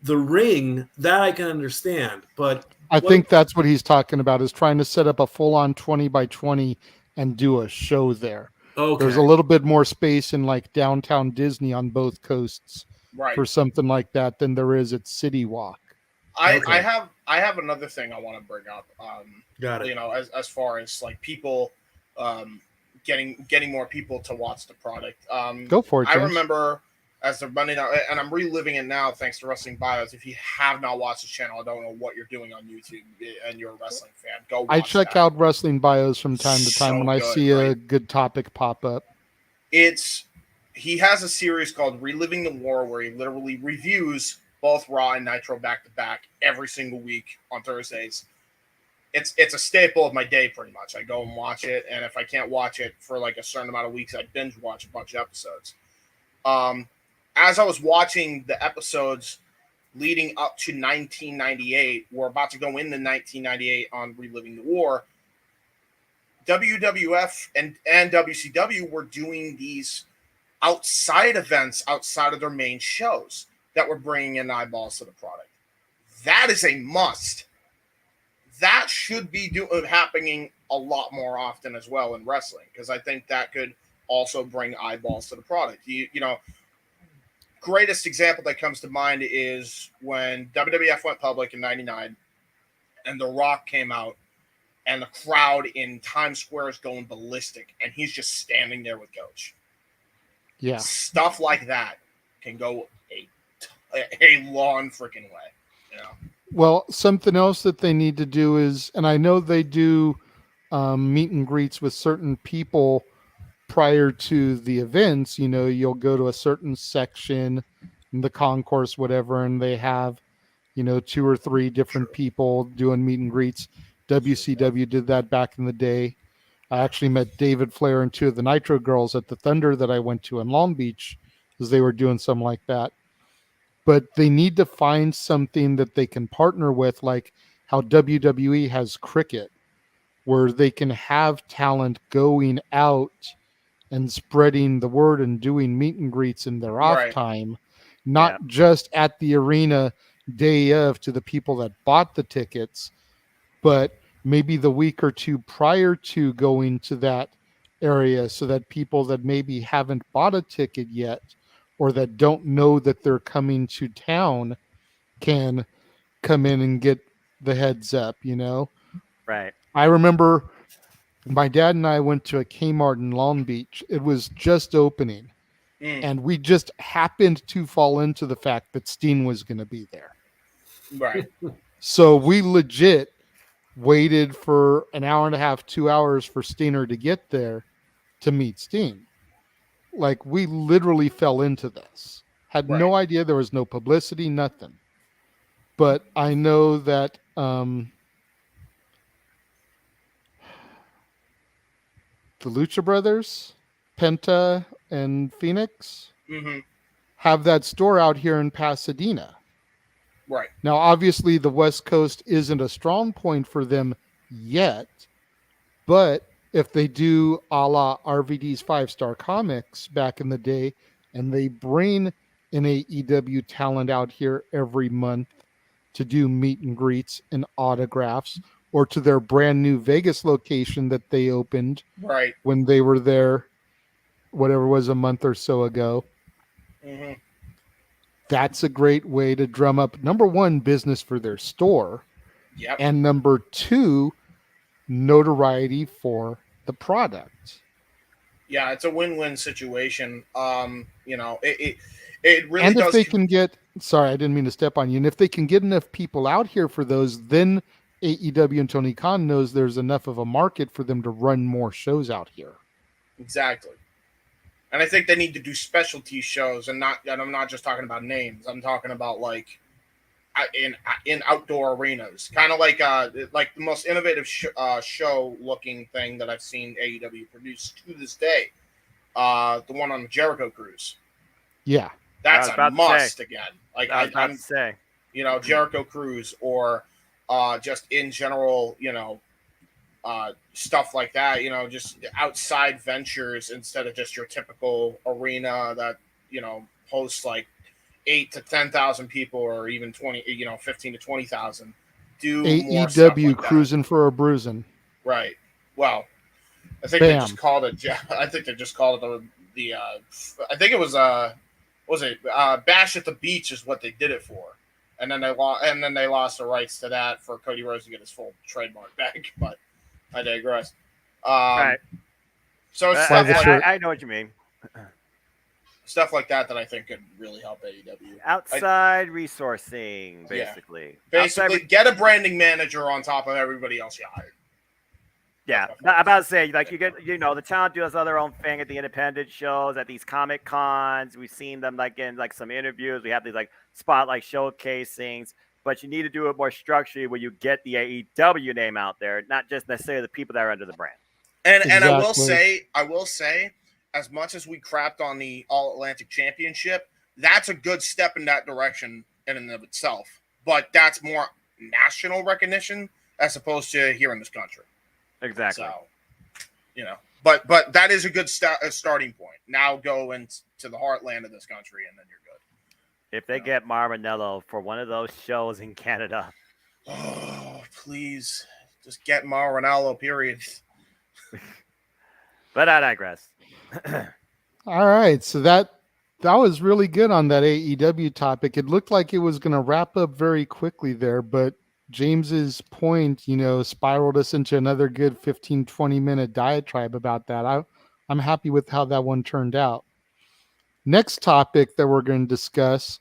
the ring, that I can understand. But I think that's what he's talking about, is trying to set up a full-on 20 by 20 and do a show there. Okay. There's a little bit more space in like downtown Disney on both coasts for something like that than there is at City Walk. I have another thing I want to bring up. Got it. As far as like people getting more people to watch the product. Go for it, James. I remember as they're running out, and I'm reliving it now thanks to Wrestling Bios. If you have not watched the channel, I don't know what you're doing on YouTube, and you're a wrestling fan. Go watch I check out Wrestling Bios from time to time when I see a good topic pop up. He has a series called Reliving the War where he literally reviews both Raw and Nitro back to back every single week on Thursdays. It's a staple of my day pretty much. I go and watch it, and if I can't watch it for like a certain amount of weeks, I binge watch a bunch of episodes. As I was watching the episodes leading up to 1998, we're about to go into 1998 on Reliving the War. WWF and WCW were doing these outside events outside of their main shows that were bringing in eyeballs to the product. That is a must. That should be happening a lot more often as well in wrestling, because I think that could also bring eyeballs to the product. You know, greatest example that comes to mind is when WWF went public in '99 and The Rock came out, and the crowd in Times Square is going ballistic, and he's just standing there with Coach. Yeah. Stuff like that can go a long freaking way. You know? Well, something else that they need to do is, and I know they do meet and greets with certain people prior to the events. You know, you'll go to a certain section in the concourse, whatever, and they have, you know, 2 or 3 different people doing meet and greets. WCW did that back in the day. I actually met David Flair and 2 of the Nitro girls at the Thunder that I went to in Long Beach, because they were doing something like that. But they need to find something that they can partner with, like how WWE has cricket, where they can have talent going out and spreading the word and doing meet and greets in their off time, not just at the arena day of to the people that bought the tickets, but maybe the week or 2 prior to going to that area, so that people that maybe haven't bought a ticket yet or that don't know that they're coming to town can come in and get the heads up, you know? Right. I remember my dad and I went to a Kmart in Long Beach. It was just opening, and we just happened to fall into the fact that Steen was going to be there. Right. So we legit waited for an hour and a half, 2 hours for Steiner to get there to meet Steen. Like, we literally fell into this. Had no idea. There was no publicity, nothing. But I know that the Lucha Brothers, Penta, and Phoenix have that store out here in Pasadena. Right. Now, obviously, the West Coast isn't a strong point for them yet, but if they do a la RVD's 5-Star Comics back in the day, and they bring an AEW talent out here every month to do meet and greets and autographs, or to their brand new Vegas location that they opened when they were there, whatever it was, a month or so ago. That's a great way to drum up, number 1, business for their store, and number 2, notoriety for the product. Yeah, it's a win-win situation. You know, it really and if does. they can get, sorry, I didn't mean to step on you. And if they can get enough people out here for those, then AEW and Tony Khan knows there's enough of a market for them to run more shows out here. Exactly. And I think they need to do specialty shows, and I'm not just talking about names. I'm talking about like in outdoor arenas, kind of like the most innovative show looking thing that I've seen AEW produce to this day. The one on the Jericho Cruise. Yeah, that's a must again. Like I'm say, you know, Jericho Cruise, or just in general, you know, stuff like that. You know, just outside ventures instead of just your typical arena that, you know, hosts like 8,000 to 10,000 people, or even 15,000 to 20,000. Do more stuff AEW like cruising that. for a bruising. Right. Well, I think they just called it. I think they just called it the. I think it was Bash at the Beach is what they did it for, and then they lost the rights to that for Cody Rhodes to get his full trademark back. But I digress. right. So I know what you mean. Stuff like that I think could really help AEW. Outside resourcing, basically. Yeah. Basically, get a branding manager on top of everybody else you hired. Yeah, That's my I'm about to say, like, the town does their own thing at the independent shows, at these comic cons. We've seen them like in like some interviews. We have these like spotlight showcasings, but you need to do it more structurally where you get the AEW name out there, not just necessarily the people that are under the brand. And Exactly. I will say, as much as we crapped on the All Atlantic Championship, that's a good step in that direction in and of itself. But that's more national recognition as opposed to here in this country. Exactly. So, but that is a good starting point. Now go into the heartland of this country, and then you're good. If they get Maranello for one of those shows in Canada, Oh, please, just get Maranello. Period. but I digress. All right, so that was really good on that AEW topic. It looked like it was going to wrap up very quickly there, but James's point, spiraled us into another good 15, 20-minute diatribe about that. I'm happy with how that one turned out. Next topic that we're going to discuss,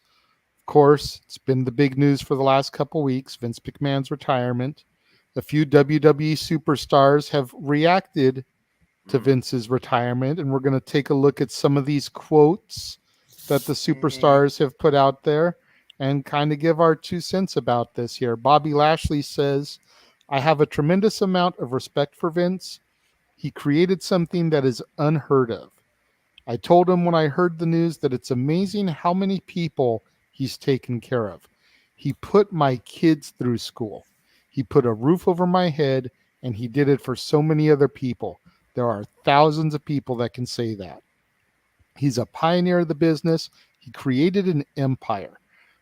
of course, it's been the big news for the last couple weeks, Vince McMahon's retirement. A few WWE superstars have reacted to Vince's retirement, and we're going to take a look at some of these quotes that the superstars have put out there and kind of give our 2 cents about this here. Bobby Lashley says, I have a tremendous amount of respect for Vince. He created something that is unheard of. I told him when I heard the news that it's amazing how many people he's taken care of. He put my kids through school. He put a roof over my head, and he did it for so many other people. There are thousands of people that can say that. He's a pioneer of the business. He created an empire.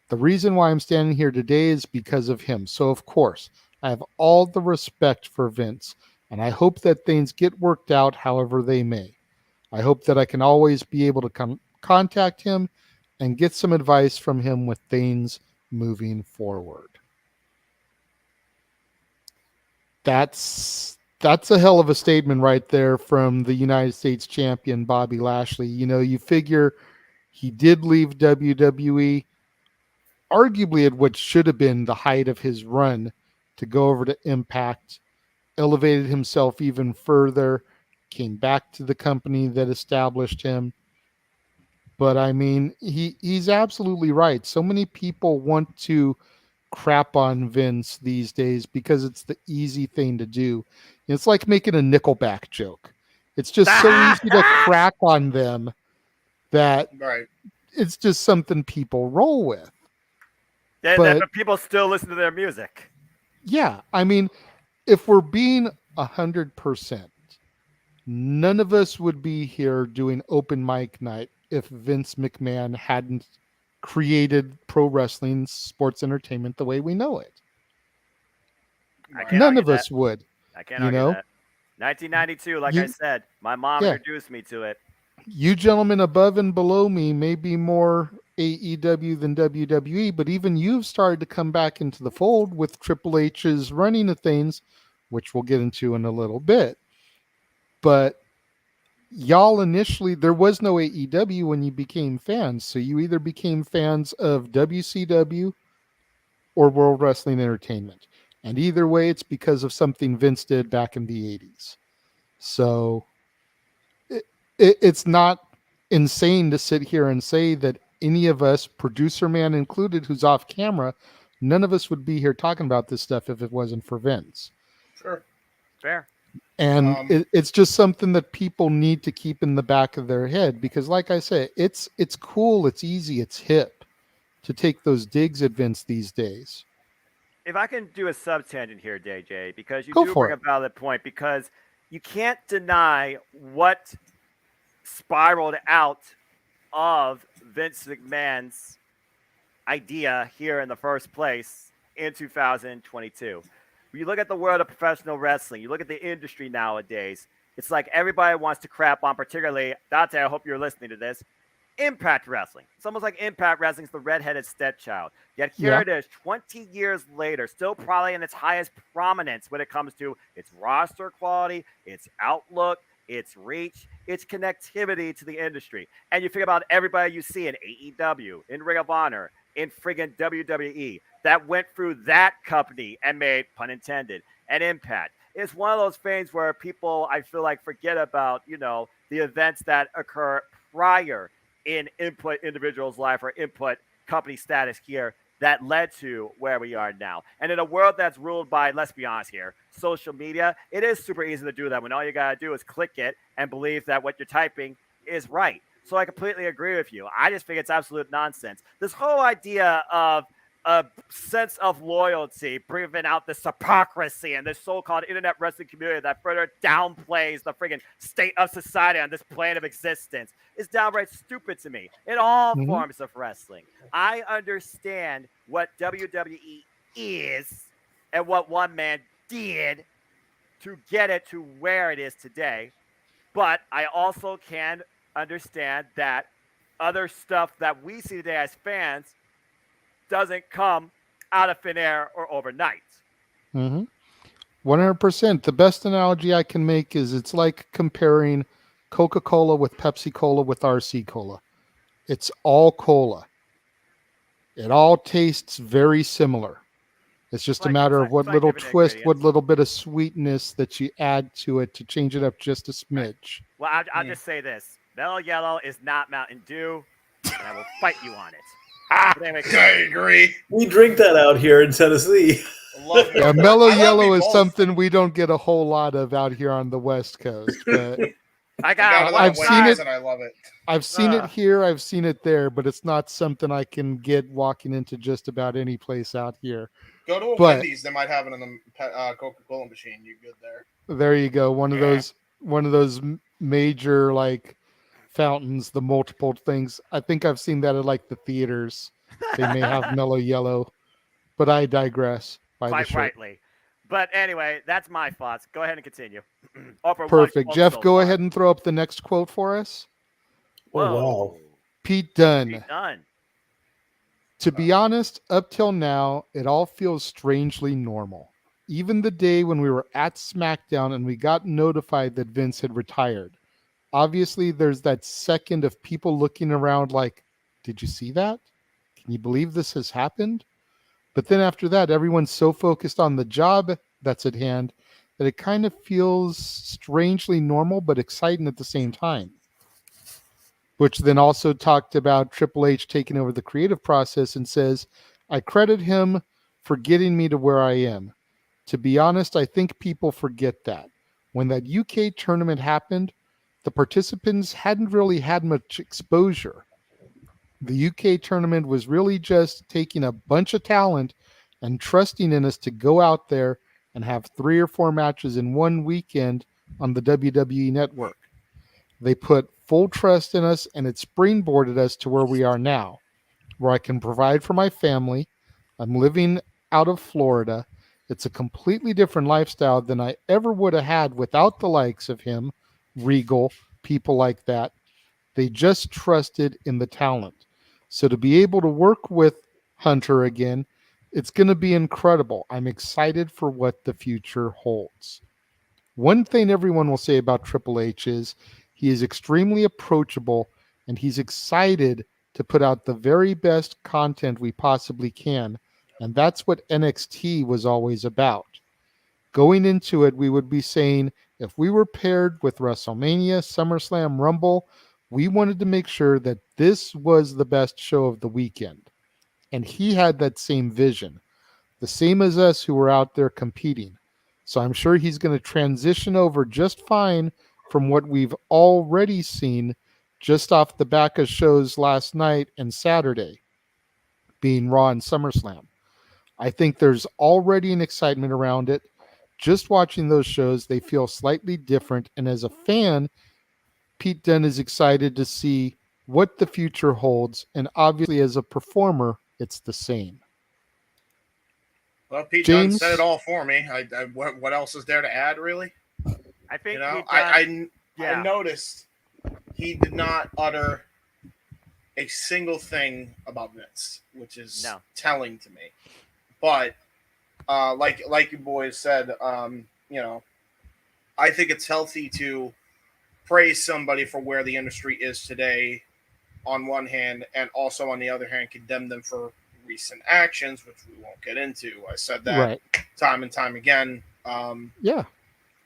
The reason why I'm standing here today is because of him. So, of course, I have all the respect for Vince, and I hope that things get worked out however they may. I hope that I can always be able to contact him and get some advice from him with things moving forward. That's a hell of a statement right there from the United States champion, Bobby Lashley. You figure he did leave WWE, arguably at what should have been the height of his run, to go over to Impact, elevated himself even further, came back to the company that established him. But I mean, he's absolutely right. So many people want to crap on Vince these days because it's the easy thing to do. It's like making a Nickelback joke. It's just so easy to crack on them that it's just something people roll with. But people still listen to their music. Yeah, I mean, if we're being 100%, none of us would be here doing open mic night if Vince McMahon hadn't created pro wrestling sports entertainment the way we know it. None of us would. I can't argue that. 1992, like I said, my mom introduced me to it. You gentlemen above and below me may be more AEW than WWE, but even you've started to come back into the fold with Triple H's running of things, which we'll get into in a little bit. But y'all initially, there was no AEW when you became fans. So you either became fans of WCW or World Wrestling Entertainment. And either way, it's because of something Vince did back in the 80s. So it's not insane to sit here and say that any of us, producer man included, who's off camera, none of us would be here talking about this stuff if it wasn't for Vince. Sure. Fair. And it's just something that people need to keep in the back of their head because, like I said, it's cool, it's easy, it's hip to take those digs at Vince these days. If I can do a sub-tangent here, DJ, because you Go do for bring it. a valid point, because you can't deny what spiraled out of Vince McMahon's idea here in the first place in 2022. When you look at the world of professional wrestling, you look at the industry nowadays, it's like everybody wants to crap on, particularly, Dante, I hope you're listening to this, Impact Wrestling. It's almost like Impact Wrestling is the redheaded stepchild. Yet here it is, 20 years later, still probably in its highest prominence when it comes to its roster quality, its outlook, its reach, its connectivity to the industry. And you think about everybody you see in AEW, in Ring of Honor, in friggin' WWE that went through that company and made, pun intended, an impact. it's one of those things where people, I feel like, forget about, the events that occur prior in input individual's life or input company status here that led to where we are now. And in a world that's ruled by, let's be honest here, social media, it is super easy to do that when all you got to do is click it and believe that what you're typing is right. So I completely agree with you. I just think it's absolute nonsense. This whole idea of a sense of loyalty, bringing out this hypocrisy and this so-called internet wrestling community that further downplays the friggin' state of society on this plane of existence is downright stupid to me in all Mhm. forms of wrestling. I understand what WWE is and what one man did to get it to where it is today, but I also can understand that other stuff that we see today as fans doesn't come out of thin air or overnight. 100%. The best analogy I can make is it's like comparing Coca-Cola with Pepsi-Cola with RC Cola. It's all cola. It all tastes very similar. It's just a matter of what little twist, what little bit of sweetness that you add to it to change it up just a smidge. Right. Well, I'll just say this. Mellow Yellow is not Mountain Dew, and I will fight you on it. Anyway, I agree. We drink that out here in Tennessee. Yeah, Mellow Yellow is something we don't get a whole lot of out here on the West Coast, but I've seen it, and I love it. I've seen it here, I've seen it there, but it's not something I can get walking into just about any place out here. Go to a Wendy's; they might have it in the Coca-Cola machine. You're good there. There you go. One of those major like fountains, the multiple things. I think I've seen that at like the theaters. They may have Mellow Yellow, but I digress. Quite rightly. But anyway, that's my thoughts. Go ahead and continue. Perfect. Jeff, go ahead and throw up the next quote for us. Oh, wow. Pete Dunne. Pete Dunne. To be honest, up till now, it all feels strangely normal. Even the day when we were at SmackDown and we got notified that Vince had retired. Obviously, there's that second of people looking around like, did you see that? Can you believe this has happened? But then after that, everyone's so focused on the job that's at hand that it kind of feels strangely normal but exciting at the same time. Which then also talked about Triple H taking over the creative process and says, I credit him for getting me to where I am. To be honest, I think people forget that. When that UK tournament happened, the participants hadn't really had much exposure. The UK tournament was really just taking a bunch of talent and trusting in us to go out there and have 3 or 4 matches in one weekend on the WWE network. They put full trust in us, and it springboarded us to where we are now, where I can provide for my family. I'm living out of Florida. It's a completely different lifestyle than I ever would have had without the likes of him, Regal, people like that. They just trusted in the talent. So to be able to work with Hunter again, it's going to be incredible. I'm excited for what the future holds. One thing everyone will say about Triple H is he is extremely approachable and he's excited to put out the very best content we possibly can. And that's what NXT was always about. Going into it, we would be saying if we were paired with WrestleMania, SummerSlam, Rumble, we wanted to make sure that this was the best show of the weekend. And he had that same vision, the same as us who were out there competing. So I'm sure he's going to transition over just fine from what we've already seen just off the back of shows last night and Saturday, being Raw and SummerSlam. I think there's already an excitement around it. Just watching those shows, they feel slightly different. And as a fan, Pete Dunne is excited to see what the future holds. And obviously, as a performer, it's the same. Well, Pete Dunne said it all for me. What else is there to add, really? I think I noticed he did not utter a single thing about Vince, which is telling to me. But like you boys said, I think it's healthy to praise somebody for where the industry is today on one hand, and also on the other hand, condemn them for recent actions, which we won't get into. I said that time and time again.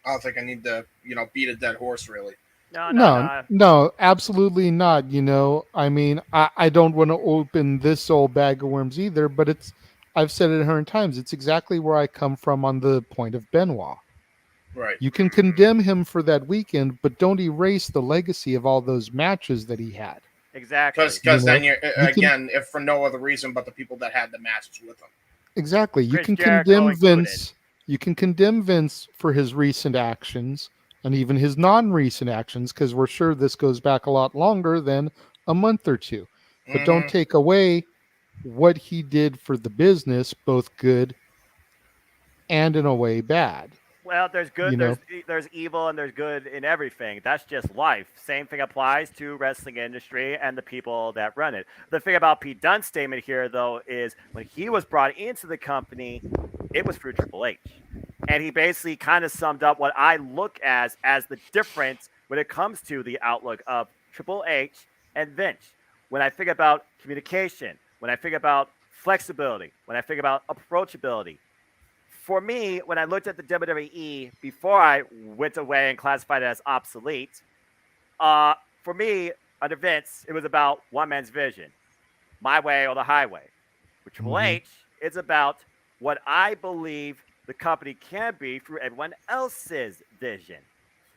I don't think I need to, beat a dead horse, really. No, no, No, no. no, absolutely not. I mean, I don't want to open this old bag of worms either, but I've said it 100 times. It's exactly where I come from on the point of Benoit. Right. You can condemn him for that weekend, but don't erase the legacy of all those matches that he had. Exactly. Because then you're, You can again, if for no other reason but the people that had the matches with him. exactly. You Chris can Jericho condemn included. Vince. You can condemn Vince for his recent actions and even his non-recent actions, because we're sure this goes back a lot longer than a month or two. But don't Mhm. take away what he did for the business, both good and in a way bad. Well, there's good, You know, there's evil, and there's good in everything. That's just life. Same thing applies to wrestling industry and the people that run it. The thing about Pete Dunne's statement here, though, is when he was brought into the company, it was through Triple H, and he basically kind of summed up what I look as the difference when it comes to the outlook of Triple H and Vince. When I think about communication, when I think about flexibility, when I think about approachability, for me, when I looked at the WWE before I went away and classified it as obsolete, for me, under Vince, it was about one man's vision, my way or the highway. With Triple Mhm. H, it's about what I believe the company can be through everyone else's vision.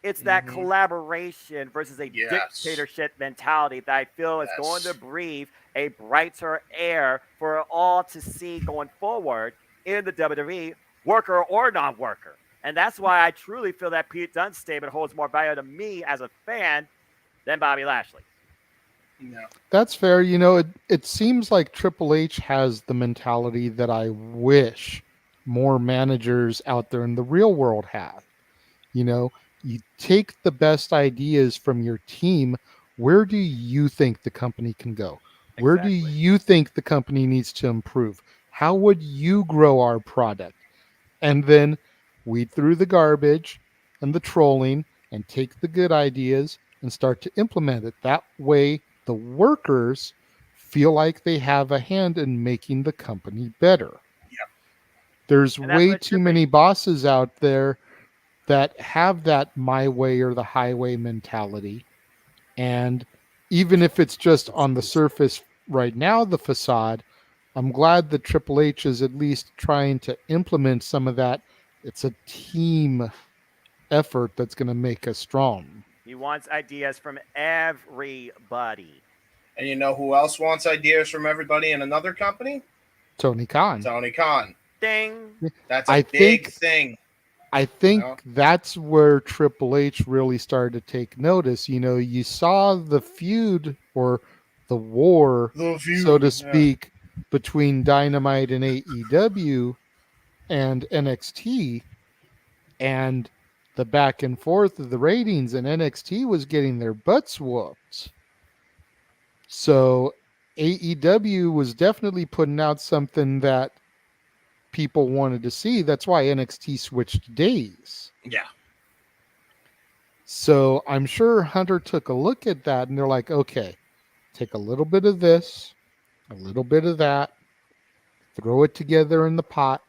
It's that Mhm. collaboration versus a Yes. dictatorship mentality that I feel is going to Yes. breathe a brighter air for all to see going forward in the WWE, worker or non-worker. And that's why I truly feel that Pete Dunne's statement holds more value to me as a fan than Bobby Lashley. Yeah. That's fair. It seems like Triple H has the mentality that I wish more managers out there in the real world have. You know, you take the best ideas from your team. Where do you think the company can go? Where do Exactly. you think the company needs to improve? How would you grow our product? And then weed through the garbage and the trolling and take the good ideas and start to implement it. That way, the workers feel like they have a hand in making the company better. Yep. There's And that's way what it too should be. many bosses out there that have that my way or the highway mentality. And even if it's just on the surface right now, the facade, I'm glad that Triple H is at least trying to implement some of that. It's a team effort that's going to make us strong. He wants ideas from everybody. And you know who else wants ideas from everybody in another company? Tony Khan. Tony Khan. Ding. That's I a big think thing. I think that's where Triple H really started to take notice. You saw the feud or the war, The so to feud. Yeah. speak, between Dynamite and AEW and NXT, and the back and forth of the ratings, and NXT was getting their butts whooped. So AEW was definitely putting out something that people wanted to see. That's why NXT switched days. Yeah. So I'm sure Hunter took a look at that and they're like, okay, take a little bit of this, a little bit of that, throw it together in the pot,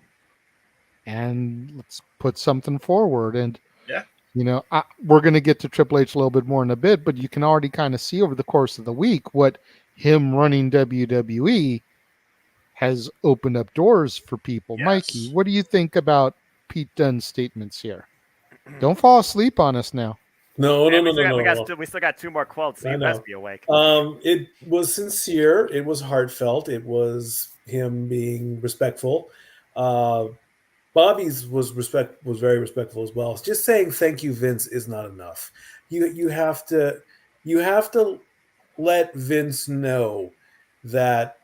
and let's put something forward. And, Yeah. we're going to get to Triple H a little bit more in a bit, but you can already kind of see over the course of the week what him running WWE has opened up doors for people. Yes. Mikey, what do you think about Pete Dunne's statements here? Don't fall asleep on us now. No. We still got two more quotes, so I you know. best be awake. It was sincere. It was heartfelt. It was him being respectful. Bobby's was very respectful as well. Just saying thank you, Vince, is not enough. You have to let Vince know that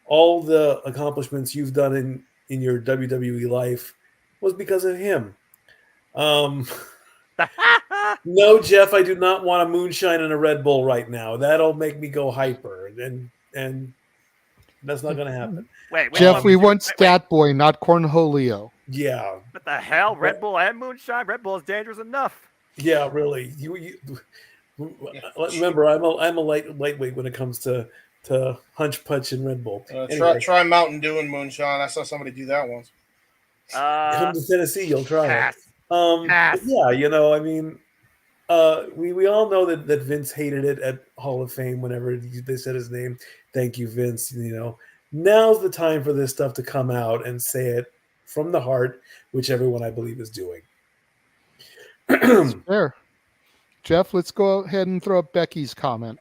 all the accomplishments you've done in your WWE life was because of him. No, Jeff, I do not want a moonshine and a Red Bull right now. That'll make me go hyper, and that's not going to happen. Wait, Jeff, we want wait. Stat Boy, not Cornholio. Yeah. What the hell? Red Bull and moonshine? Red Bull is dangerous enough. Yeah, really. Remember, I'm a lightweight when it comes to hunch punch and Red Bull. Anyway, Try Mountain Dew and moonshine. I saw somebody do that once. come to Tennessee, you'll try Pass. it. Pass. Yeah, I mean, we all know that Vince hated it at Hall of Fame whenever they said his name. Thank you, Vince. Now's the time for this stuff to come out and say it from the heart, which everyone I believe is doing. Fair. Jeff, let's go ahead and throw up Becky's comment.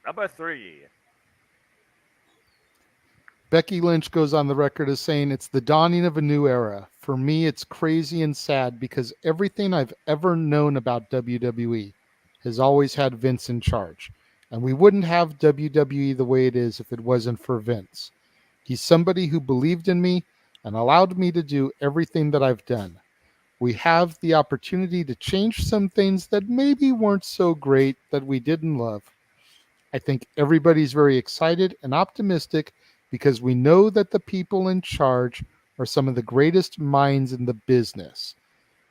Number 3. Becky Lynch goes on the record as saying, it's the dawning of a new era. For me, it's crazy and sad because everything I've ever known about WWE has always had Vince in charge. And we wouldn't have WWE the way it is if it wasn't for Vince. He's somebody who believed in me and allowed me to do everything that I've done. We have the opportunity to change some things that maybe weren't so great that we didn't love. I think everybody's very excited and optimistic because we know that the people in charge are some of the greatest minds in the business.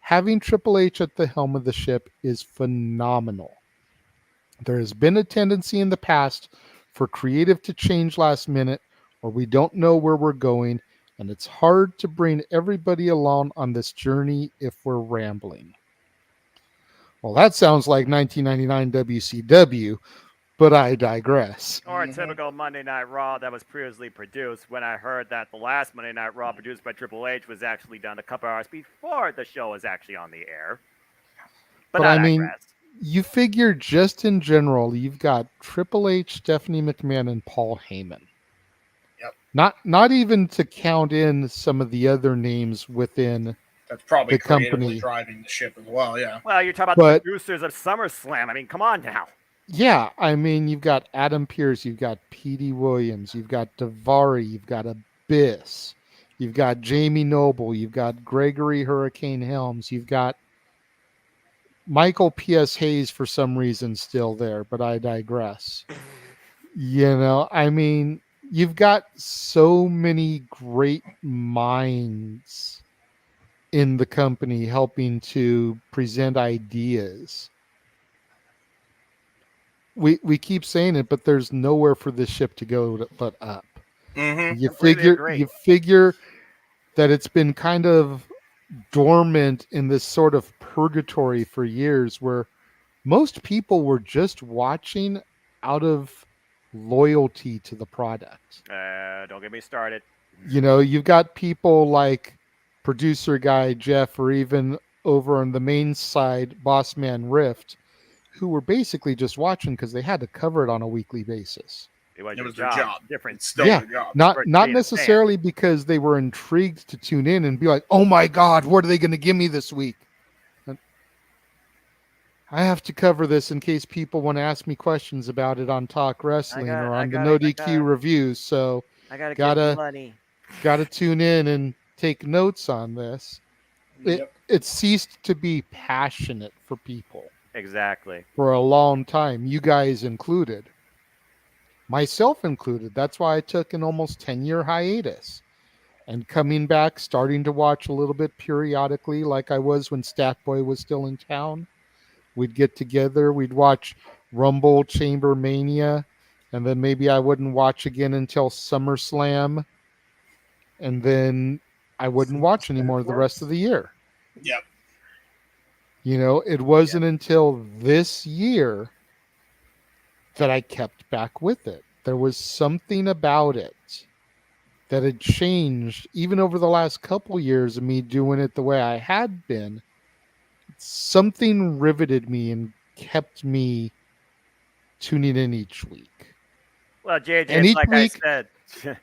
Having Triple H at the helm of the ship is phenomenal. There has been a tendency in the past for creative to change last minute, or we don't know where we're going, and it's hard to bring everybody along on this journey if we're rambling. Well, that sounds like 1999 WCW, but I digress. Or a typical Monday Night Raw that was previously produced when I heard that the last Monday Night Raw produced by Triple H was actually done a couple hours before the show was actually on the air. But I I mean, digress. you figure just in general, you've got Triple H, Stephanie McMahon, and Paul Heyman. Yep. Not even to count in some of the other names within That's probably the creatively company. driving the ship as well. Yeah. Well, you're talking about But- the producers of SummerSlam. I mean, come on now. Yeah, I mean, you've got Adam Pearce, you've got Petey Williams, you've got Daivari, you've got Abyss, you've got Jamie Noble, you've got Gregory Hurricane Helms, you've got Michael P.S. Hayes for some reason still there, but I digress. I mean, you've got so many great minds in the company helping to present ideas. We keep saying it, but there's nowhere for this ship to go but up. Mm-hmm. You figure that it's been kind of dormant in this sort of purgatory for years where most people were just watching out of loyalty to the product. Don't get me started. You've got people like producer guy Jeff, or even over on the main side, boss man Rift, who were basically just watching because they had to cover it on a weekly basis. It was their job. Different. It's still Yeah. their job. Not being a fan. necessarily because they were intrigued to tune in and be like, oh my God, what are they going to give me this week? And I have to cover this in case people want to ask me questions about it on Talk Wrestling or on the No DQ reviews. So I gotta Gotta- get money. got to tune in and take notes on this. Yep. It ceased to be passionate for people Exactly. for a long time, you guys included, myself included. That's why I took an almost 10-year hiatus and coming back, starting to watch a little bit periodically like I was when Stat Boy was still in town. We'd get together, we'd watch Rumble, Chamber Mania, and then maybe I wouldn't watch again until SummerSlam, and then I wouldn't watch anymore the rest of the year. Yep. It wasn't until this year that I kept back with it. There was something about it that had changed even over the last couple years of me doing it the way I had been. Something riveted me and kept me tuning in each week. Well, JJ, And it's each like week- I said.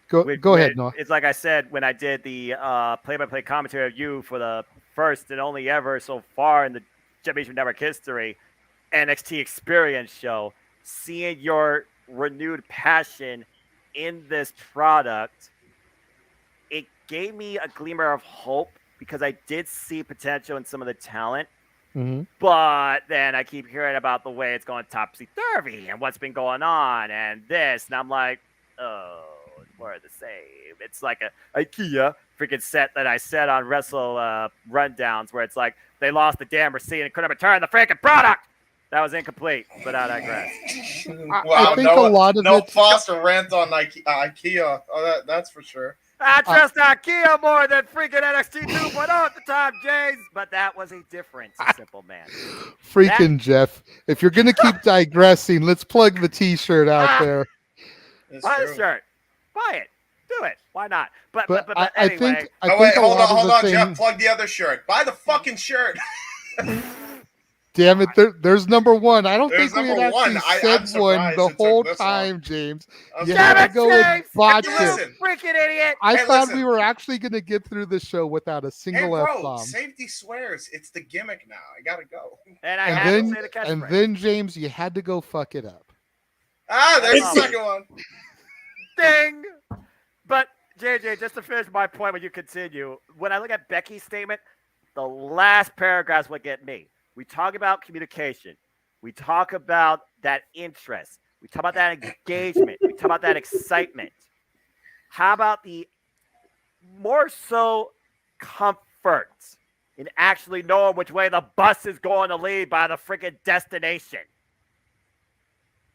Go ahead, Noah. It's like I said when I did the play-by-play commentary of you for the first and only ever so far in the Championship Network history NXT Experience show. Seeing your renewed passion in this product, it gave me a glimmer of hope because I did see potential in some of the talent. Mm-hmm. But then I keep hearing about the way it's going topsy-turvy and what's been going on and this. And I'm like, oh, it's more of the same. It's like a IKEA freaking set that I said on Wrestle Rundowns where it's like they lost the damn receipt and couldn't return the freaking product. That was incomplete, but I digress. I think a lot of no it- Foster rant on IKEA. Oh, that's for sure. I trust IKEA more than freaking NXT 2.0 at the time, James. But that was a different simple man. Freaking Jeff. If you're going to keep digressing, let's plug the t-shirt out there. It's Buy true. the shirt. Buy it. Do it. Why not? But I anyway. think Oh wait, a hold lot on, of the Jeff. thing- Plug the other shirt. Buy the fucking shirt. Damn it, there's number one. I don't There's think we had number actually one. I'm said one surprised the it took whole this long. time, James. I'm You sorry. had to go and James, botch you it. Listen. freaking idiot. I Hey, thought listen. we were actually going to get through the show without a Hey, single bro, F-bomb. safety swears. It's the gimmick now. I gotta go. And I And had then, to say the catchphrase. and then, James, you had to go fuck it up. There's Oh. the second one. Ding. But JJ, just to finish my point when you continue, when I look at Becky's statement, the last paragraphs would get me. We talk about communication. We talk about that interest. We talk about that engagement. We talk about that excitement. How about the more so comfort in actually knowing which way the bus is going to lead by the freaking destination?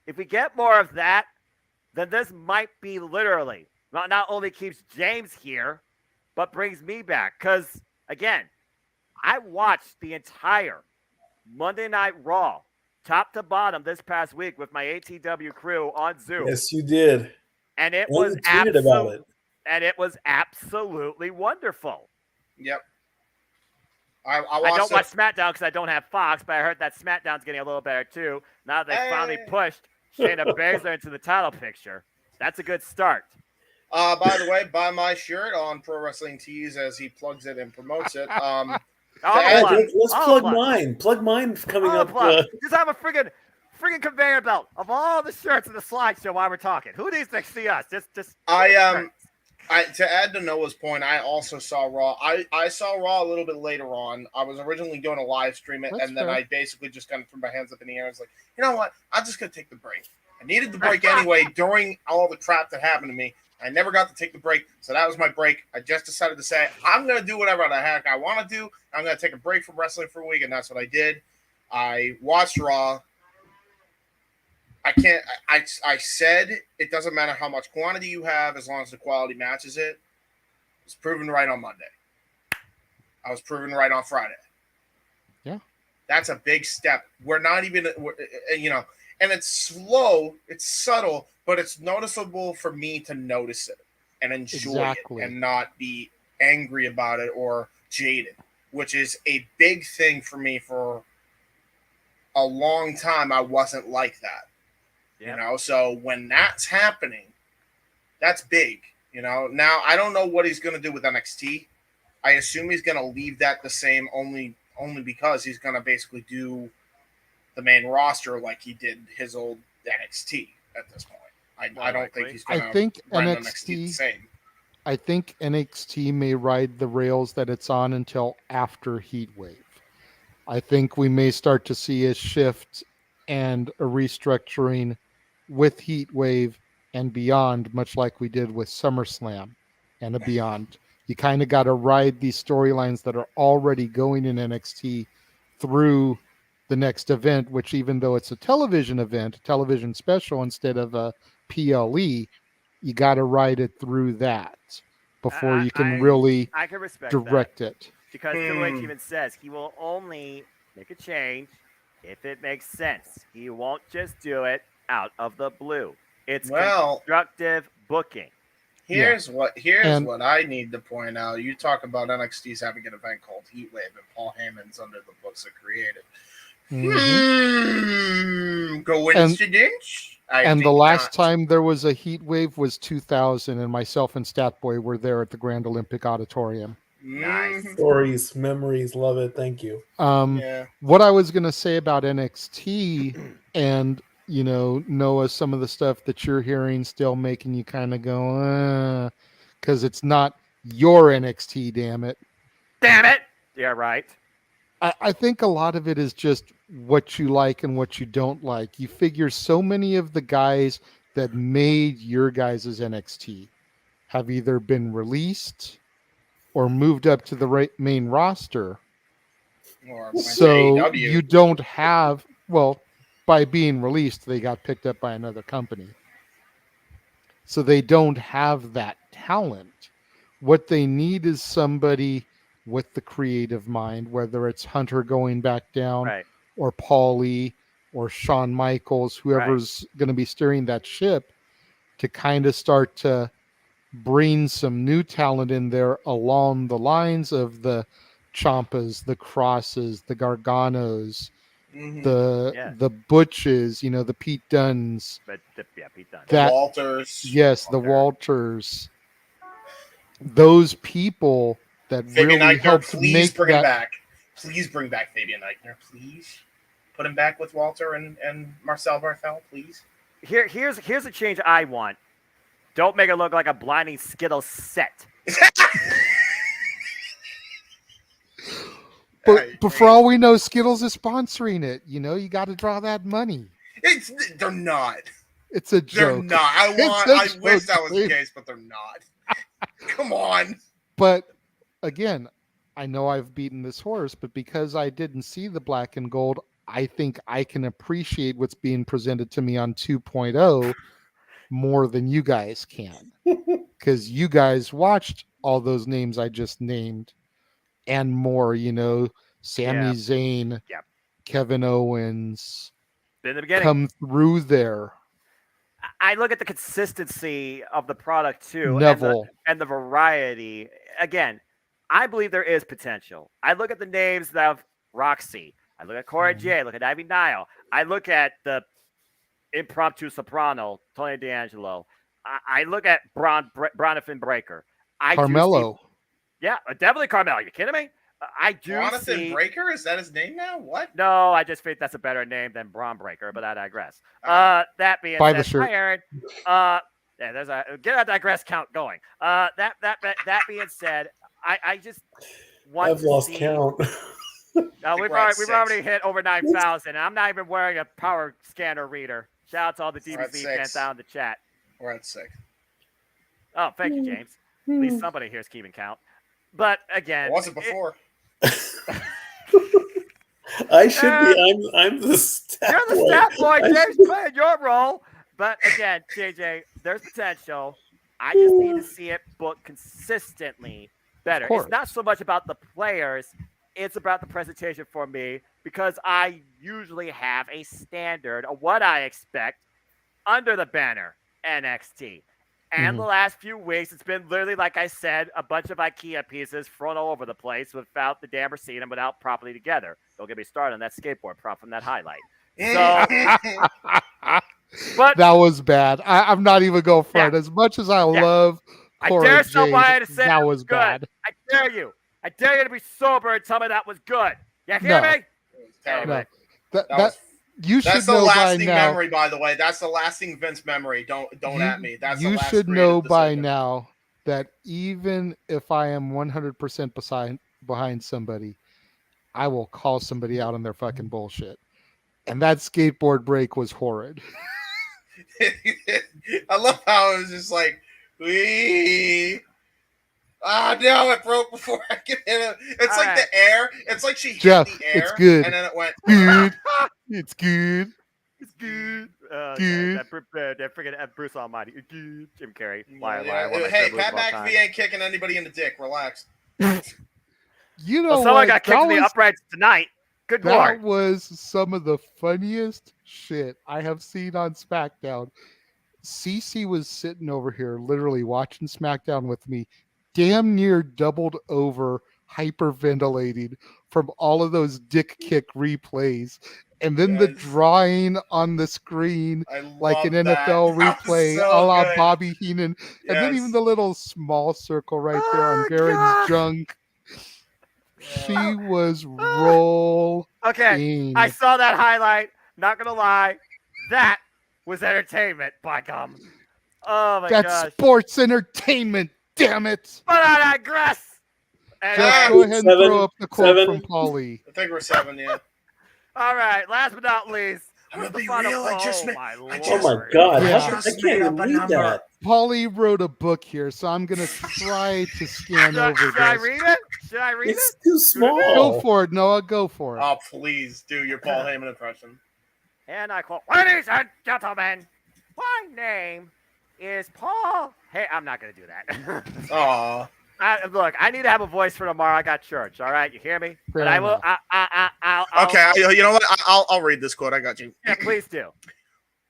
If we get more of that, then this might be literally not only keeps James here, but brings me back. Because, again, I watched the entire Monday Night Raw, top to bottom, this past week with my ATW crew on Zoom. Yes, you did. And it And was you tweeted about it. absolutely wonderful. Yep. I I watched don't it. watch SmackDown because I don't have Fox, but I heard that SmackDown's getting a little better too. Now that they finally Hey. pushed Shayna Baszler into the title picture. That's a good start. By the way, buy my shirt on Pro Wrestling Tees as he plugs it and promotes it. All the Yeah, plugs. Let's All plug the plugs. mine. Plug mine coming All up. the plugs. Just have a friggin' conveyor belt of all the shirts in the slideshow while we're talking. Who needs to see us? Just to add to Noah's point, I also saw Raw. I saw Raw a little bit later on. I was originally going to live stream it, That's and then fair. I basically just kind of threw my hands up in the air. I was like, you know what? I'm just going to take the break. I needed the break anyway during all the crap that happened to me. I never got to take the break, so that was my break. I just decided to say, I'm going to do whatever the heck I want to do. I'm going to take a break from wrestling for a week, and that's what I did. I watched Raw. I said it doesn't matter how much quantity you have as long as the quality matches it. It's proven right on Monday. I was proven right on Friday. Yeah. That's a big step. We're not even, and it's slow, it's subtle, but it's noticeable for me to notice it and enjoy Exactly. it and not be angry about it or jaded, which is a big thing for me. For a long time, I wasn't like that. Yep. So when that's happening, that's big. Now I don't know what he's going to do with NXT. I assume he's going to leave that the same, only because he's going to basically do the main roster like he did his old NXT at this point. I don't think he's going I to think run NXT NXT the same. I think NXT may ride the rails that it's on until after Heatwave. I think we may start to see a shift and a restructuring with Heatwave and beyond, much like we did with SummerSlam and a beyond. You kind of got to ride these storylines that are already going in NXT through the next event, which even though it's a television event, a television special instead of a PLE, you got to ride it through that before you can really I can respect direct that, it. because Triple H even says he will only make a change if it makes sense. He won't just do it out of the blue. It's constructive booking. Here's what And- what I need to point out. You talk about NXT's having an event called Heatwave, and Paul Heyman's under the books that created. Coincidence? I And the think last not. time there was a heat wave was 2000, and myself and Statboy were there at the Grand Olympic Auditorium. Nice. Stories, memories, love it. Thank you. Yeah. What I was going to say about NXT and, Noah, some of the stuff that you're hearing still making you kind of go, because it's not your NXT, damn it. Damn it! Yeah, right. I think a lot of it is just what you like and what you don't like. You figure so many of the guys that made your guys' NXT have either been released or moved up to the main roster. Or went to So AEW. you don't have, by being released, they got picked up by another company. So they don't have that talent. What they need is somebody with the creative mind, whether it's Hunter going back down Right. or Paulie or Shawn Michaels, whoever's going to be steering that ship, to kind of start to bring some new talent in there along the lines of the Champas, the Crosses, the Garganos, Mhm. the Butches, the Pete Dunnes, But Pete Dunne. The that- Walters. yes, the Walter. Walters, those people that Fabian really Eichner, helped please make bring him that. back. Please bring back Fabian Eichner, please. Put him back with Walter and Marcel Barthel, please. Here's a change I want. Don't make it look like a blinding Skittles set. But for all we know, Skittles is sponsoring it. You got to draw that money. They're not. It's a They're joke. not. I wish that was the Dave. case, but they're not. Come on. But again, I know I've beaten this horse, but because I didn't see the black and gold, I think I can appreciate what's being presented to me on 2.0 more than you guys can. Because you guys watched all those names I just named and more, Sami Yeah. Zayn, Yep. Kevin Owens, In the beginning, come through there. I look at the consistency of the product too, Neville. and the variety. Again, I believe there is potential. I look at the names of Roxy. I look at Cora J. Look at Ivy Nile. I look at the impromptu soprano Tony D'Angelo. I look at Bronathan Breaker. Carmelo. Definitely Carmelo. Are you kidding me? I do Jonathan see. Breaker? Is that his name now? What? No, I just think that's a better name than Braun Breaker, but I digress. That being Buy said, the shirt. hi, Aaron. Get a digress count going. That being said, I just want I've to lost see. count. We've we're at already 6. hit over 9,000, and I'm not even wearing a power scanner reader. Shout out to all the We're at DBZ 6. fans down in the chat. We're at 6. Oh, thank you, James. At least somebody here's keeping count. But again, It wasn't before. I should be. I'm the stat You're the boy. stat boy. I James should- playing your role. But again, JJ, there's potential. I just need to see it booked consistently better. Of course. It's not so much about the players. It's about the presentation for me because I usually have a standard of what I expect under the banner NXT. And the last few weeks, it's been literally, like I said, a bunch of IKEA pieces thrown all over the place without the damn receipt and without properly together. Don't get me started on that skateboard prop from that highlight. So, but That was bad. I'm not even going for it. As much as I love I Cora dare Jade, somebody to say that was good. bad. I dare you. I dare you to be sober and tell me that was good. You hear No. me? Terrible. Anyway. You should That's the know by lasting now. memory, by the way. That's the lasting Vince memory. Don't at me. That's the You last should creative know by decision. now that even if I am 100% behind somebody, I will call somebody out on their fucking bullshit. And that skateboard break was horrid. I love how it was just like, no, it broke before I could hit it. It's All like right. the air. It's like she hit Jeff, the air. it's good. And then it went. Good. It's good. It's good. Good. That freaking Bruce Almighty. Good. Jim Carrey. Liar, Yeah, liar. One of my hey, favorite Pat movies of all McAfee time. ain't kicking anybody in the dick. Relax. You know Well, someone what? got kicked That in the was- uprights tonight. Good That lord. was some of the funniest shit I have seen on SmackDown. Cece was sitting over here literally watching SmackDown with me, damn near doubled over, hyperventilating from all of those dick kick replays. And then the Yes. drawing on the screen, I like an love that. NFL That was replay, so a la good. Bobby Heenan. And then even Yes. the little small circle right there on Oh, Baron's God. junk. She was rolling. Okay, I saw that highlight. Not gonna lie, that was entertainment. By gum. Oh my That's gosh. sports entertainment, damn it. But I digress. Just Anyway, go ahead and 7, throw up the quote 7. from Paulie. I think we're 7, yeah. all right. Last but not least, I'm what's gonna the be final real, I quote? just Oh ma- my I lord. Oh my god! Yeah. I Just can't made even up a read number. that. Paulie wrote a book here, so I'm going to try to scan over Should I this. read it? Should I read It's it? too small. Go for it, Noah. Go for it. Oh, please do your Paul Heyman impression. And I quote, ladies and gentlemen, my name is Paul. Hey, I'm not gonna do that. Aw. Look, I need to have a voice for tomorrow. I got church. All right, you hear me? Fair But I will. enough. Okay, you know what? I'll read this quote. I got you. Yeah, please do.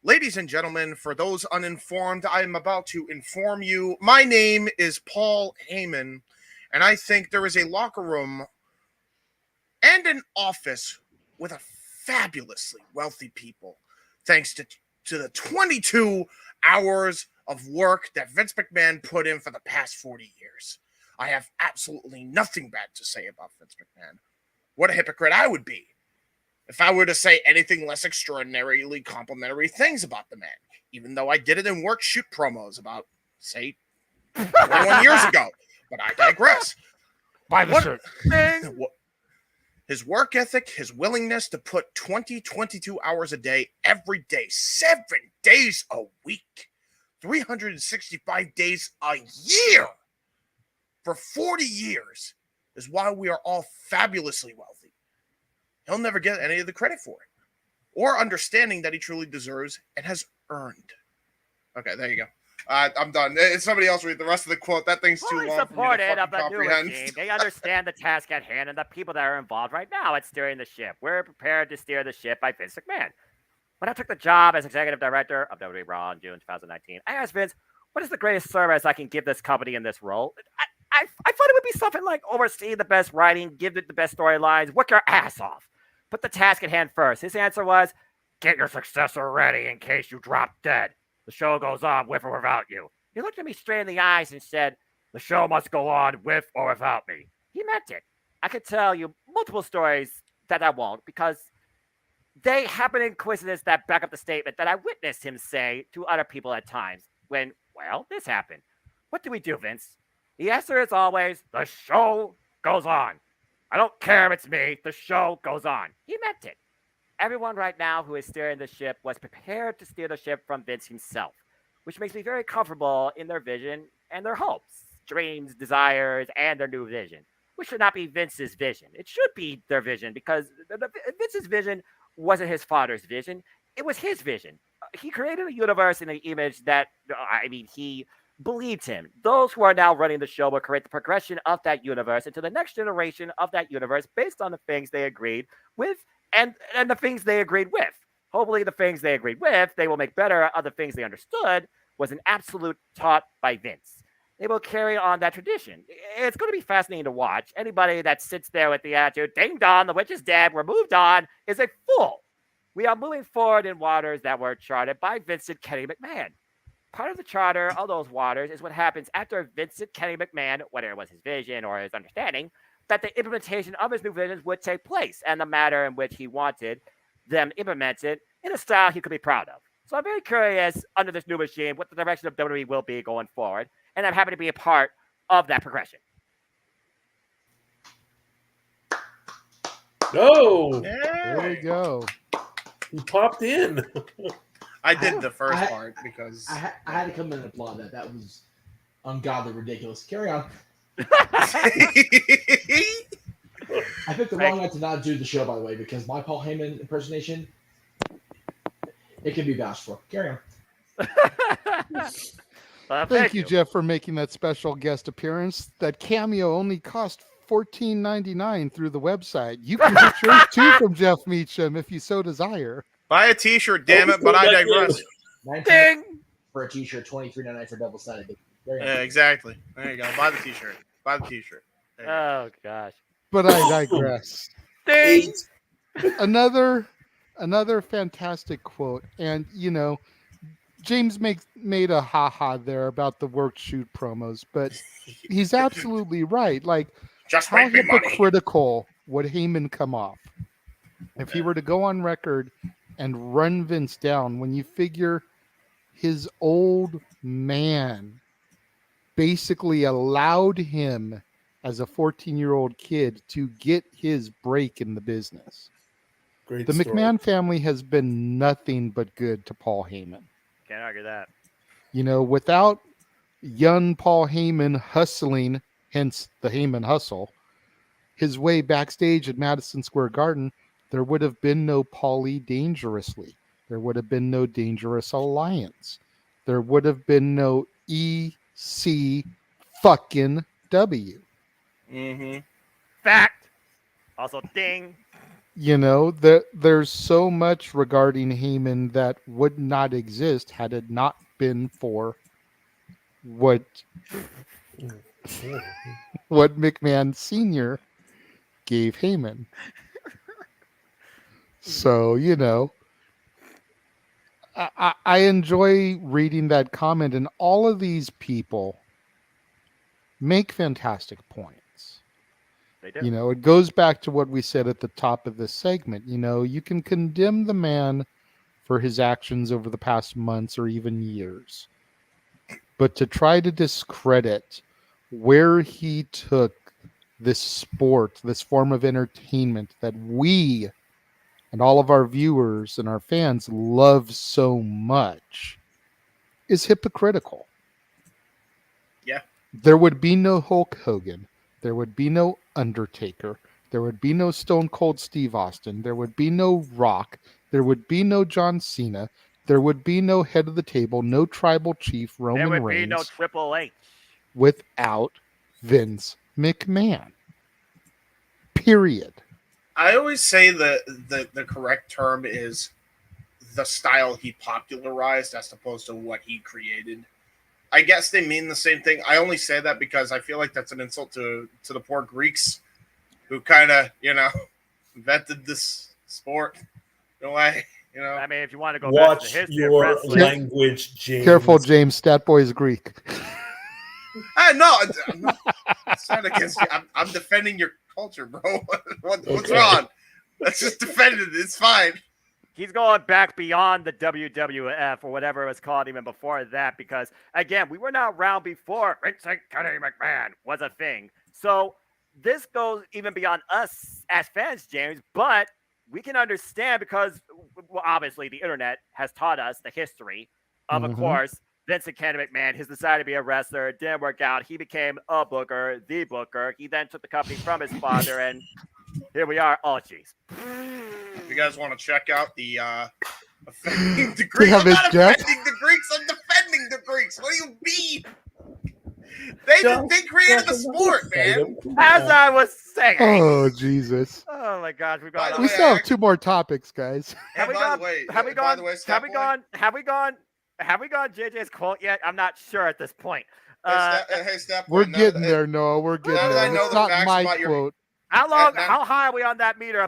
Ladies and gentlemen, for those uninformed, I am about to inform you. My name is Paul Heyman, and I think there is a locker room and an office with a fabulously wealthy people, thanks to the 22 hours of work that Vince McMahon put in for the past 40 years. I have absolutely nothing bad to say about Vince McMahon. What a hypocrite I would be if I were to say anything less extraordinarily complimentary things about the man, even though I did it in work shoot promos about, say, 21 years ago. But I digress. Buy the shirt. His work ethic, his willingness to put 22 hours a day, every day, 7 days a week, 365 days a year for 40 years is why we are all fabulously wealthy. He'll never get any of the credit for it or understanding that he truly deserves and has earned. Okay, there you go. I'm done. Somebody else read the rest of the quote. That thing's too long for me to Supported of fucking the new comprehend. regime. They understand the task at hand and the people that are involved right now at steering the ship. We're prepared to steer the ship by Vince McMahon. When I took the job as executive director of WWE Raw in June 2019, I asked Vince, what is the greatest service I can give this company in this role? I thought it would be something like oversee the best writing, give it the best storylines, work your ass off. Put the task at hand first. His answer was, get your successor ready in case you drop dead. The show goes on with or without you. He looked at me straight in the eyes and said, the show must go on with or without me. He meant it. I could tell you multiple stories that I won't because they happen in coincidence that back up the statement that I witnessed him say to other people at times when, well, this happened. What do we do, Vince? The answer is always, the show goes on. I don't care if it's me. The show goes on. He meant it. Everyone right now who is steering the ship was prepared to steer the ship from Vince himself, which makes me very comfortable in their vision and their hopes, dreams, desires, and their new vision, which should not be Vince's vision. It should be their vision because Vince's vision wasn't his father's vision. It was his vision. He created a universe in an image that, he believed him. Those who are now running the show will create the progression of that universe into the next generation of that universe based on the things they agreed with and the things they agreed with. Hopefully the things they agreed with, they will make better of the things they understood was an absolute taught by Vince. They will carry on that tradition. It's going to be fascinating to watch. Anybody that sits there with the attitude, ding dong, the witch is dead, we're moved on, is a fool. We are moving forward in waters that were charted by Vincent Kenny McMahon. Part of the charter of those waters is what happens after Vincent Kenny McMahon, whether it was his vision or his understanding, that the implementation of his new visions would take place and the manner in which he wanted them implemented in a style he could be proud of. So I'm very curious under this new regime what the direction of WWE will be going forward, and I'm happy to be a part of that progression. Oh, There we go. he popped in. I did the first part because I had to come in and applaud that. That was ungodly ridiculous. Carry on. I picked the wrong night to not do the show, by the way, because my Paul Heyman impersonation, it can be vouched for. Carry on. Thank you, Jeff, for making that special guest appearance. That cameo only cost $14.99 through the website. You can get yours too from Jeff Meacham if you so desire. buy a t-shirt, damn it, but I digress. $19 for a t-shirt, $23.99 for double-sided. Yeah, exactly. There you go. Buy the t-shirt. Buy the t-shirt. Oh, gosh. But I digress. Ding! Another fantastic quote. And, James made a ha-ha there about the work shoot promos, but he's absolutely right. Like, Just how make me money. hypocritical would Heyman come off if he were to go on record and run Vince down when you figure his old man basically allowed him as a 14-year-old kid to get his break in the business. Great The story. McMahon family has been nothing but good to Paul Heyman. Can't argue that. Without young Paul Heyman hustling, hence the Heyman hustle, his way backstage at Madison Square Garden, there would have been no Paulie Dangerously. There would have been no Dangerous Alliance. There would have been no EC fucking AEW. Mm-hmm. Fact. Also, ding. There's so much regarding Heyman that would not exist had it not been for what McMahon Sr. gave Heyman. So, I enjoy reading that comment, and all of these people make fantastic points. They do. It goes back to what we said at the top of this segment. You can condemn the man for his actions over the past months or even years, but to try to discredit where he took this sport, this form of entertainment that we and all of our viewers and our fans love so much is hypocritical. Yeah. There would be no Hulk Hogan. There would be no Undertaker. There would be no Stone Cold Steve Austin. There would be no Rock. There would be no John Cena. There would be no head of the table, no tribal chief Roman There would Reigns be no Triple H. without Vince McMahon. Period. I always say the correct term is the style he popularized as opposed to what he created. I guess they mean the same thing. I only say that because I feel like that's an insult to the poor Greeks who kind of, invented this sport in a way, I mean, if you want to go back to Watch the history of your wrestling, language, James. Careful, James. Stat Boy is Greek. No, I'm not against you. I'm defending your culture, bro. What's Okay. wrong? Let's just defend it. It's fine. he's going back beyond the WWF or whatever it was called even before that, because again, we were not around before Vince and Kenny McMahon was a thing. So this goes even beyond us as fans, James, but we can understand because, well, obviously the internet has taught us the history of course, Vince and Kenny McMahon, his desire to be a wrestler didn't work out. He became a booker, the booker. He then took the company from his father, and here we are. Oh, jeez. If you guys want to check out the offending the Greeks, have I'm it, not Jeff. offending the Greeks. I'm defending the Greeks. What do you mean? They created the sport, man. As I was saying. Oh, Jesus. Oh my gosh, we've By gone. the We way, still have two more topics, guys. Have we by gone? the way, Have we by gone? the way, Have Stat we Boy, gone? Have we gone? Have we gone JJ's quote yet? I'm not sure at this point. Hey, Stat Boy, We're now getting that- there, Noah. We're getting now that I there. know It's the not facts my about your- quote. How long? now- How high are we on that meter?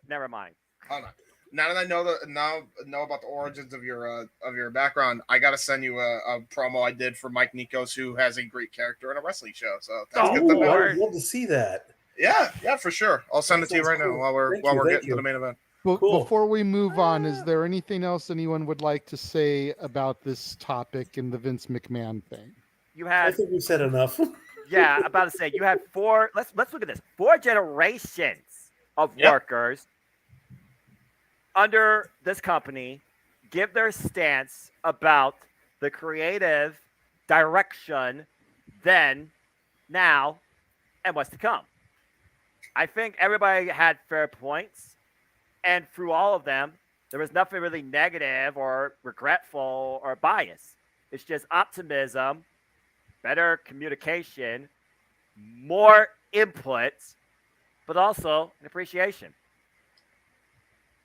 Never mind. Hold on. Now that I know about the origins of your background, I gotta send you a promo I did for Mike Nikos, who has a great character in a wrestling show. So that's good to Ooh, I know. would love to see that. Yeah, for sure. I'll send it to you right now Cool. while we're Thank you, thank getting you. to the main event. Cool. Before we move on, is there anything else anyone would like to say about this topic and the Vince McMahon thing? You I had, think we've said enough. yeah, about to say you had four. Let's look at this. 4 generations of Yep. workers under this company give their stance about the creative direction then, now, and what's to come. I think everybody had fair points, and through all of them, there was nothing really negative or regretful or bias. It's just optimism, better communication, more input, but also an appreciation.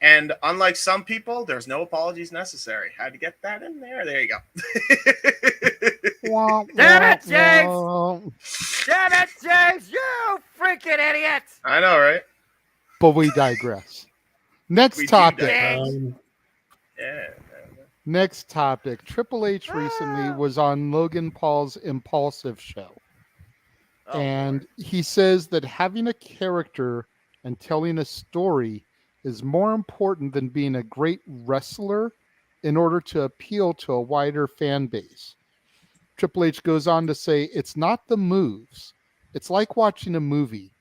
And unlike some people, there's no apologies necessary. Had to get that in there. There you go. Damn it, James! Damn it, James! You freaking idiot! I know, right? But we digress. Next We do topic. digress. Um, Yeah. Next topic. Triple H recently was on Logan Paul's Impulsive show. Oh, And he says that having a character and telling a story is more important than being a great wrestler in order to appeal to a wider fan base. Triple H goes on to say, it's not the moves. It's like watching a movie.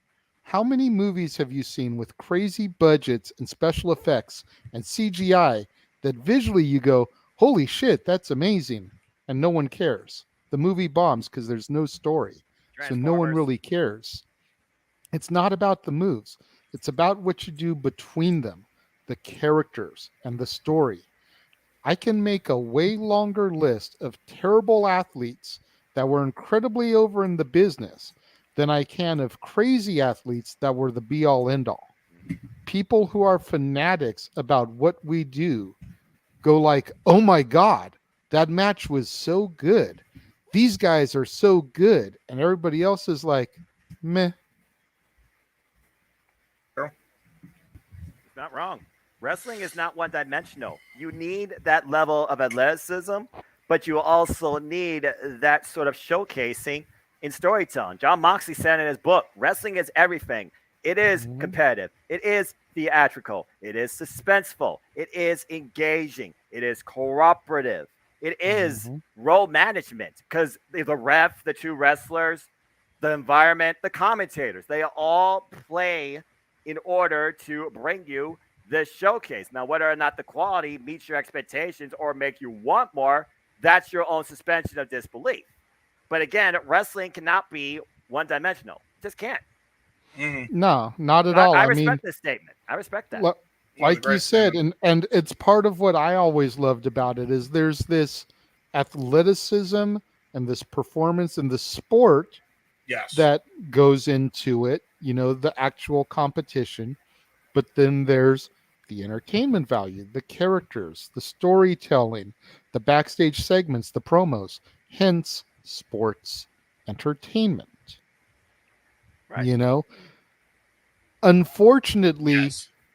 How many movies have you seen with crazy budgets and special effects and CGI that visually you go, holy shit, that's amazing, and no one cares? The movie bombs because there's no story. So no one Transformers. really cares. It's not about the moves. It's about what you do between them, the characters and the story. I can make a way longer list of terrible athletes that were incredibly over in the business, than I can of crazy athletes that were the be all end all. People who are fanatics about what we do go like, oh my God, that match was so good. These guys are so good. And everybody else is like, meh. Not wrong. Wrestling is not one dimensional. You need that level of athleticism, but you also need that sort of showcasing in storytelling. John Moxley said in his book, wrestling is everything. It is competitive. It is theatrical. It is suspenseful. It is engaging. It is cooperative. It is role management because the ref, the two wrestlers, the environment, the commentators, they all play in order to bring you this showcase. Now, whether or not the quality meets your expectations or make you want more, that's your own suspension of disbelief. But again, wrestling cannot be one dimensional. It just can't. No, not at all. I respect this statement. I respect that. Like you said, and it's part of what I always loved about it is there's this athleticism and this performance and the sport that goes into it, the actual competition. But then there's the entertainment value, the characters, the storytelling, the backstage segments, the promos, hence sports entertainment. Right. Unfortunately,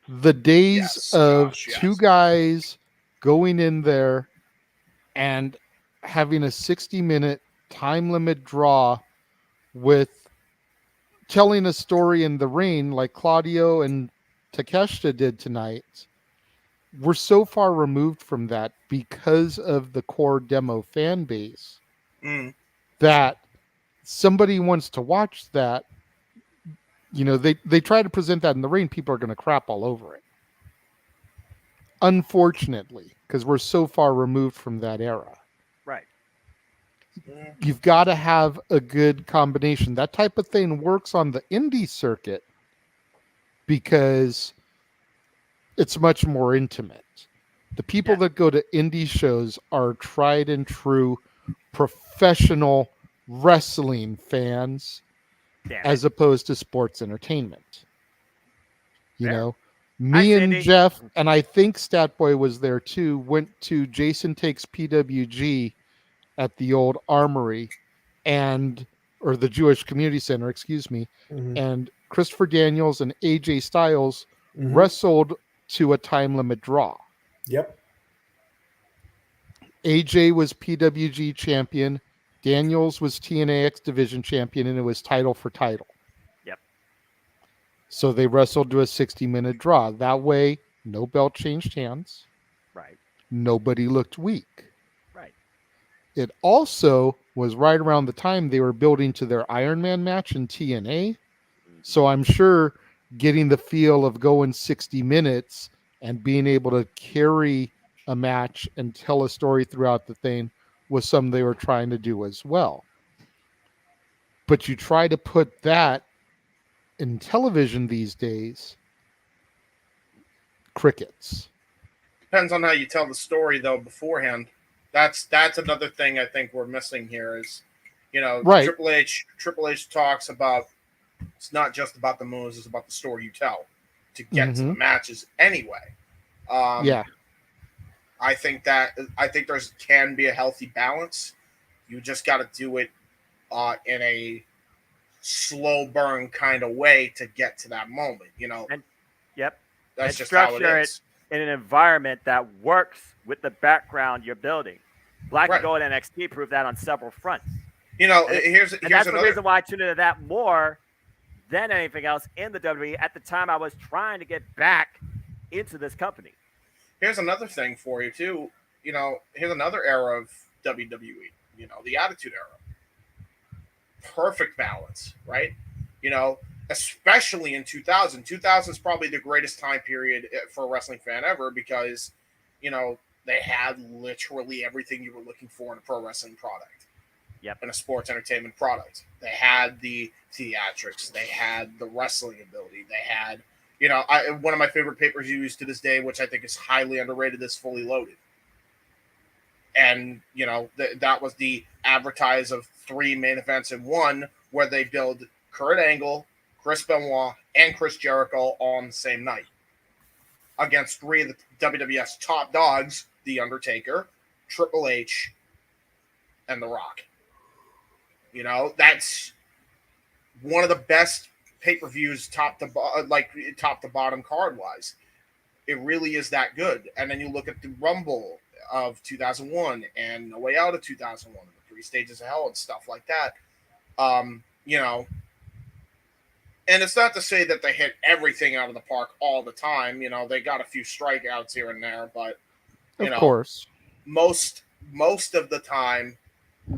the days of two guys going in there and having a 60-minute time limit draw with telling a story in the ring like Claudio and Takeshita did tonight, we're so far removed from that because of the core demo fan base that somebody wants to watch that. They try to present that in the ring, people are going to crap all over it. Unfortunately, because we're so far removed from that era. Right. You've got to have a good combination. That type of thing works on the indie circuit because it's much more intimate. The people that go to indie shows are tried and true professional wrestling fans as opposed to sports entertainment. Me and Jeff, and I think Statboy was there too, went to Jason Takes PWG at the old Armory or the Jewish Community Center, excuse me. And Christopher Daniels and AJ Styles wrestled to a time limit draw. Yep. AJ was PWG champion. Daniels was TNA X Division champion, and it was title for title. Yep. So they wrestled to a 60-minute draw. That way, no belt changed hands. Right. Nobody looked weak. Right. It also was right around the time they were building to their Iron Man match in TNA. So I'm sure getting the feel of going 60 minutes and being able to carry a match and tell a story throughout the thing was something they were trying to do as well. But you try to put that in television these days, crickets. Depends on how you tell the story, though, beforehand. That's another thing I think we're missing here is, right. Triple H talks about it's not just about the moves, it's about the story you tell to get to the matches anyway. I think there's can be a healthy balance. You just got to do it in a slow burn kind of way to get to that moment, And, yep. That's and just how it structure is. It in an environment that works with the background you're building. Black and Gold NXT proved that on several fronts. Here's that's the reason why I tuned into that more than anything else in the WWE at the time I was trying to get back into this company. Here's another thing for you too. Here's another era of WWE. The Attitude Era. Perfect balance, right? Especially in 2000. 2000 is probably the greatest time period for a wrestling fan ever because, they had literally everything you were looking for in a pro wrestling product. Yep. In a sports entertainment product. They had the theatrics. They had the wrestling ability. They had, one of my favorite pay-per-views to this day, which I think is highly underrated, is Fully Loaded. And, that was the advertise of 3 main events in one where they build Kurt Angle, Chris Benoit, and Chris Jericho all on the same night against three of the WWF's top dogs, The Undertaker, Triple H, and The Rock. You know, that's one of the best pay-per-views top to bottom card-wise. It really is that good. And then you look at the Rumble of 2001 and The Way Out of 2001, the 3 Stages of Hell and stuff like that. You know, and it's not to say that they hit everything out of the park all the time. You know, they got a few strikeouts here and there, but Of course. most of the time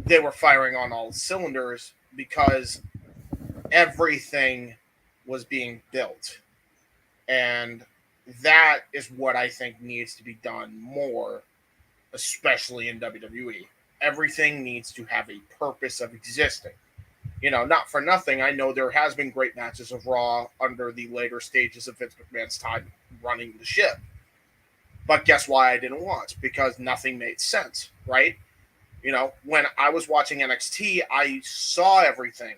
they were firing on all cylinders because everything was being built. And that is what I think needs to be done more, especially in WWE. Everything needs to have a purpose of existing. You know, not for nothing, I know there has been great matches of Raw under the later stages of Vince McMahon's time running the ship. But guess why I didn't watch? Because nothing made sense, right? You know, when I was watching NXT, I saw everything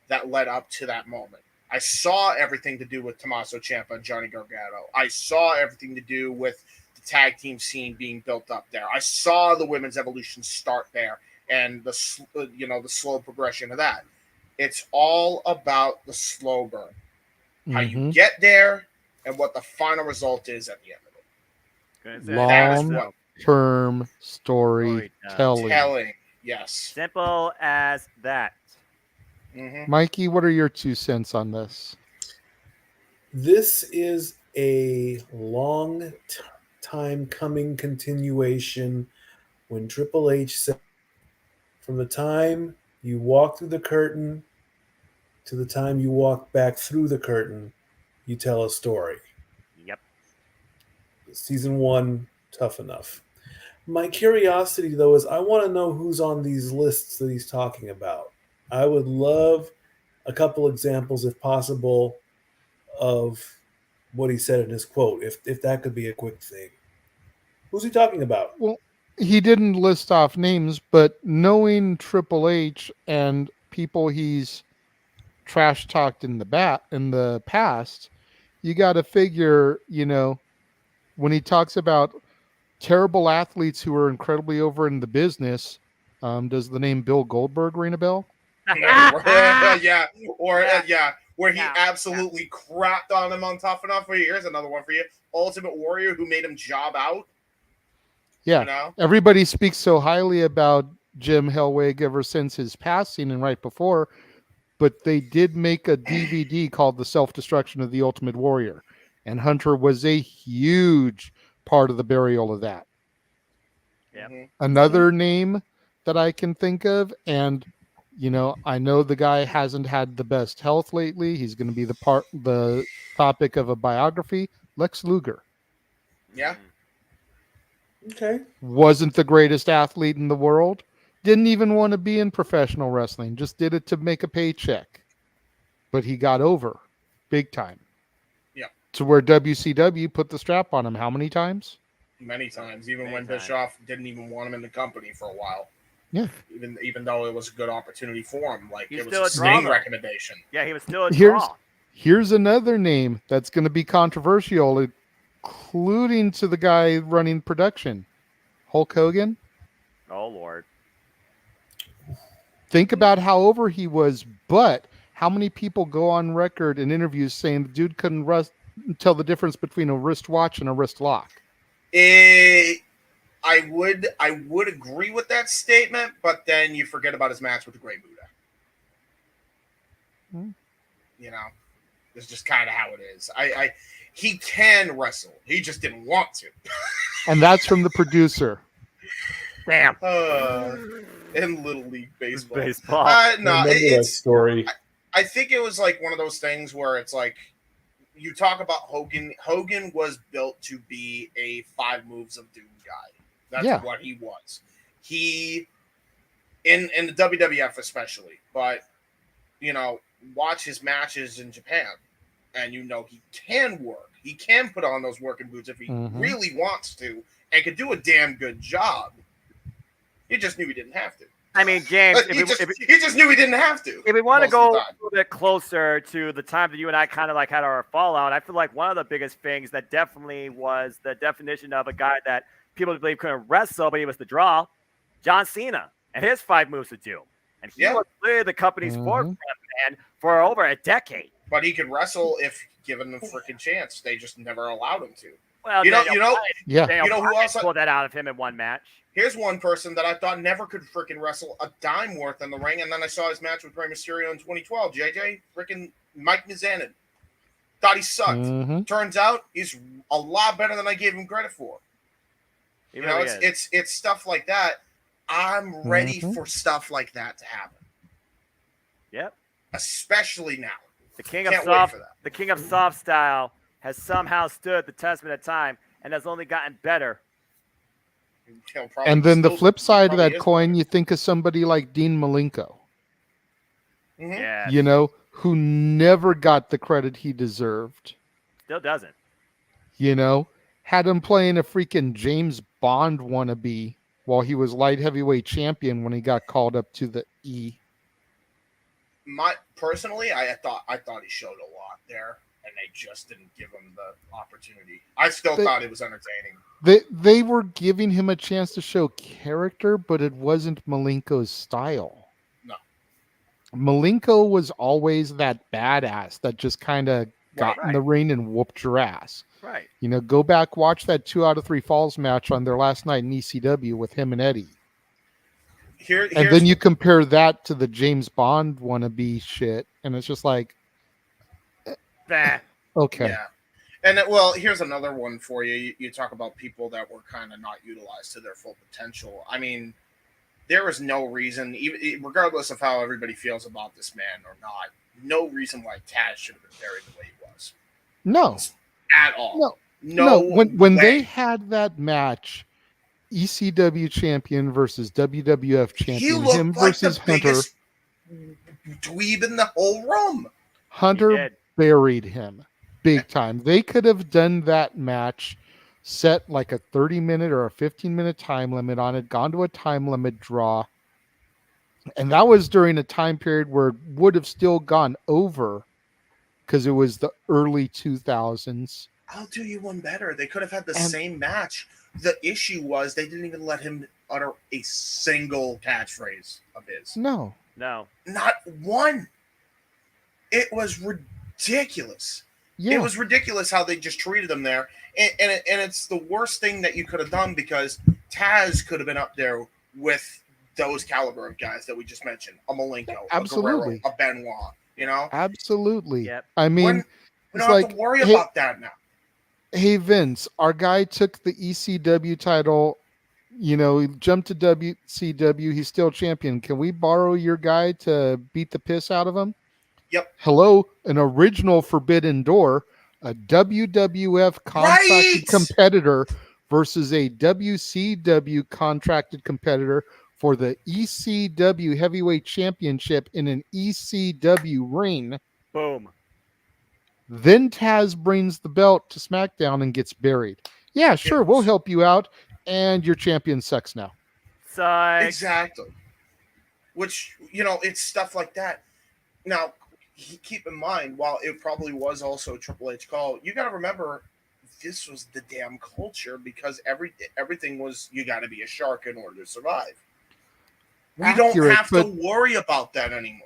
that led up to that moment. I saw everything to do with Tommaso Ciampa and Johnny Gargano. I saw everything to do with the tag team scene being built up there. I saw the women's evolution start there and the slow progression of that. It's all about the slow burn, how you get there, and what the final result is at the end of it. Long-term storytelling. Yes. Simple as that. Mm-hmm. Mikey, what are your 2 cents on this? This is a long time coming continuation when Triple H said, from the time you walk through the curtain to the time you walk back through the curtain, you tell a story. Yep. Season 1, tough enough. My curiosity, though, is I want to know who's on these lists that he's talking about. I would love a couple examples, if possible, of what he said in his quote, if that could be a quick thing. Who's he talking about? Well, he didn't list off names, but knowing Triple H and people he's trash talked in the past, you got to figure, you know, when he talks about terrible athletes who are incredibly over in the business, does the name Bill Goldberg ring a bell? Yeah. Where he absolutely crapped on him on Tough Enough. Here's another one for you. Ultimate Warrior, who made him job out. Yeah. You know? Everybody speaks so highly about Jim Hellwig ever since his passing and right before, but they did make a DVD called The Self-Destruction of the Ultimate Warrior, and Hunter was a huge part of the burial of that. Yep. Another name that I can think of, and you know, I know the guy hasn't had the best health lately. He's going to be the topic of a biography. Lex Luger. Yeah. Okay. Wasn't the greatest athlete in the world. Didn't even want to be in professional wrestling. Just did it to make a paycheck. But he got over big time. Yeah. To where WCW put the strap on him how many times? Many times. Even Many when times. Bischoff didn't even want him in the company for a while. Yeah. Even though it was a good opportunity for him. Like, He's it was still a a Sting draw. recommendation. Yeah, he was still a Here's draw. Here's another name that's going to be controversial, including to the guy running production. Hulk Hogan. Oh, Lord. Think about how over he was, but how many people go on record in interviews saying the dude couldn't tell the difference between a wristwatch and a wrist lock? I would agree with that statement, but then you forget about his match with the Great Buddha. You know, it's just kind of how it is. He can wrestle. He just didn't want to. And that's from the producer. Damn. In Little League Baseball. No, it's story. I think it was like one of those things where it's like, you talk about Hogan. Hogan was built to be a 5 moves of doom guy. That's what he was. He, in the WWF especially, but, you know, watch his matches in Japan, and you know he can work. He can put on those working boots if he really wants to, and could do a damn good job. He just knew he didn't have to. I mean, James, he just knew he didn't have to. if we want to most go of a the time. little bit closer to the time that you and I kind of like had our fallout, I feel like one of the biggest things that definitely was the definition of a guy that people believe couldn't wrestle, but he was the draw, John Cena, and his 5 moves of doom. And he Yeah. was really the company's Mhm. forefront man for over a decade. But he could wrestle if given the freaking chance. They just never allowed him to. Well, You know, Yeah. Daniel You know who Bryan else I- pulled that out of him in one match. Here's one person that I thought never could freaking wrestle a dime worth in the ring, and then I saw his match with Rey Mysterio in 2012. JJ, freaking Mike Mizanin. Thought he sucked. Mhm. Turns out he's a lot better than I gave him credit for. He You know, really is. it's stuff like that. I'm ready Mhm. for stuff like that to happen, Yep. especially now. The king of Can't wait soft, for that. the king of soft style has somehow stood the testament of time and has only gotten better. He'll probably And then the still- flip side of probably that is coin, better. you think of somebody like Dean Malenko, Mhm. Yeah, you know, who never got the credit he deserved. still doesn't. You know, had him playing a freaking James Bond wannabe while he was light heavyweight champion when he got called up to the E. Personally, I thought he showed a lot there, and they just didn't give him the opportunity. I still thought it was entertaining. They were giving him a chance to show character, but it wasn't Malenko's style. No. Malenko was always that badass that just kind of got in Right. the ring and whooped your ass. Right. You know, go back, watch that 2 out of 3 falls match on their last night in ECW with him and Eddie. And Here's then you compare that to the James Bond wannabe shit, and it's just like, Bah. okay. Yeah. And well, here's another one for you. You talk about people that were kind of not utilized to their full potential. I mean, there is no reason, even regardless of how everybody feels about this man or not, no reason why Taz should have been buried the way he was No. at all. No. When way. they had that match, ECW champion versus WWF he champion, looked him like versus the Hunter. biggest dweeb in the whole room. Hunter He did. buried him big time. They could have done that match, set like a 30-minute or a 15-minute time limit on it, gone to a time limit draw. And that was during a time period where it would have still gone over because it was the early 2000s. I'll do you one better. They could have had the And- same match. The issue was they didn't even let him utter a single catchphrase of his. No. No. Not one. It was ridiculous. Yeah. It was ridiculous how they just treated him there. And it's the worst thing that you could have done because Taz could have been up there with those caliber of guys that we just mentioned. A Malenko, Absolutely. a Guerrero, a Benoit, you know? Absolutely. Yep. I mean, We it's don't like, have to worry hey- about that now. hey, Vince, our guy took the ECW title, you know, he jumped to WCW. He's still champion. Can we borrow your guy to beat the piss out of him? Yep. Hello, an original Forbidden Door, a WWF contracted Right! competitor versus a WCW contracted competitor for the ECW Heavyweight Championship in an ECW ring. Boom. Then Taz brings the belt to SmackDown and gets buried. Yeah, sure, we'll help you out, and your champion sucks now. Psych. Exactly. Which, you know, it's stuff like that. Now, keep in mind, while it probably was also a Triple H call, you got to remember this was the damn culture because everything was you got to be a shark in order to survive. We don't Accurate, have to but- worry about that anymore.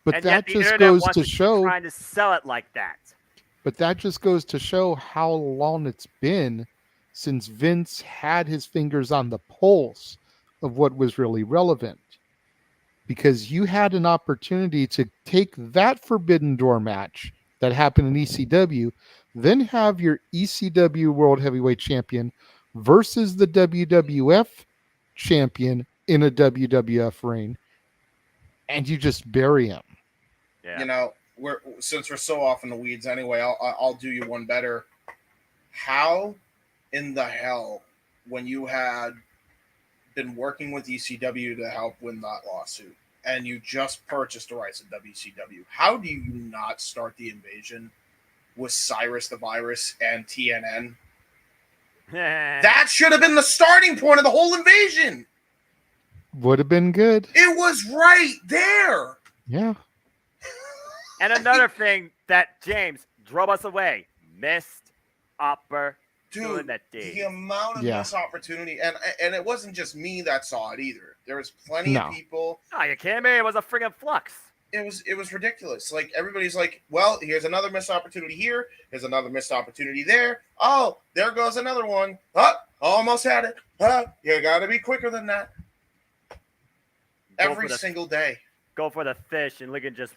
But And that yet the just internet goes wants to keep show. trying to sell it like that. But that just goes to show how long it's been since Vince had his fingers on the pulse of what was really relevant. Because you had an opportunity to take that Forbidden Door match that happened in ECW, then have your ECW World Heavyweight Champion versus the WWF Champion in a WWF ring, and you just bury him. Yeah. You know, since we're so off in the weeds anyway, I'll do you one better. How in the hell, when you had been working with ECW to help win that lawsuit, and you just purchased the rights of WCW, how do you not start the invasion with Cyrus the Virus and TNN? That should have been the starting point of the whole invasion. Would have been good. It was right there. Yeah. And another thing that James drove us away, missed Dude, opportunity. the amount of missed opportunity, and it wasn't just me that saw it either. There was plenty of people. Oh, you kidding me? It was a friggin' flux. It was ridiculous. Like, everybody's like, well, here's another missed opportunity here. Here's another missed opportunity there. Oh, there goes another one. Oh, almost had it. You got to be quicker than that. Every single day. Go for the fish and just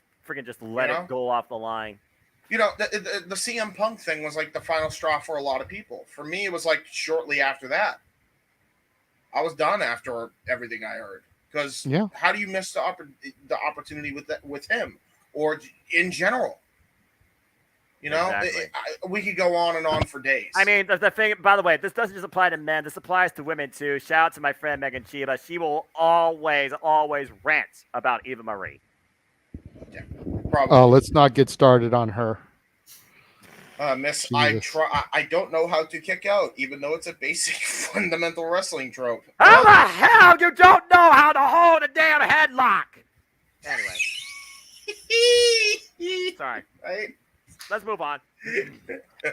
let it go off the line. You know, the CM Punk thing was like the final straw for a lot of people. For me, it was like shortly after that. I was done after everything I heard. Because how do you miss the opportunity with him or in general? You know, exactly. We could go on and on for days. I mean, the thing, by the way, this doesn't just apply to men. This applies to women, too. Shout out to my friend Megan Chiba. She will always rant about Eva Marie. Yeah, probably. Oh, let's not get started on her. Miss, I don't know how to kick out, even though it's a basic fundamental wrestling trope. How the hell you don't know how to hold a damn headlock? Anyway. Sorry. Right? Let's move on.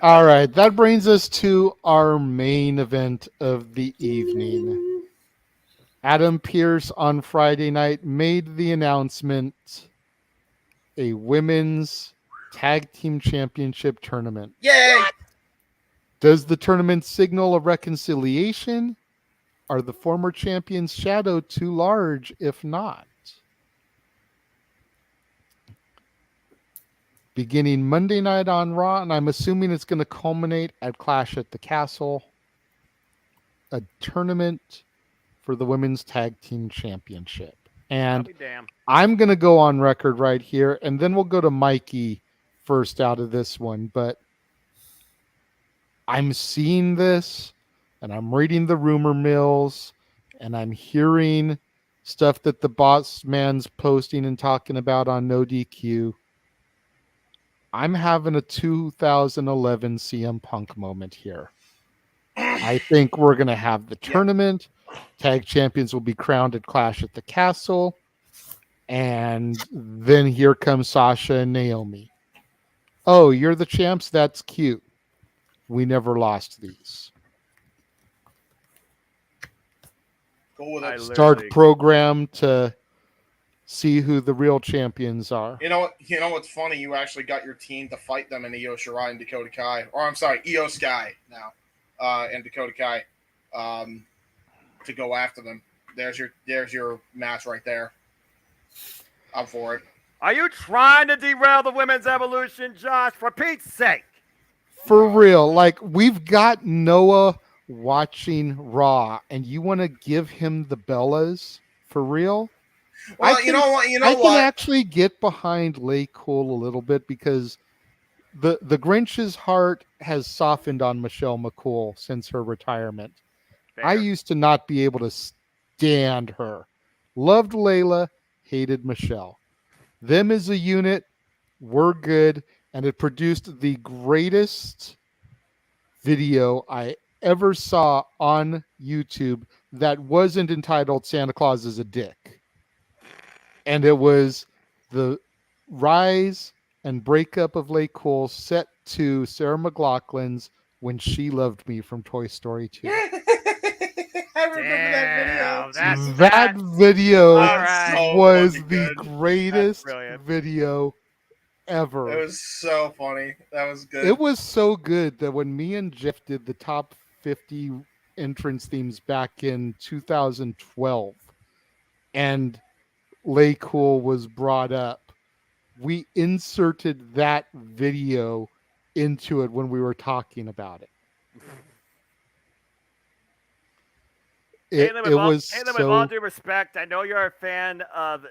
All right, that brings us to our main event of the evening. Adam Pearce on Friday night made the announcement, a women's tag team championship tournament. Yay! What? Does the tournament signal a reconciliation? Are the former champions' shadow too large if not? Beginning Monday night on Raw, and I'm assuming it's going to culminate at Clash at the Castle, a tournament for the women's tag team championship. And I'm going to go on record right here, and then we'll go to Mikey first out of this one. But I'm seeing this, and I'm reading the rumor mills, and I'm hearing stuff that the boss man's posting and talking about on No DQ. I'm having a 2011 CM Punk moment here. I think we're going to have the tournament. Tag champions will be crowned at Clash at the Castle. And then here comes Sasha and Naomi. Oh, you're the champs? That's cute. We never lost these. Go with it. Start program to see who the real champions are. You know what's funny? You actually got your team to fight them in Io Shirai and Dakota Kai. Or I'm sorry, Io Sky now. And Dakota Kai. To go after them. There's your match right there. I'm for it. Are you trying to derail the women's evolution, Josh? For Pete's sake. For real. Like, we've got Noah watching Raw, and you want to give him the Bellas? For real? Well, you know what? I can actually get behind Lay Cool a little bit because the Grinch's heart has softened on Michelle McCool since her retirement. Fair. I used to not be able to stand her. Loved Layla, hated Michelle. Them as a unit were good, and it produced the greatest video I ever saw on YouTube that wasn't entitled Santa Claus is a Dick. And it was the rise and breakup of Lay Cool set to Sarah McLachlan's When She Loved Me from Toy Story 2. I remember that video. That video was so the greatest video ever. It was so funny. That was good. It was so good that when me and Jeff did the top 50 entrance themes back in 2012 and Lay Cool was brought up, we inserted that video into it when we were talking about it. With all due respect, I know you're a fan of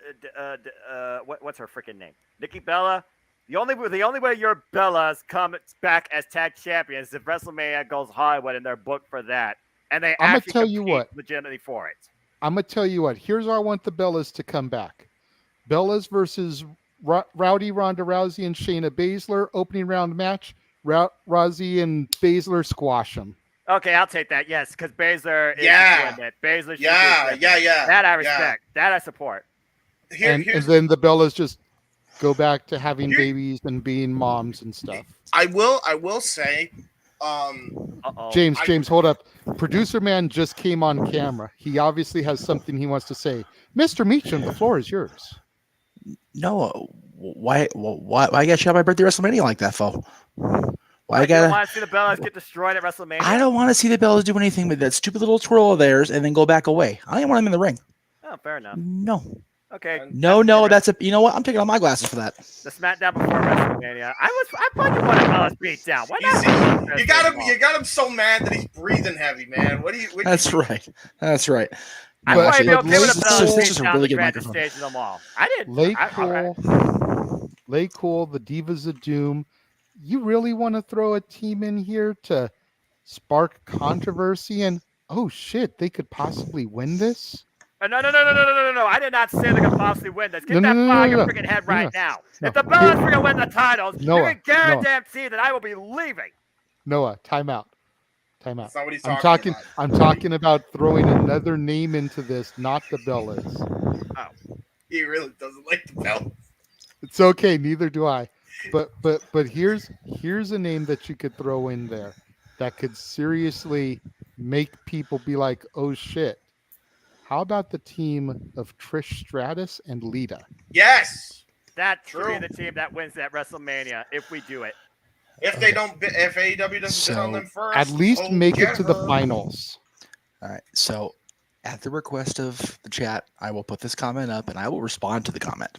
what's her freaking name, Nikki Bella. The only way your Bellas come back as tag champions is if WrestleMania goes Hollywood and they're booked for that, and they actually compete legitimately for it. I'm gonna tell you what. Here's where I want the Bellas to come back: Bellas versus Rowdy Ronda Rousey and Shayna Baszler opening round match. Rousey and Baszler squash them. Okay, I'll take that. Yes, because Baszler is Yeah. doing it. Baszler should Yeah, be doing it. yeah. That I Yeah. respect. That I support. And Here's then the Bellas just go back to having Here- babies and being moms and stuff. I will say, Uh-oh. James, hold up. Producer man just came on camera. He obviously has something he wants to say. Mr. Meacham, the floor is yours. No, why I got shot by birthday WrestleMania like that, fo? Why I You don't gotta? want to see the Bellas get destroyed at WrestleMania? I don't want to see the Bellas do anything with that stupid little twirl of theirs and then go back away. I don't want them in the ring. Oh, fair enough. No, Okay. no. That's a. You know what? I'm taking off my glasses for that. The SmackDown before WrestleMania. I thought you wanted Bellas beat down. Why not? you got him so mad that he's breathing heavy, man. What do you? That's right. That's right. I No, might actually, be okay with a Late Bellas Cool- beat This is a down really the good grandest microphone. stage of them all. I didn't. Lay all right. cool. Lay cool. The Divas of Doom. You really want to throw a team in here to spark controversy and oh shit, they could possibly win this? No. I did not say they could possibly win this. Get No, that no, no, fire no, your no. freaking head No, right no. now. No. If the Bellas are going to win the titles, Noah, you can guarantee that I will be leaving. Noah, time out. Time out. That's not what he's I'm talking talking about. I'm talking about throwing another name into this, not the Bellas. He really doesn't like the belt. It's okay, neither do I. But here's a name that you could throw in there that could seriously make people be like, "Oh shit." How about the team of Trish Stratus and Lita? Yes. That should True. be the team that wins that WrestleMania if we do it. If they don't, if AEW doesn't bid on them first, At least oh, make it get to the her. finals. All right. So, at the request of the chat, I will put this comment up and I will respond to the comment.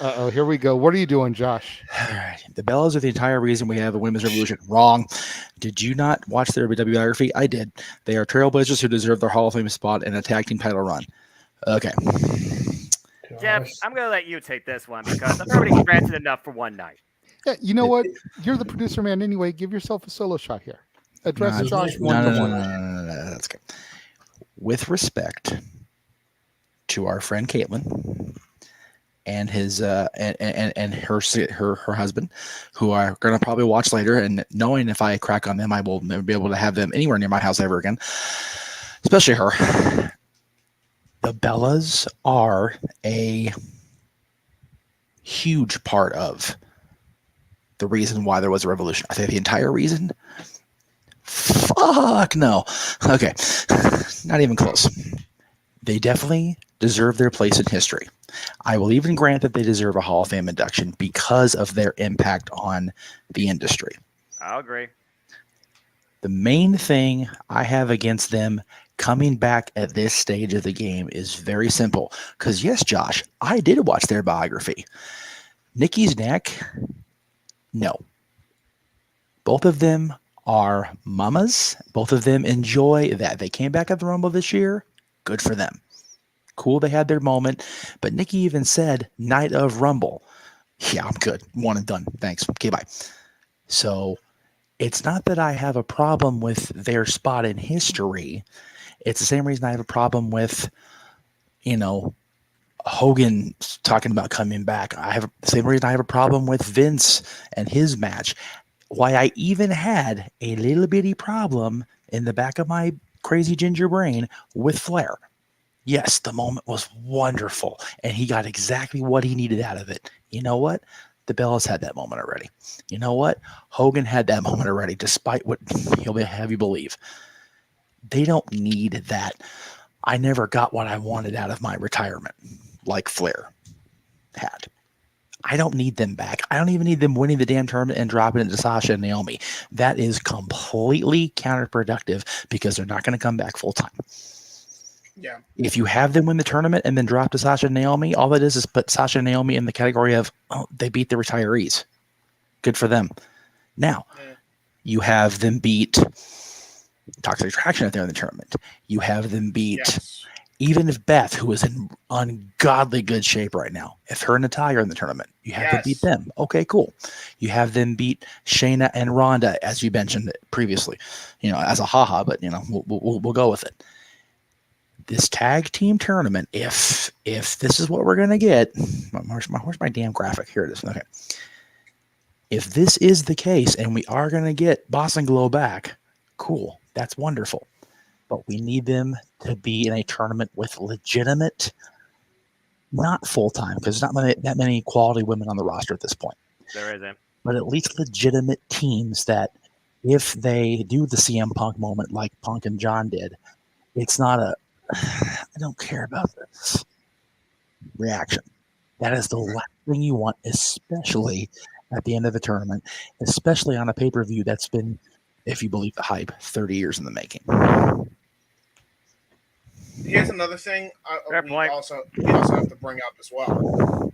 Uh-oh, here we go. What are you doing, Josh? All right. The Bellas are the entire reason we have a women's revolution. Wrong. Did you not watch their WWE biography? I did. They are trailblazers who deserve their Hall of Fame spot in a tag team title run. Okay. Jeff, Gosh. I'm going to let you take this one because I've already granted enough for one night. Yeah, you know what? You're the producer man anyway. Give yourself a solo shot here. Address No, Josh No, one no, to no, one. no, no, no, that's good. With respect to our friend Caitlin and his and her husband, who are going to probably watch later, and knowing if I crack on them, I will never be able to have them anywhere near my house ever again, especially her. The Bellas are a huge part of the reason why there was a revolution. I think the entire reason. Fuck no. Okay. Not even close. They definitely deserve their place in history. I will even grant that they deserve a Hall of Fame induction because of their impact on the industry. I'll agree. The main thing I have against them coming back at this stage of the game is very simple. Because yes, Josh, I did watch their biography. Nikki's neck, no. Both of them are mamas. Both of them enjoy that. They came back at the Rumble this year. Good for them. Cool, they had their moment. But Nikki even said, night of Rumble. Yeah, I'm good. One and done. Thanks. Okay, bye. So it's not that I have a problem with their spot in history. It's the same reason I have a problem with, Hogan talking about coming back. I have the same reason I have a problem with Vince and his match. Why I even had a little bitty problem in the back of my crazy ginger brain with Flair. Yes, the moment was wonderful, and he got exactly what he needed out of it. You know what? The Bellas had that moment already. You know what? Hogan had that moment already, despite what he'll have you believe. They don't need that. I never got what I wanted out of my retirement, like Flair had. I don't need them back. I don't even need them winning the damn tournament and dropping it to Sasha and Naomi. That is completely counterproductive because they're not going to come back full time. Yeah. If you have them win the tournament and then drop to Sasha and Naomi, all that is put Sasha and Naomi in the category of, oh, they beat the retirees. Good for them. Now, you have them beat Toxic Attraction if they're in the tournament. You have them beat, even if Beth, who is in ungodly good shape right now, if her and Natalya are in the tournament, you have to beat them. Okay, cool. You have them beat Shayna and Ronda, as you mentioned previously, as a haha, but we'll go with it. This tag team tournament, if this is what we're gonna get, where's my damn graphic? Here it is. Okay. If this is the case and we are gonna get Boss and Glow back, cool. That's wonderful. But we need them to be in a tournament with legitimate, not full-time, because there's not that many quality women on the roster at this point, There isn't. but at least legitimate teams that if they do the CM Punk moment like Punk and John did, it's not a, I don't care about this reaction. That is the last thing you want, especially at the end of a tournament, especially on a pay-per-view that's been, if you believe the hype, 30 years in the making. Here's another thing Fair we point. also have to bring up as well.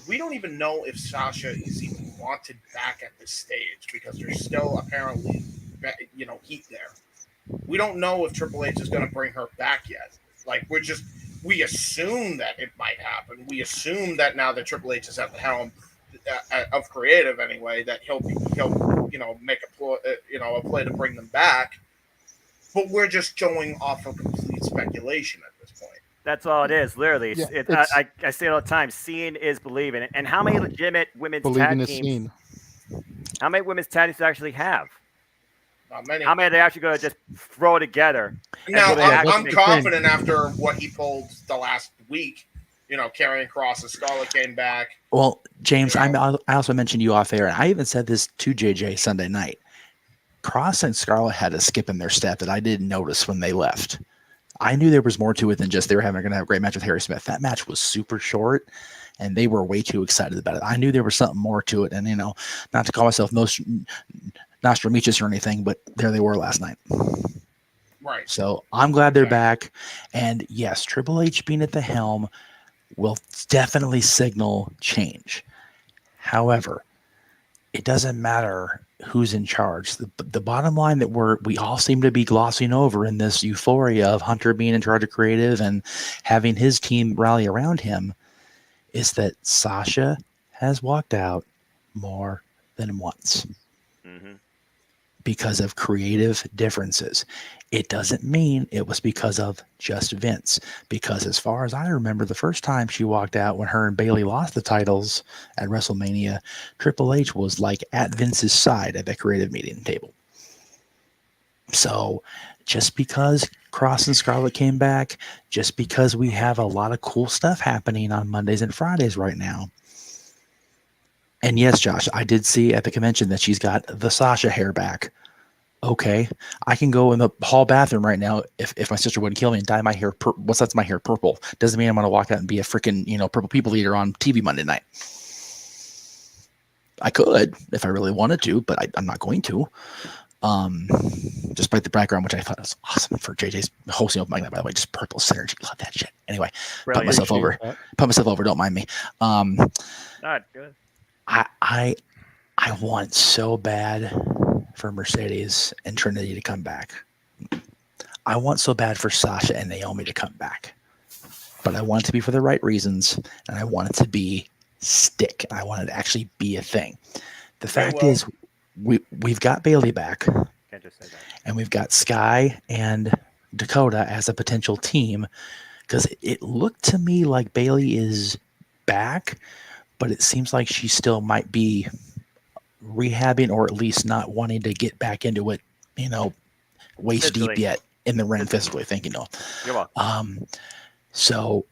We don't even know if Sasha is even wanted back at this stage because there's still apparently, heat there. We don't know if Triple H is going to bring her back yet. Like, we assume that it might happen. We assume that now that Triple H is at the helm of creative anyway, that he'll make a play to bring them back. But we're just going off of complete speculation at this point. That's all it is, literally. Yeah, I say it all the time. Seeing is believing. And how many legitimate women's believing tag is teams? seen. How many women's tag teams do they actually have? Not many. How many are they actually going to just throw together? Now, they I'm actually confident after what he pulled the last week. Karrion Kross and Scarlett came back. Well, James, I also mentioned you off air, and I even said this to JJ Sunday night. Cross and Scarlett had a skip in their step that I didn't notice when they left. I knew there was more to it than just they were going to have a great match with Harry Smith. That match was super short, and they were way too excited about it. I knew there was something more to it, and not to call myself Nostradamus or anything, but there they were last night. Right. So I'm glad they're back, and yes, Triple H being at the helm will definitely signal change. However, it doesn't matter who's in charge. The bottom line that we all seem to be glossing over in this euphoria of Hunter being in charge of creative and having his team rally around him is that Sasha has walked out more than once because of creative differences. It doesn't mean it was because of just Vince, because as far as I remember, the first time she walked out when her and Bayley lost the titles at WrestleMania, Triple H was like at Vince's side at the creative meeting table. So just because Cross and Scarlett came back, just because we have a lot of cool stuff happening on Mondays and Fridays right now. And yes, Josh, I did see at the convention that she's got the Sasha hair back. Okay, I can go in the hall bathroom right now if my sister wouldn't kill me and dye my hair. That's my hair purple. Doesn't mean I'm going to walk out and be a freaking purple people eater on TV Monday night. I could if I really wanted to, but I'm not going to. Despite the background, which I thought was awesome for JJ's hosting open mic, by the way, just purple synergy. Love that shit. Anyway, put myself over. Don't mind me. Not good. I want so bad for Mercedes and Trinity to come back. I want so bad for Sasha and Naomi to come back. But I want it to be for the right reasons, and I want it to be stick. I want it to actually be a thing. The fact is, we've got Bayley back. Can't just say that. And we've got Sky and Dakota as a potential team, because it looked to me like Bayley is back, but it seems like she still might be rehabbing or at least not wanting to get back into it, waist deep yet in the ring physically. Thank you, Noel. You're welcome. So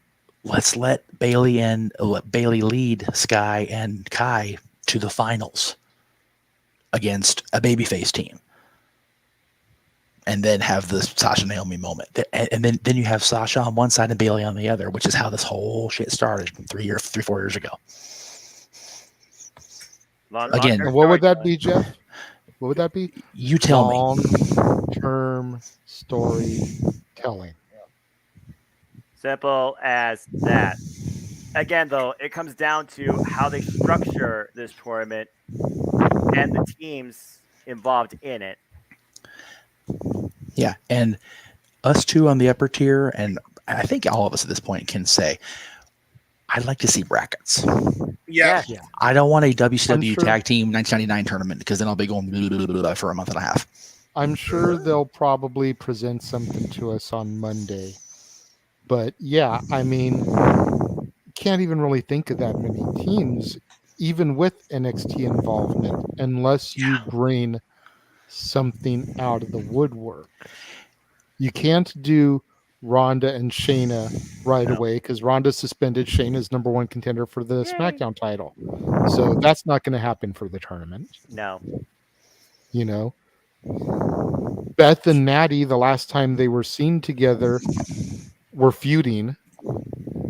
let's let Bayley lead Sky and Kai to the finals against a babyface team. And then have the Sasha Naomi moment. And then you have Sasha on one side and Bayley on the other, which is how this whole shit started 4 years ago. Again, what would that be, Jeff? What would that be? You tell me. Long-term storytelling. Simple as that. Again, though, it comes down to how they structure this tournament and the teams involved in it. Yeah, and us two on the upper tier, and I think all of us at this point can say, I'd like to see brackets. Yeah. I don't want a WCW Tag Team 1999 tournament because then I'll be going for a month and a half. I'm sure they'll probably present something to us on Monday. But yeah, I mean, can't even really think of that many teams, even with NXT involvement, unless you bring something out of the woodwork. You can't do Ronda and Shayna right No. away because Ronda's suspended. Shayna's number one contender for the Yay. SmackDown title. So that's not going to happen for the tournament. No. You know, Beth and Natty, the last time they were seen together, were feuding.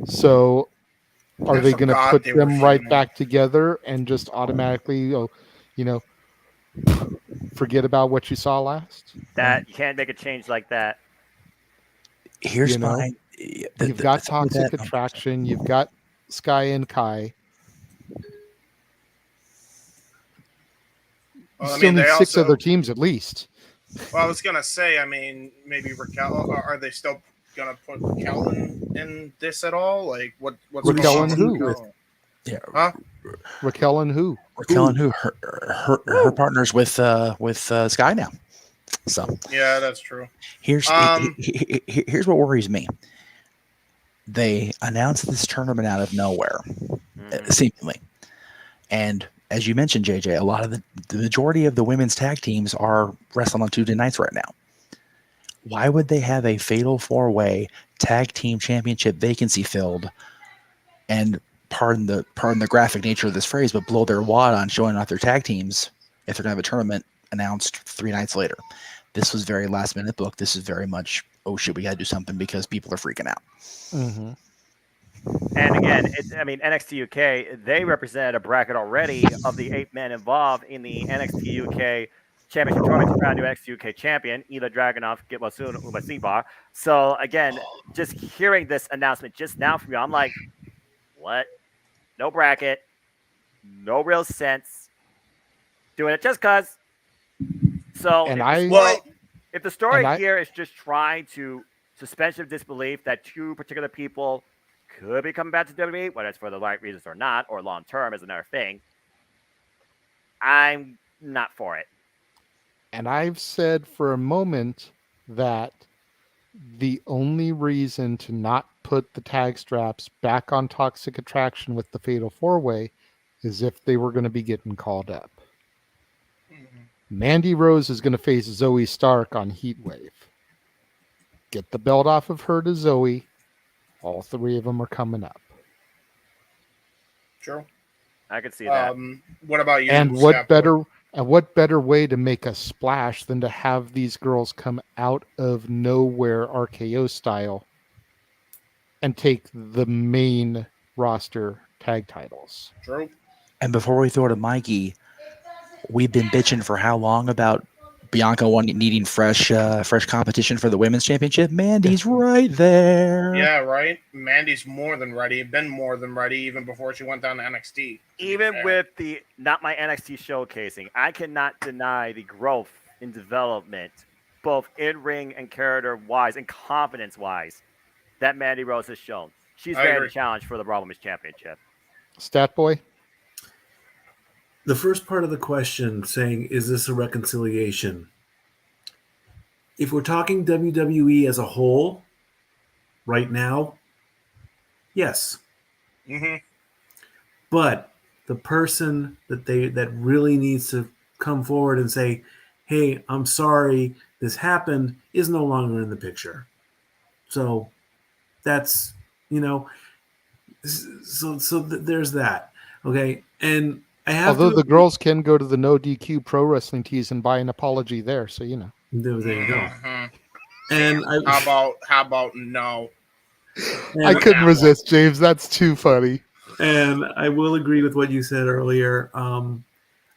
So are I they going to forgot put they were them right feuding. back together and just automatically, you know, forget about what you saw last? That you can't make a change like that. Here's You know, my. You've got Toxic Attraction. You've got Sky and Kai. You Well, I still mean, need they 6 also. other teams at least. Well, I was gonna say, I mean, maybe Raquel. Are they still gonna put Raquel in this at all? Like, what's Raquel going on and with who? Raquel? Yeah, Huh? Raquel and who? Raquel and who her partners with Sky now. So Yeah, that's true. here's here's what worries me. They announced this tournament out of nowhere, seemingly, and as you mentioned, JJ, a lot of the majority of the women's tag teams are wrestling on Tuesday nights right now. Why would they have a fatal 4-way tag team championship vacancy filled and pardon the graphic nature of this phrase, but blow their wad on showing off their tag teams if they're going to have a tournament announced 3 nights later? This was very last minute book. This is very much, oh shit, we got to do something because people are freaking out. Mm-hmm. And again, NXT UK, they represented a bracket already of the 8 men involved in the NXT UK Championship Tournament to crown new NXT UK champion, Ila Dragunov, Gitwasun, Umasibar. So again, just hearing this announcement just now from you, I'm like, what? No bracket, no real sense. Doing it just because. So And if the story and I- here is just trying to suspension of disbelief that 2 particular people could be coming back to WWE, whether it's for the right reasons or not, or long term is another thing, I'm not for it. And I've said for a moment that the only reason to not put the tag straps back on Toxic Attraction with the Fatal 4-Way is if they were going to be getting called up. Mandy Rose is going to face Zoe Stark on Heatwave. Get the belt off of her to Zoe. All 3 of them are coming up. True. I could see that. What about you? And what Scott? what better way to make a splash than to have these girls come out of nowhere RKO style and take the main roster tag titles? True. And before we throw it to Mikey, we've been bitching for how long about Bianca needing fresh competition for the women's championship. Mandy's right there. Yeah, right. Mandy's more than ready. Been more than ready even before she went down to NXT. Even with the not my NXT showcasing, I cannot deny the growth in development, both in ring and character wise and confidence wise, that Mandy Rose has shown. She's ready to challenge for the Raw Women's Championship. Stat Boy? The first part of the question saying, is this a reconciliation? If we're talking WWE as a whole, right now, yes. Mm-hmm. But the person that really needs to come forward and say, hey, I'm sorry this happened, is no longer in the picture. So that's, there's that. Okay. And I have Although the girls can go to the No DQ Pro Wrestling Tees and buy an apology there, so There you go. Mm-hmm. And how about no? I couldn't resist, James. That's too funny. And I will agree with what you said earlier.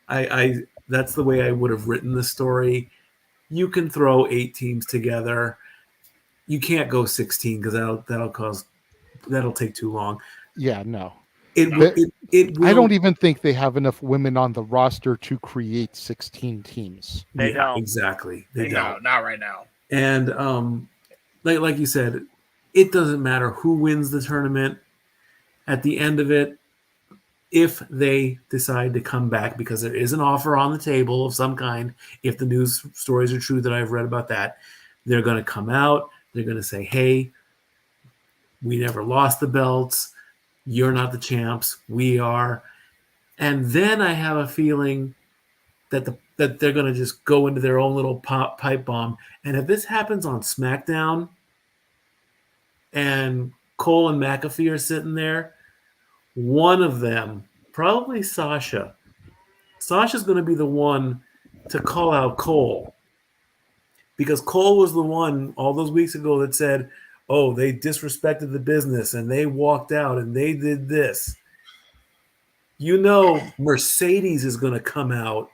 I that's the way I would have written the story. You can throw 8 teams together. You can't go 16 because that'll take too long. Yeah, no. It will, I don't even think they have enough women on the roster to create 16 teams. They don't. Exactly. They don't. Not right now. And like you said, it doesn't matter who wins the tournament. At the end of it, if they decide to come back, because there is an offer on the table of some kind, if the news stories are true that I've read about that, they're going to come out. They're going to say, hey, we never lost the belts. You're not the champs. We are. And then I have a feeling that that they're going to just go into their own little pipe bomb. And if this happens on SmackDown and Cole and McAfee are sitting there, one of them, probably Sasha's going to be the one to call out Cole. Because Cole was the one all those weeks ago that said, oh, they disrespected the business and they walked out and they did this. You know, Mercedes is going to come out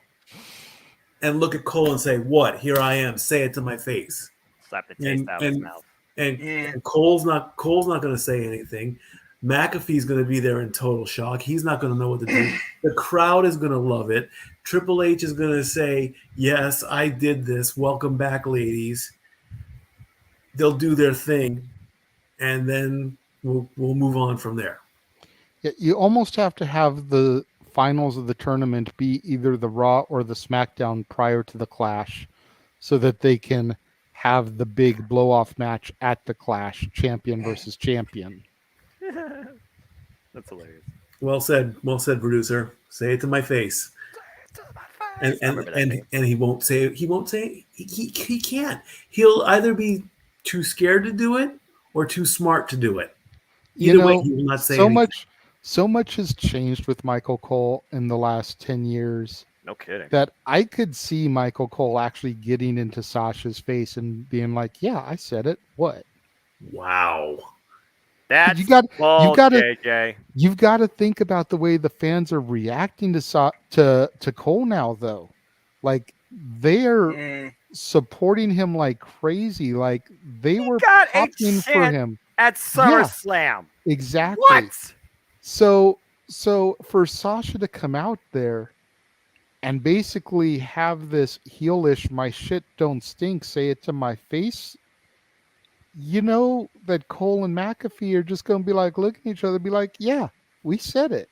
and look at Cole and say, what? Here I am. Say it to my face. Slap the taste out of his mouth. And Cole's not going to say anything. McAfee's going to be there in total shock. He's not going to know what to do. The crowd is going to love it. Triple H is going to say, yes, I did this. Welcome back, ladies. They'll do their thing, and then we'll move on from there. Yeah, you almost have to have the finals of the tournament be either the Raw or the SmackDown prior to the Clash, so that they can have the big blow-off match at the Clash, champion versus champion. That's hilarious. Well said, producer. Say it to my face. And he won't say it. He can't. He'll either be too scared to do it or too smart to do it. Either way, he will not say anything. So much has changed with Michael Cole in the last 10 years. No kidding. That I could see Michael Cole actually getting into Sasha's face and being like, yeah, I said it. What? Wow. That's you've got JJ. You've got to think about the way the fans are reacting to Cole now, though. Like, they're supporting him like crazy. Like, they were popping for him at SummerSlam. Yeah, exactly. What? So for Sasha to come out there and basically have this heelish, my shit don't stink, say it to my face, you know that Cole and McAfee are just going to be like, looking at each other, be like, yeah, we said it.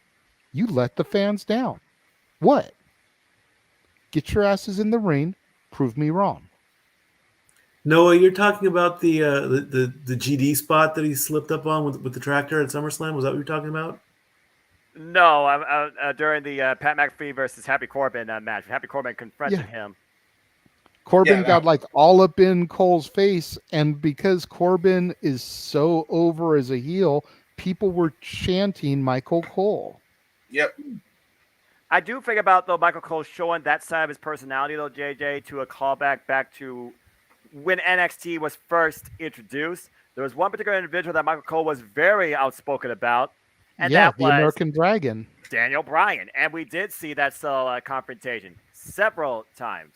You let the fans down. What? Get your asses in the ring. Prove me wrong. Noah, you're talking about the GD spot that he slipped up on with the tractor at SummerSlam? Was that what you're talking about? No, during the Pat McAfee versus Happy Corbin match. Happy Corbin confronted him. Corbin got like all up in Cole's face, and because Corbin is so over as a heel, people were chanting Michael Cole. Yep. I do think about, though, Michael Cole showing that side of his personality, though, JJ, to a callback back to when NXT was first introduced. There was one particular individual that Michael Cole was very outspoken about, and that was the American Dragon, Daniel Bryan. And we did see that confrontation several times.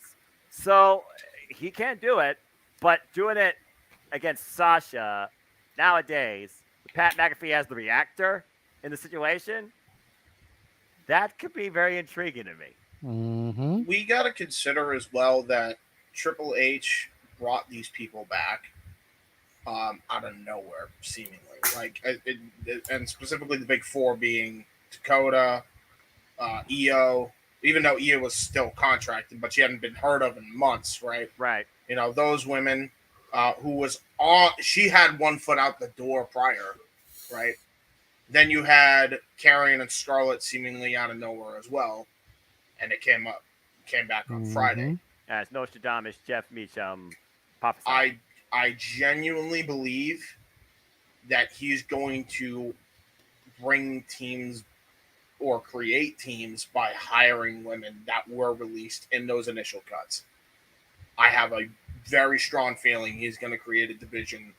So he can't do it, but doing it against Sasha nowadays, Pat McAfee as the reactor in the situation, that could be very intriguing to me. Mm-hmm. We got to consider as well that Triple H brought these people back out of nowhere, seemingly. And specifically the big four being Dakota, Io, even though Io was still contracted, but she hadn't been heard of in months, right? Right. You know, those women who was on, she had one foot out the door prior, right? Then you had Karrion and Scarlett seemingly out of nowhere as well, and it came back on Friday. As Nostradamus, Jeff Meacham, prophesied. I genuinely believe that he's going to bring teams or create teams by hiring women that were released in those initial cuts. I have a very strong feeling he's going to create a division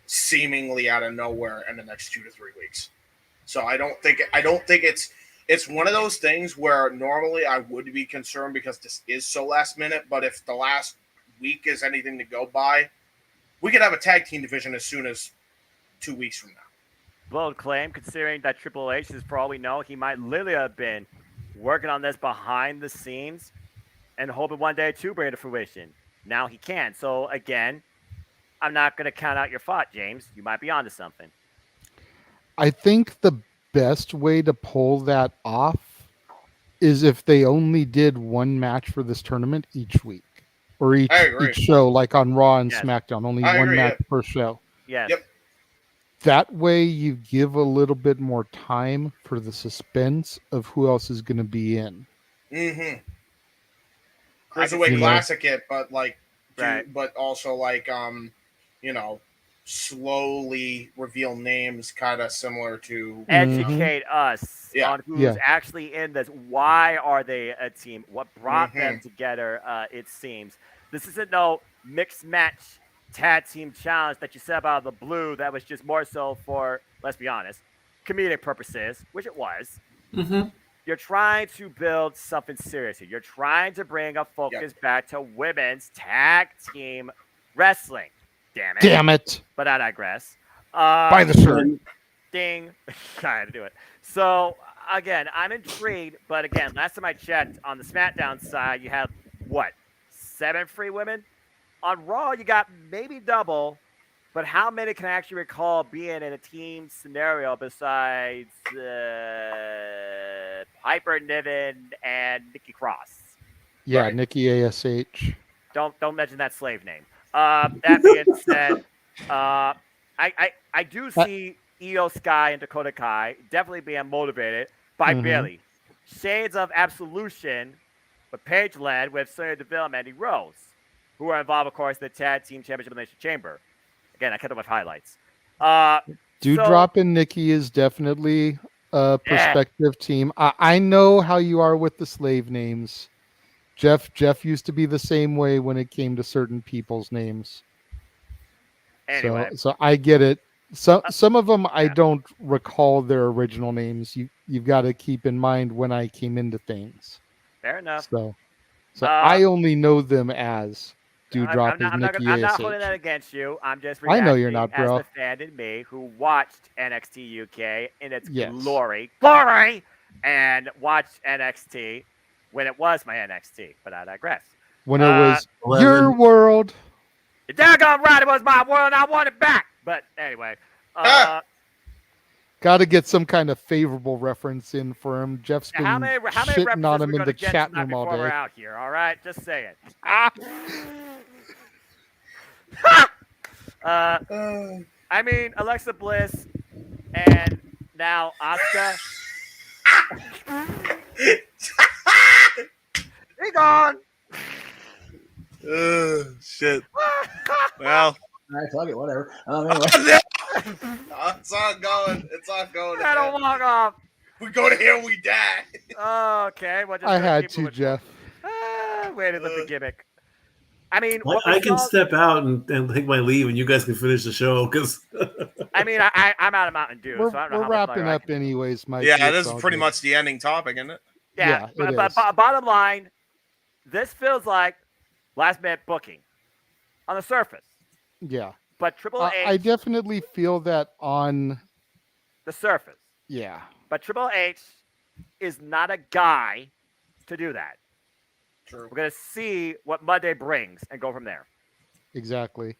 seemingly out of nowhere in the next 2 to 3 weeks. So I don't think it's one of those things where normally I would be concerned because this is so last minute, but if the last week is anything to go by, we could have a tag team division as soon as 2 weeks from now. Bold claim, considering that Triple H is, for all we know, he might literally have been working on this behind the scenes and hoping one day to bring it to fruition. Now he can. So again, I'm not going to count out your thought, James. You might be onto something. I think the best way to pull that off is if they only did one match for this tournament each week or each show, like on Raw and SmackDown, only one match per show. Yes. Yep. That way you give a little bit more time for the suspense of who else is going to be in. Mm-hmm. Cruiserweight You know. Classic it, but like, Right. but also like, slowly reveal names, kind of similar to Educate us Yeah. on who's Yeah. actually in this. Why are they a team? What brought them Mhm. together? It seems this isn't no mixed match tag team challenge that you set up out of the blue. That was just more so for, let's be honest, comedic purposes, which it was. Mm-hmm. You're trying to build something serious here. You're trying to bring a focus back to women's tag team wrestling. Damn it. Damn it! But I digress. Buy the shirt. Ding. I had to do it. So, again, I'm intrigued. But again, last time I checked, on the SmackDown side, you have, what, 7 free women? On Raw, you got maybe double. But how many can I actually recall being in a team scenario besides Piper Niven and Nikki Cross? Yeah, Right. Nikki ASH. Don't mention that slave name. That being said, I do see Io Sky and Dakota Kai definitely being motivated by Mhm. Bailey. Shades of Absolution, but Paige led with Sonya Deville and Mandy Rose, who are involved, of course, in the Tag Team Championship Elimination Chamber. Again, I cut them with highlights. Dewdrop and Nikki is definitely a prospective team. I know how you are with the slave names. Jeff used to be the same way when it came to certain people's names. Anyway, So I get it. Some of them I don't recall their original names. You've got to keep in mind when I came into things. fair enough. So I only know them as Dewdrop I'm is Nikki I'm not ASH. holding that against you. I'm just I reacting know you're not, as bro. the fan in me who watched NXT UK in its Yes. glory, and watched NXT when it was my NXT. But I digress. When it was 11. your world. The daggone right, it was my world, and I want it back. But anyway, Got to get some kind of favorable reference in for him. Jeff's been how many shitting on references him we in going the to get chat tonight room all before we're day. out here? All right, just saying. I mean, Alexa Bliss and now Asuka. He gone. Shit. Well, All right, fuck it, whatever. Anyway. it's all going. It's all going. I don't walk off. We go to here, we die. Okay, well, just I gonna had keep to, moving Jeff. forward. Way to live the gimmick. I mean, what I we can saw, step out and take my leave, and you guys can finish the show because I mean, I'm out of Mountain Dew, We're so I don't know we're how much wrapping longer I up can do it. anyways, Mike. Yeah, this is pretty much the ending topic, isn't it? Yeah, Yeah, it but is. bottom line, this feels like last minute booking on the surface. Yeah. But Triple H, I definitely feel that on. the surface. Yeah. But Triple H is not a guy to do that. True. We're gonna see what Monday brings and go from there. Exactly.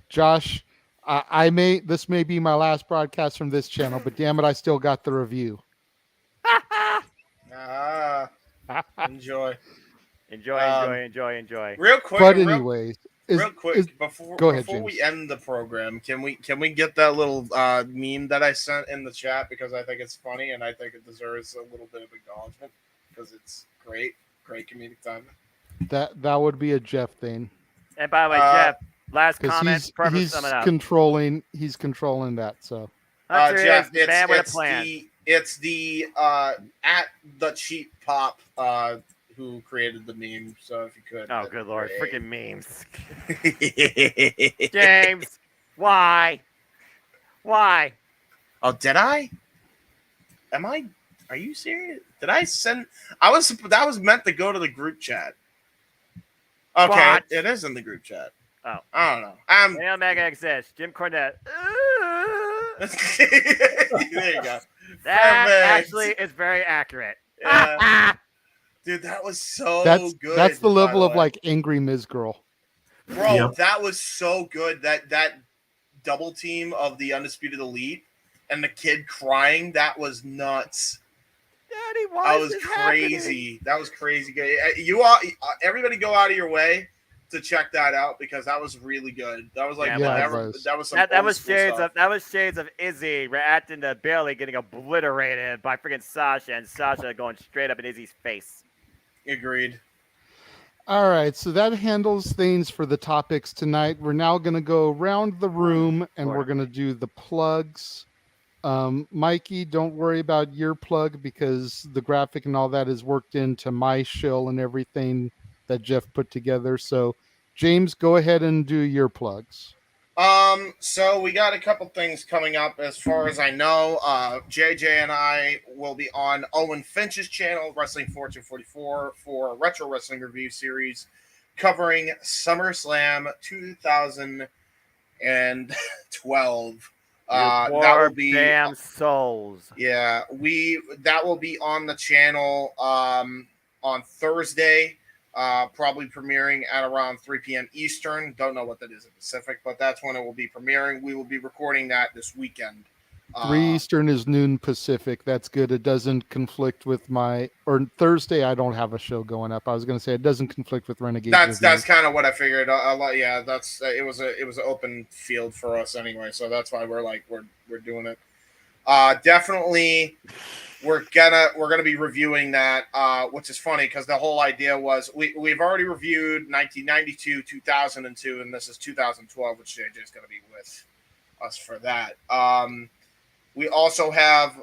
Josh, this may be my last broadcast from this channel, but damn it, I still got the review. Enjoy. Enjoy. Real quick. But anyways, before go ahead, before we James. end the program, can we get that little meme that I sent in the chat, because I think it's funny and I think it deserves a little bit of acknowledgement because it's great comedic timing. That would be a Jeff thing. And by the way, Jeff, last Because comment, perfect he's sum it up. controlling that. So Hunter Jeff, is the man with a plan. It's the at the cheap pop who created the meme. So if you could. Oh, good lord, freaking memes. James, why? Oh, did I? Are you serious? Did I send? That was meant to go to the group chat. Okay, What? it is in the group chat. Oh. I don't know. Kenny Omega exists. Jim Cornette. There you go. That Perfect. actually is very accurate. Yeah. Dude, that was so good. That's the by level of way. like angry Ms. Girl. Bro, Yep. that was so good. That double team of the Undisputed Elite and the kid crying, that was nuts. Daddy, why That is was this happening? crazy. That was crazy good. You all, everybody, go out of your way to check that out because that was really good. That was like Yeah, it was. that was some That old was school shades stuff. of Izzy reacting to Bailey getting obliterated by freaking Sasha, and Sasha going straight up in Izzy's face. Agreed. All right, so that handles things for the topics tonight. We're now going to go around the room and we're going to do the plugs. Mikey, don't worry about your plug because the graphic and all that is worked into my shill and everything that Jeff put together. So, James, go ahead and do your plugs. So we got a couple things coming up. As far as I know, JJ and I will be on Owen Finch's channel, Wrestling Fortune 44, for a retro wrestling review series covering SummerSlam 2012. That will be damn souls. Yeah, that will be on the channel on Thursday. Probably premiering at around 3 p.m. Eastern. Don't know what that is in Pacific, but that's when it will be premiering. We will be recording that this weekend. 3 Eastern is noon Pacific. That's good. It doesn't conflict with or Thursday. I don't have a show going up. I was going to say it doesn't conflict with Renegade. That's kind of what I figured. Yeah, that's it was an open field for us anyway, so that's why we're doing it. Definitely. We're gonna be reviewing that, which is funny because the whole idea was we've already reviewed 1992, 2002, and this is 2012, which JJ is gonna be with us for that. We also have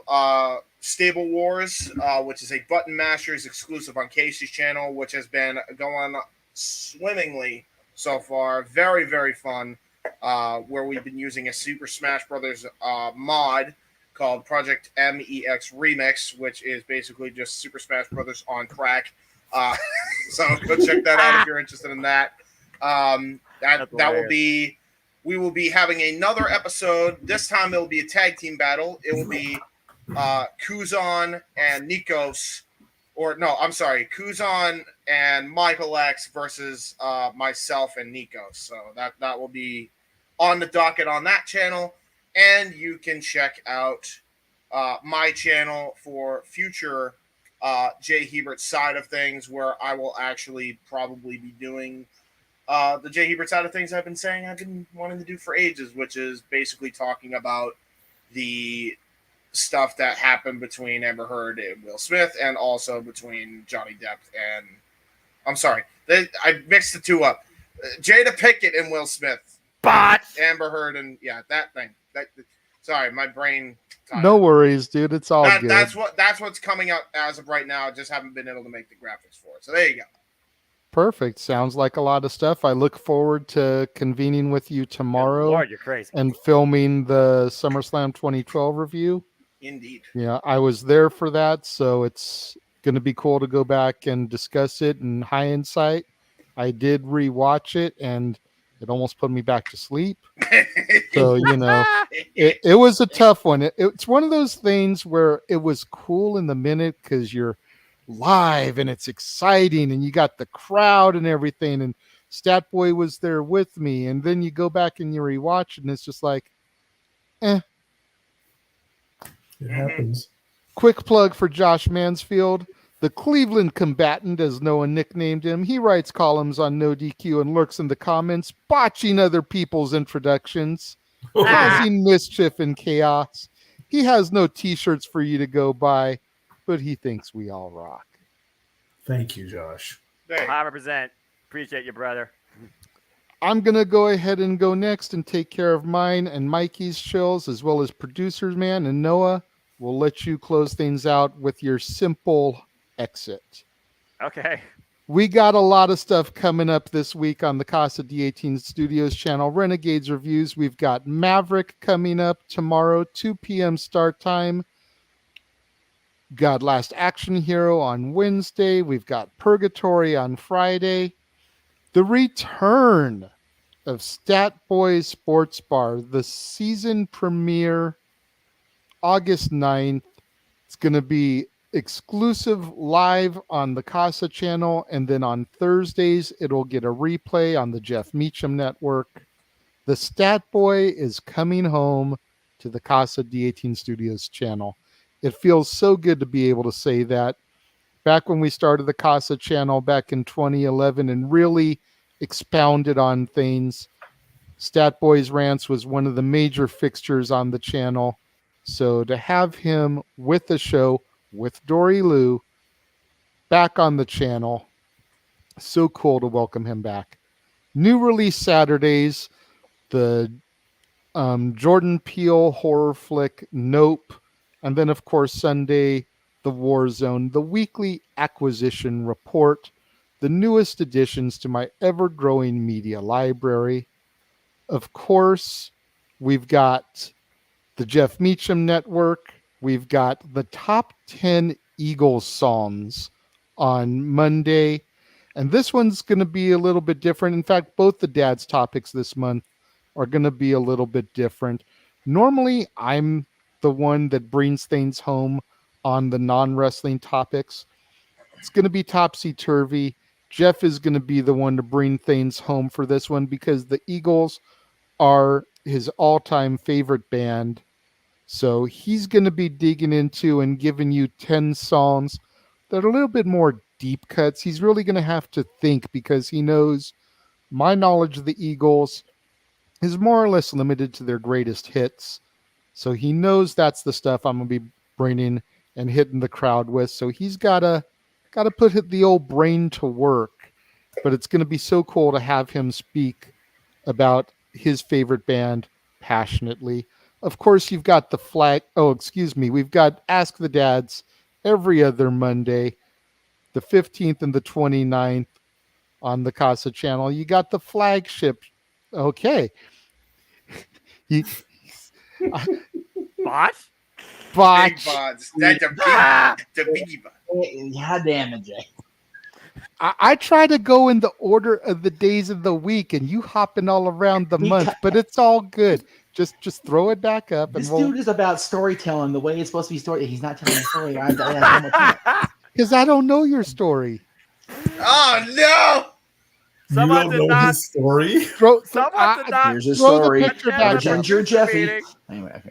Stable Wars, which is a Button Mashers exclusive on Casey's channel, which has been going swimmingly so far. Very, very fun. Where we've been using a Super Smash Brothers mod called Project MEX Remix, which is basically just Super Smash Brothers on crack. So go check that out if you're interested in that. That will be. We will be having another episode. This time it will be a tag team battle. It will be Kuzan and Nikos, Kuzan and Michael X versus myself and Nikos. So that will be on the docket on that channel. And you can check out my channel for future Jay Hebert side of things, where I will actually probably be doing the Jay Hebert side of things I've been wanting to do for ages, which is basically talking about the stuff that happened between Amber Heard and Will Smith, and also between Johnny Depp and I mixed the two up. Jada Pinkett and Will Smith. Bot! Amber Heard and that thing. Sorry, my brain. No worries, dude. It's all good. That's what's coming up as of right now. I just haven't been able to make the graphics for it. So there you go. Perfect. Sounds like a lot of stuff. I look forward to convening with you tomorrow. Lord, you're crazy. And filming the SummerSlam 2012 review. Indeed. Yeah, I was there for that, so it's going to be cool to go back and discuss it in hindsight. I did rewatch it, and it almost put me back to sleep. So, it was a tough one. It's one of those things where it was cool in the minute because you're live and it's exciting and you got the crowd and everything, and Stat Boy was there with me, and then you go back and you rewatch it and it's just like, It happens. Quick plug for Josh Mansfield, the Cleveland combatant, as Noah nicknamed him. He writes columns on No DQ and lurks in the comments, botching other people's introductions, causing mischief and chaos. He has no t-shirts for you to go buy, but he thinks we all rock. Thank you, Josh. 100%. Appreciate you, brother. I'm going to go ahead and go next and take care of mine and Mikey's chills, as well as producers, man, and Noah. We'll let you close things out with your simple exit. Okay. We got a lot of stuff coming up this week on the Casa D18 Studios channel. Renegades reviews. We've got Maverick coming up tomorrow, 2 p.m. start time. Got Last Action Hero on Wednesday. We've got Purgatory on Friday. The return of Stat Boy Sports Bar, the season premiere, August 9th. It's going to be exclusive live on the Casa channel, and then on Thursdays, it'll get a replay on the Jeff Meacham Network. The Stat Boy is coming home to the Casa D18 Studios channel. It feels so good to be able to say that. Back when we started the Casa channel back in 2011 and really expounded on things, Stat Boy's Rants was one of the major fixtures on the channel. So to have him with the show, with Dory Lou, back on the channel, So cool to welcome him back. New release Saturdays, the Jordan Peele horror flick Nope, and then of course Sunday, The War Zone, the weekly acquisition report, the newest additions to my ever-growing media library. Of course, we've got the Jeff Meacham Network. We've got the top 10 Eagles songs on Monday. And this one's going to be a little bit different. In fact, both the dad's topics this month are going to be a little bit different. Normally, I'm the one that brings things home on the non wrestling topics. It's going to be topsy turvy. Jeff is going to be the one to bring things home for this one because the Eagles are his all time favorite band. So he's going to be digging into and giving you 10 songs that are a little bit more deep cuts. He's really going to have to think because he knows my knowledge of the Eagles is more or less limited to their greatest hits. So he knows that's the stuff I'm going to be bringing and hitting the crowd with. So he's got to put the old brain to work. But it's going to be so cool to have him speak about his favorite band passionately. Of course, you've got the flag. Oh, excuse me. We've got Ask the Dads every other Monday, the 15th and the 29th on the Casa channel. You got the flagship. Okay. You, Boss? Big botch. buds. That's a Ah! biggie bud. God damn it, Jay. I try to go in the order of the days of the week, and you hopping all around the month, but it's all good. Just throw it back up, and This dude is about storytelling the way it's supposed to be story. He's not telling a story. because I don't know your story. Oh no! Someone you did don't know not. his story. Someone did not. Here's his throw the story. picture Attend back the up. Ginger producer Jeffy. meeting. Anyway,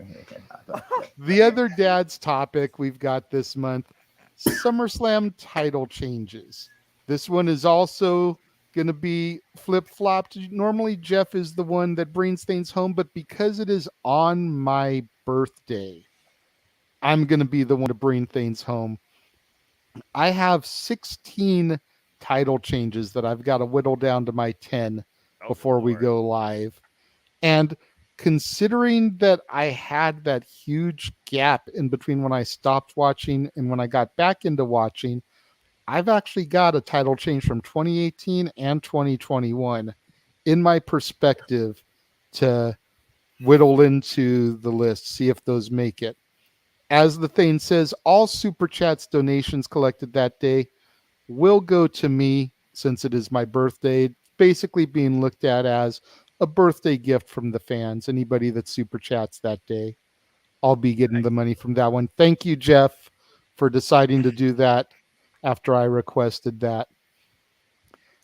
okay. The other dad's topic we've got this month, SummerSlam title changes. This one is also going to be flip-flopped. Normally, Jeff is the one that brings things home, but because it is on my birthday, I'm going to be the one to bring things home. I have 16 title changes that I've got to whittle down to my 10 Oh, before we Lord. go live. And considering that I had that huge gap in between when I stopped watching and when I got back into watching, I've actually got a title change from 2018 and 2021 in my perspective to whittle into the list, see if those make it. As the thing says, all Super Chats donations collected that day will go to me since it is my birthday, basically being looked at as a birthday gift from the fans. Anybody that Super Chats that day, I'll be getting the money from that one. Thank you, Jeff, for deciding to do that after I requested that.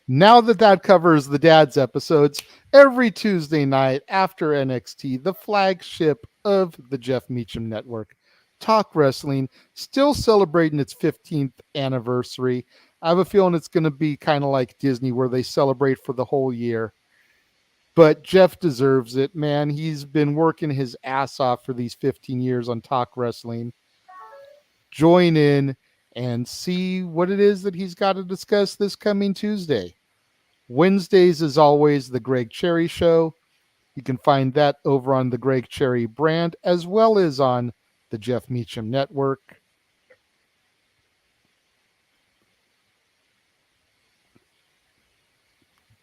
Now that covers the dad's episodes, every Tuesday night after NXT, the flagship of the Jeff Meacham Network, Talk Wrestling, still celebrating its 15th anniversary. I have a feeling it's going to be kind of like Disney where they celebrate for the whole year. But Jeff deserves it, man. He's been working his ass off for these 15 years on Talk Wrestling. Join in and see what it is that he's got to discuss this coming Tuesday. Wednesdays, as always, the Greg Cherry Show. You can find that over on the Greg Cherry brand, as well as on the Jeff Meacham Network.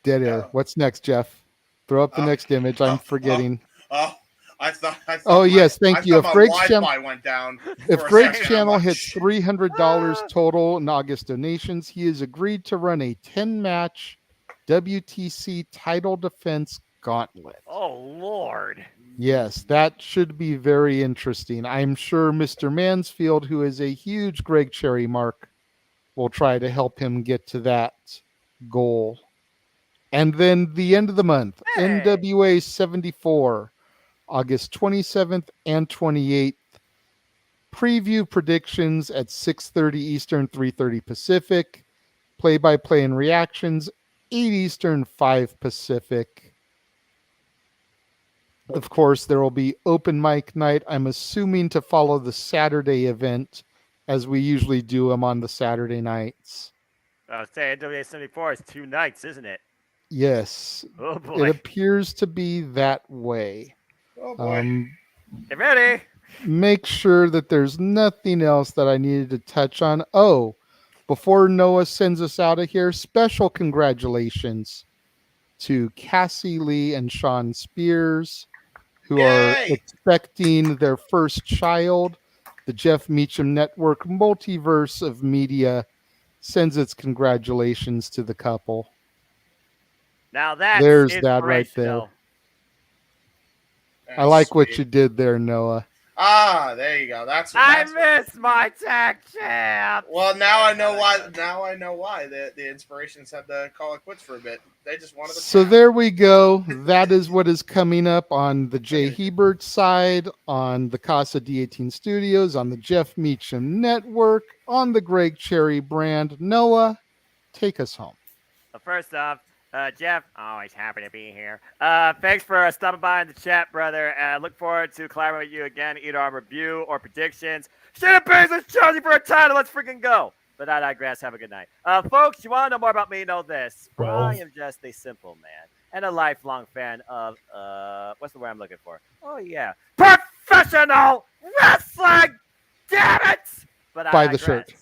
Dead air. What's next, Jeff? Throw up the next image. I'm forgetting. I thought. Oh, yes, thank you. I If thought Greg's my channel, Wi-Fi went down. if for a Greg's second. I'm channel like, hits $300 total in August donations, he has agreed to run a 10-match WTC title defense gauntlet. Oh, Lord. Yes, that should be very interesting. I'm sure Mr. Mansfield, who is a huge Greg Cherry mark, will try to help him get to that goal. And then the end of the month, Hey. NWA 74, August 27th and 28th. Preview predictions at 6:30 Eastern, 3:30 Pacific. Play-by-play and reactions, 8 Eastern, 5 Pacific. Of course, there will be open mic night. I'm assuming to follow the Saturday event as we usually do them on the Saturday nights. I was saying NWA 74 is 2 nights, isn't it? Yes, Oh it boy. appears to be that way. Oh boy. Get ready. Make sure that there's nothing else that I needed to touch on. Oh, before Noah sends us out of here, special congratulations to Cassie Lee and Sean Spears, who are Yay! expecting their first child. The Jeff Meacham Network multiverse of media sends its congratulations to the couple. Now that's There's that right there. inspirational. I That's like what sweet. you did there, Noah. Ah, there you go. That's I what. miss my tag champ. Well, now I know why. Now I know why the Inspirations had to call it quits for a bit. They just wanted to. So there we go. That is what is coming up on the Jay Hebert side, on the Casa D18 Studios, on the Jeff Meacham Network, on the Greg Cherry brand. Noah, take us home. Well, first off, Jeff, always happy to be here. Thanks for stopping by in the chat, brother. Look forward to collaborating with you again, either on review or predictions. Shayna Baszler's chosen for a title. Let's freaking go. But I digress. Have a good night. Folks, you want to know more about me? Know this. Well. I am just a simple man and a lifelong fan of, what's the word I'm looking for? Oh, yeah. Professional wrestling! Damn it! But I Buy the digress. shirt.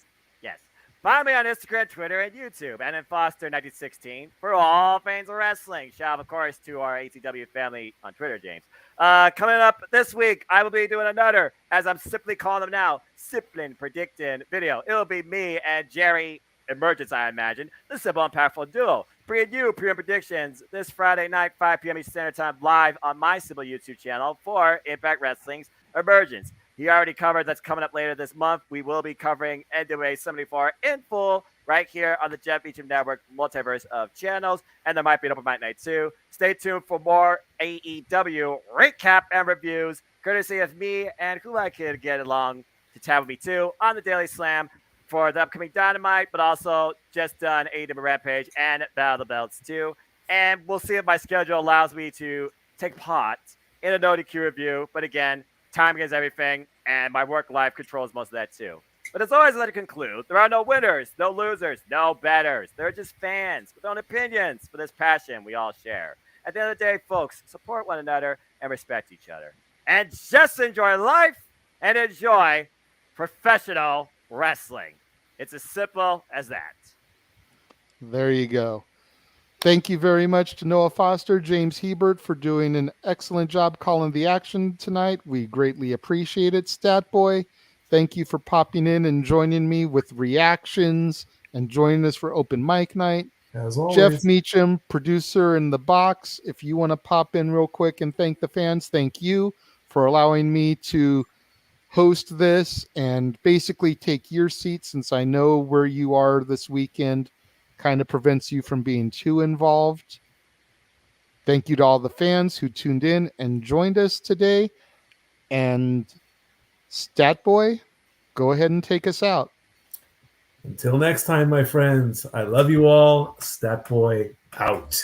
Yes. Find me on Instagram, Twitter, and YouTube, and then Foster1916 for all fans of wrestling. Shout out, of course, to our ATW family on Twitter, James. Coming up this week, I will be doing another, as I'm simply calling them now, Siplin Predicting video. It'll be me and Jerry Emergence, I imagine, the simple and powerful duo. Bringing you pre predictions this Friday night, 5 p.m. Eastern Standard Time, live on my simple YouTube channel for Impact Wrestling's Emergence. He already covered that's coming up later this month. We will be covering NWA 74 in full right here on the Jeff Meacham Network multiverse of channels. And there might be an open mic night too. Stay tuned for more AEW recap and reviews, courtesy of me and who I could get along to chat with me too on the Daily Slam for the upcoming Dynamite, but also just done AEW Rampage and Battle of the Belts too. And we'll see if my schedule allows me to take part in a no DQ review. But again, timing is everything, and my work life controls most of that too. But as always, let it conclude, there are no winners, no losers, no betters. There are just fans with their own opinions for this passion we all share. At the end of the day, folks, support one another and respect each other. And just enjoy life and enjoy professional wrestling. It's as simple as that. There you go. Thank you very much to Noah Foster, James Hebert for doing an excellent job calling the action tonight. We greatly appreciate it. Stat Boy, thank you for popping in and joining me with reactions and joining us for open mic night. As always. Jeff Meacham, producer in the box. If you want to pop in real quick and thank the fans, thank you for allowing me to host this and basically take your seat, since I know where you are this weekend kind of prevents you from being too involved. Thank you to all the fans who tuned in and joined us today. And Stat Boy, go ahead and take us out. Until next time, my friends, I love you all. Stat Boy out.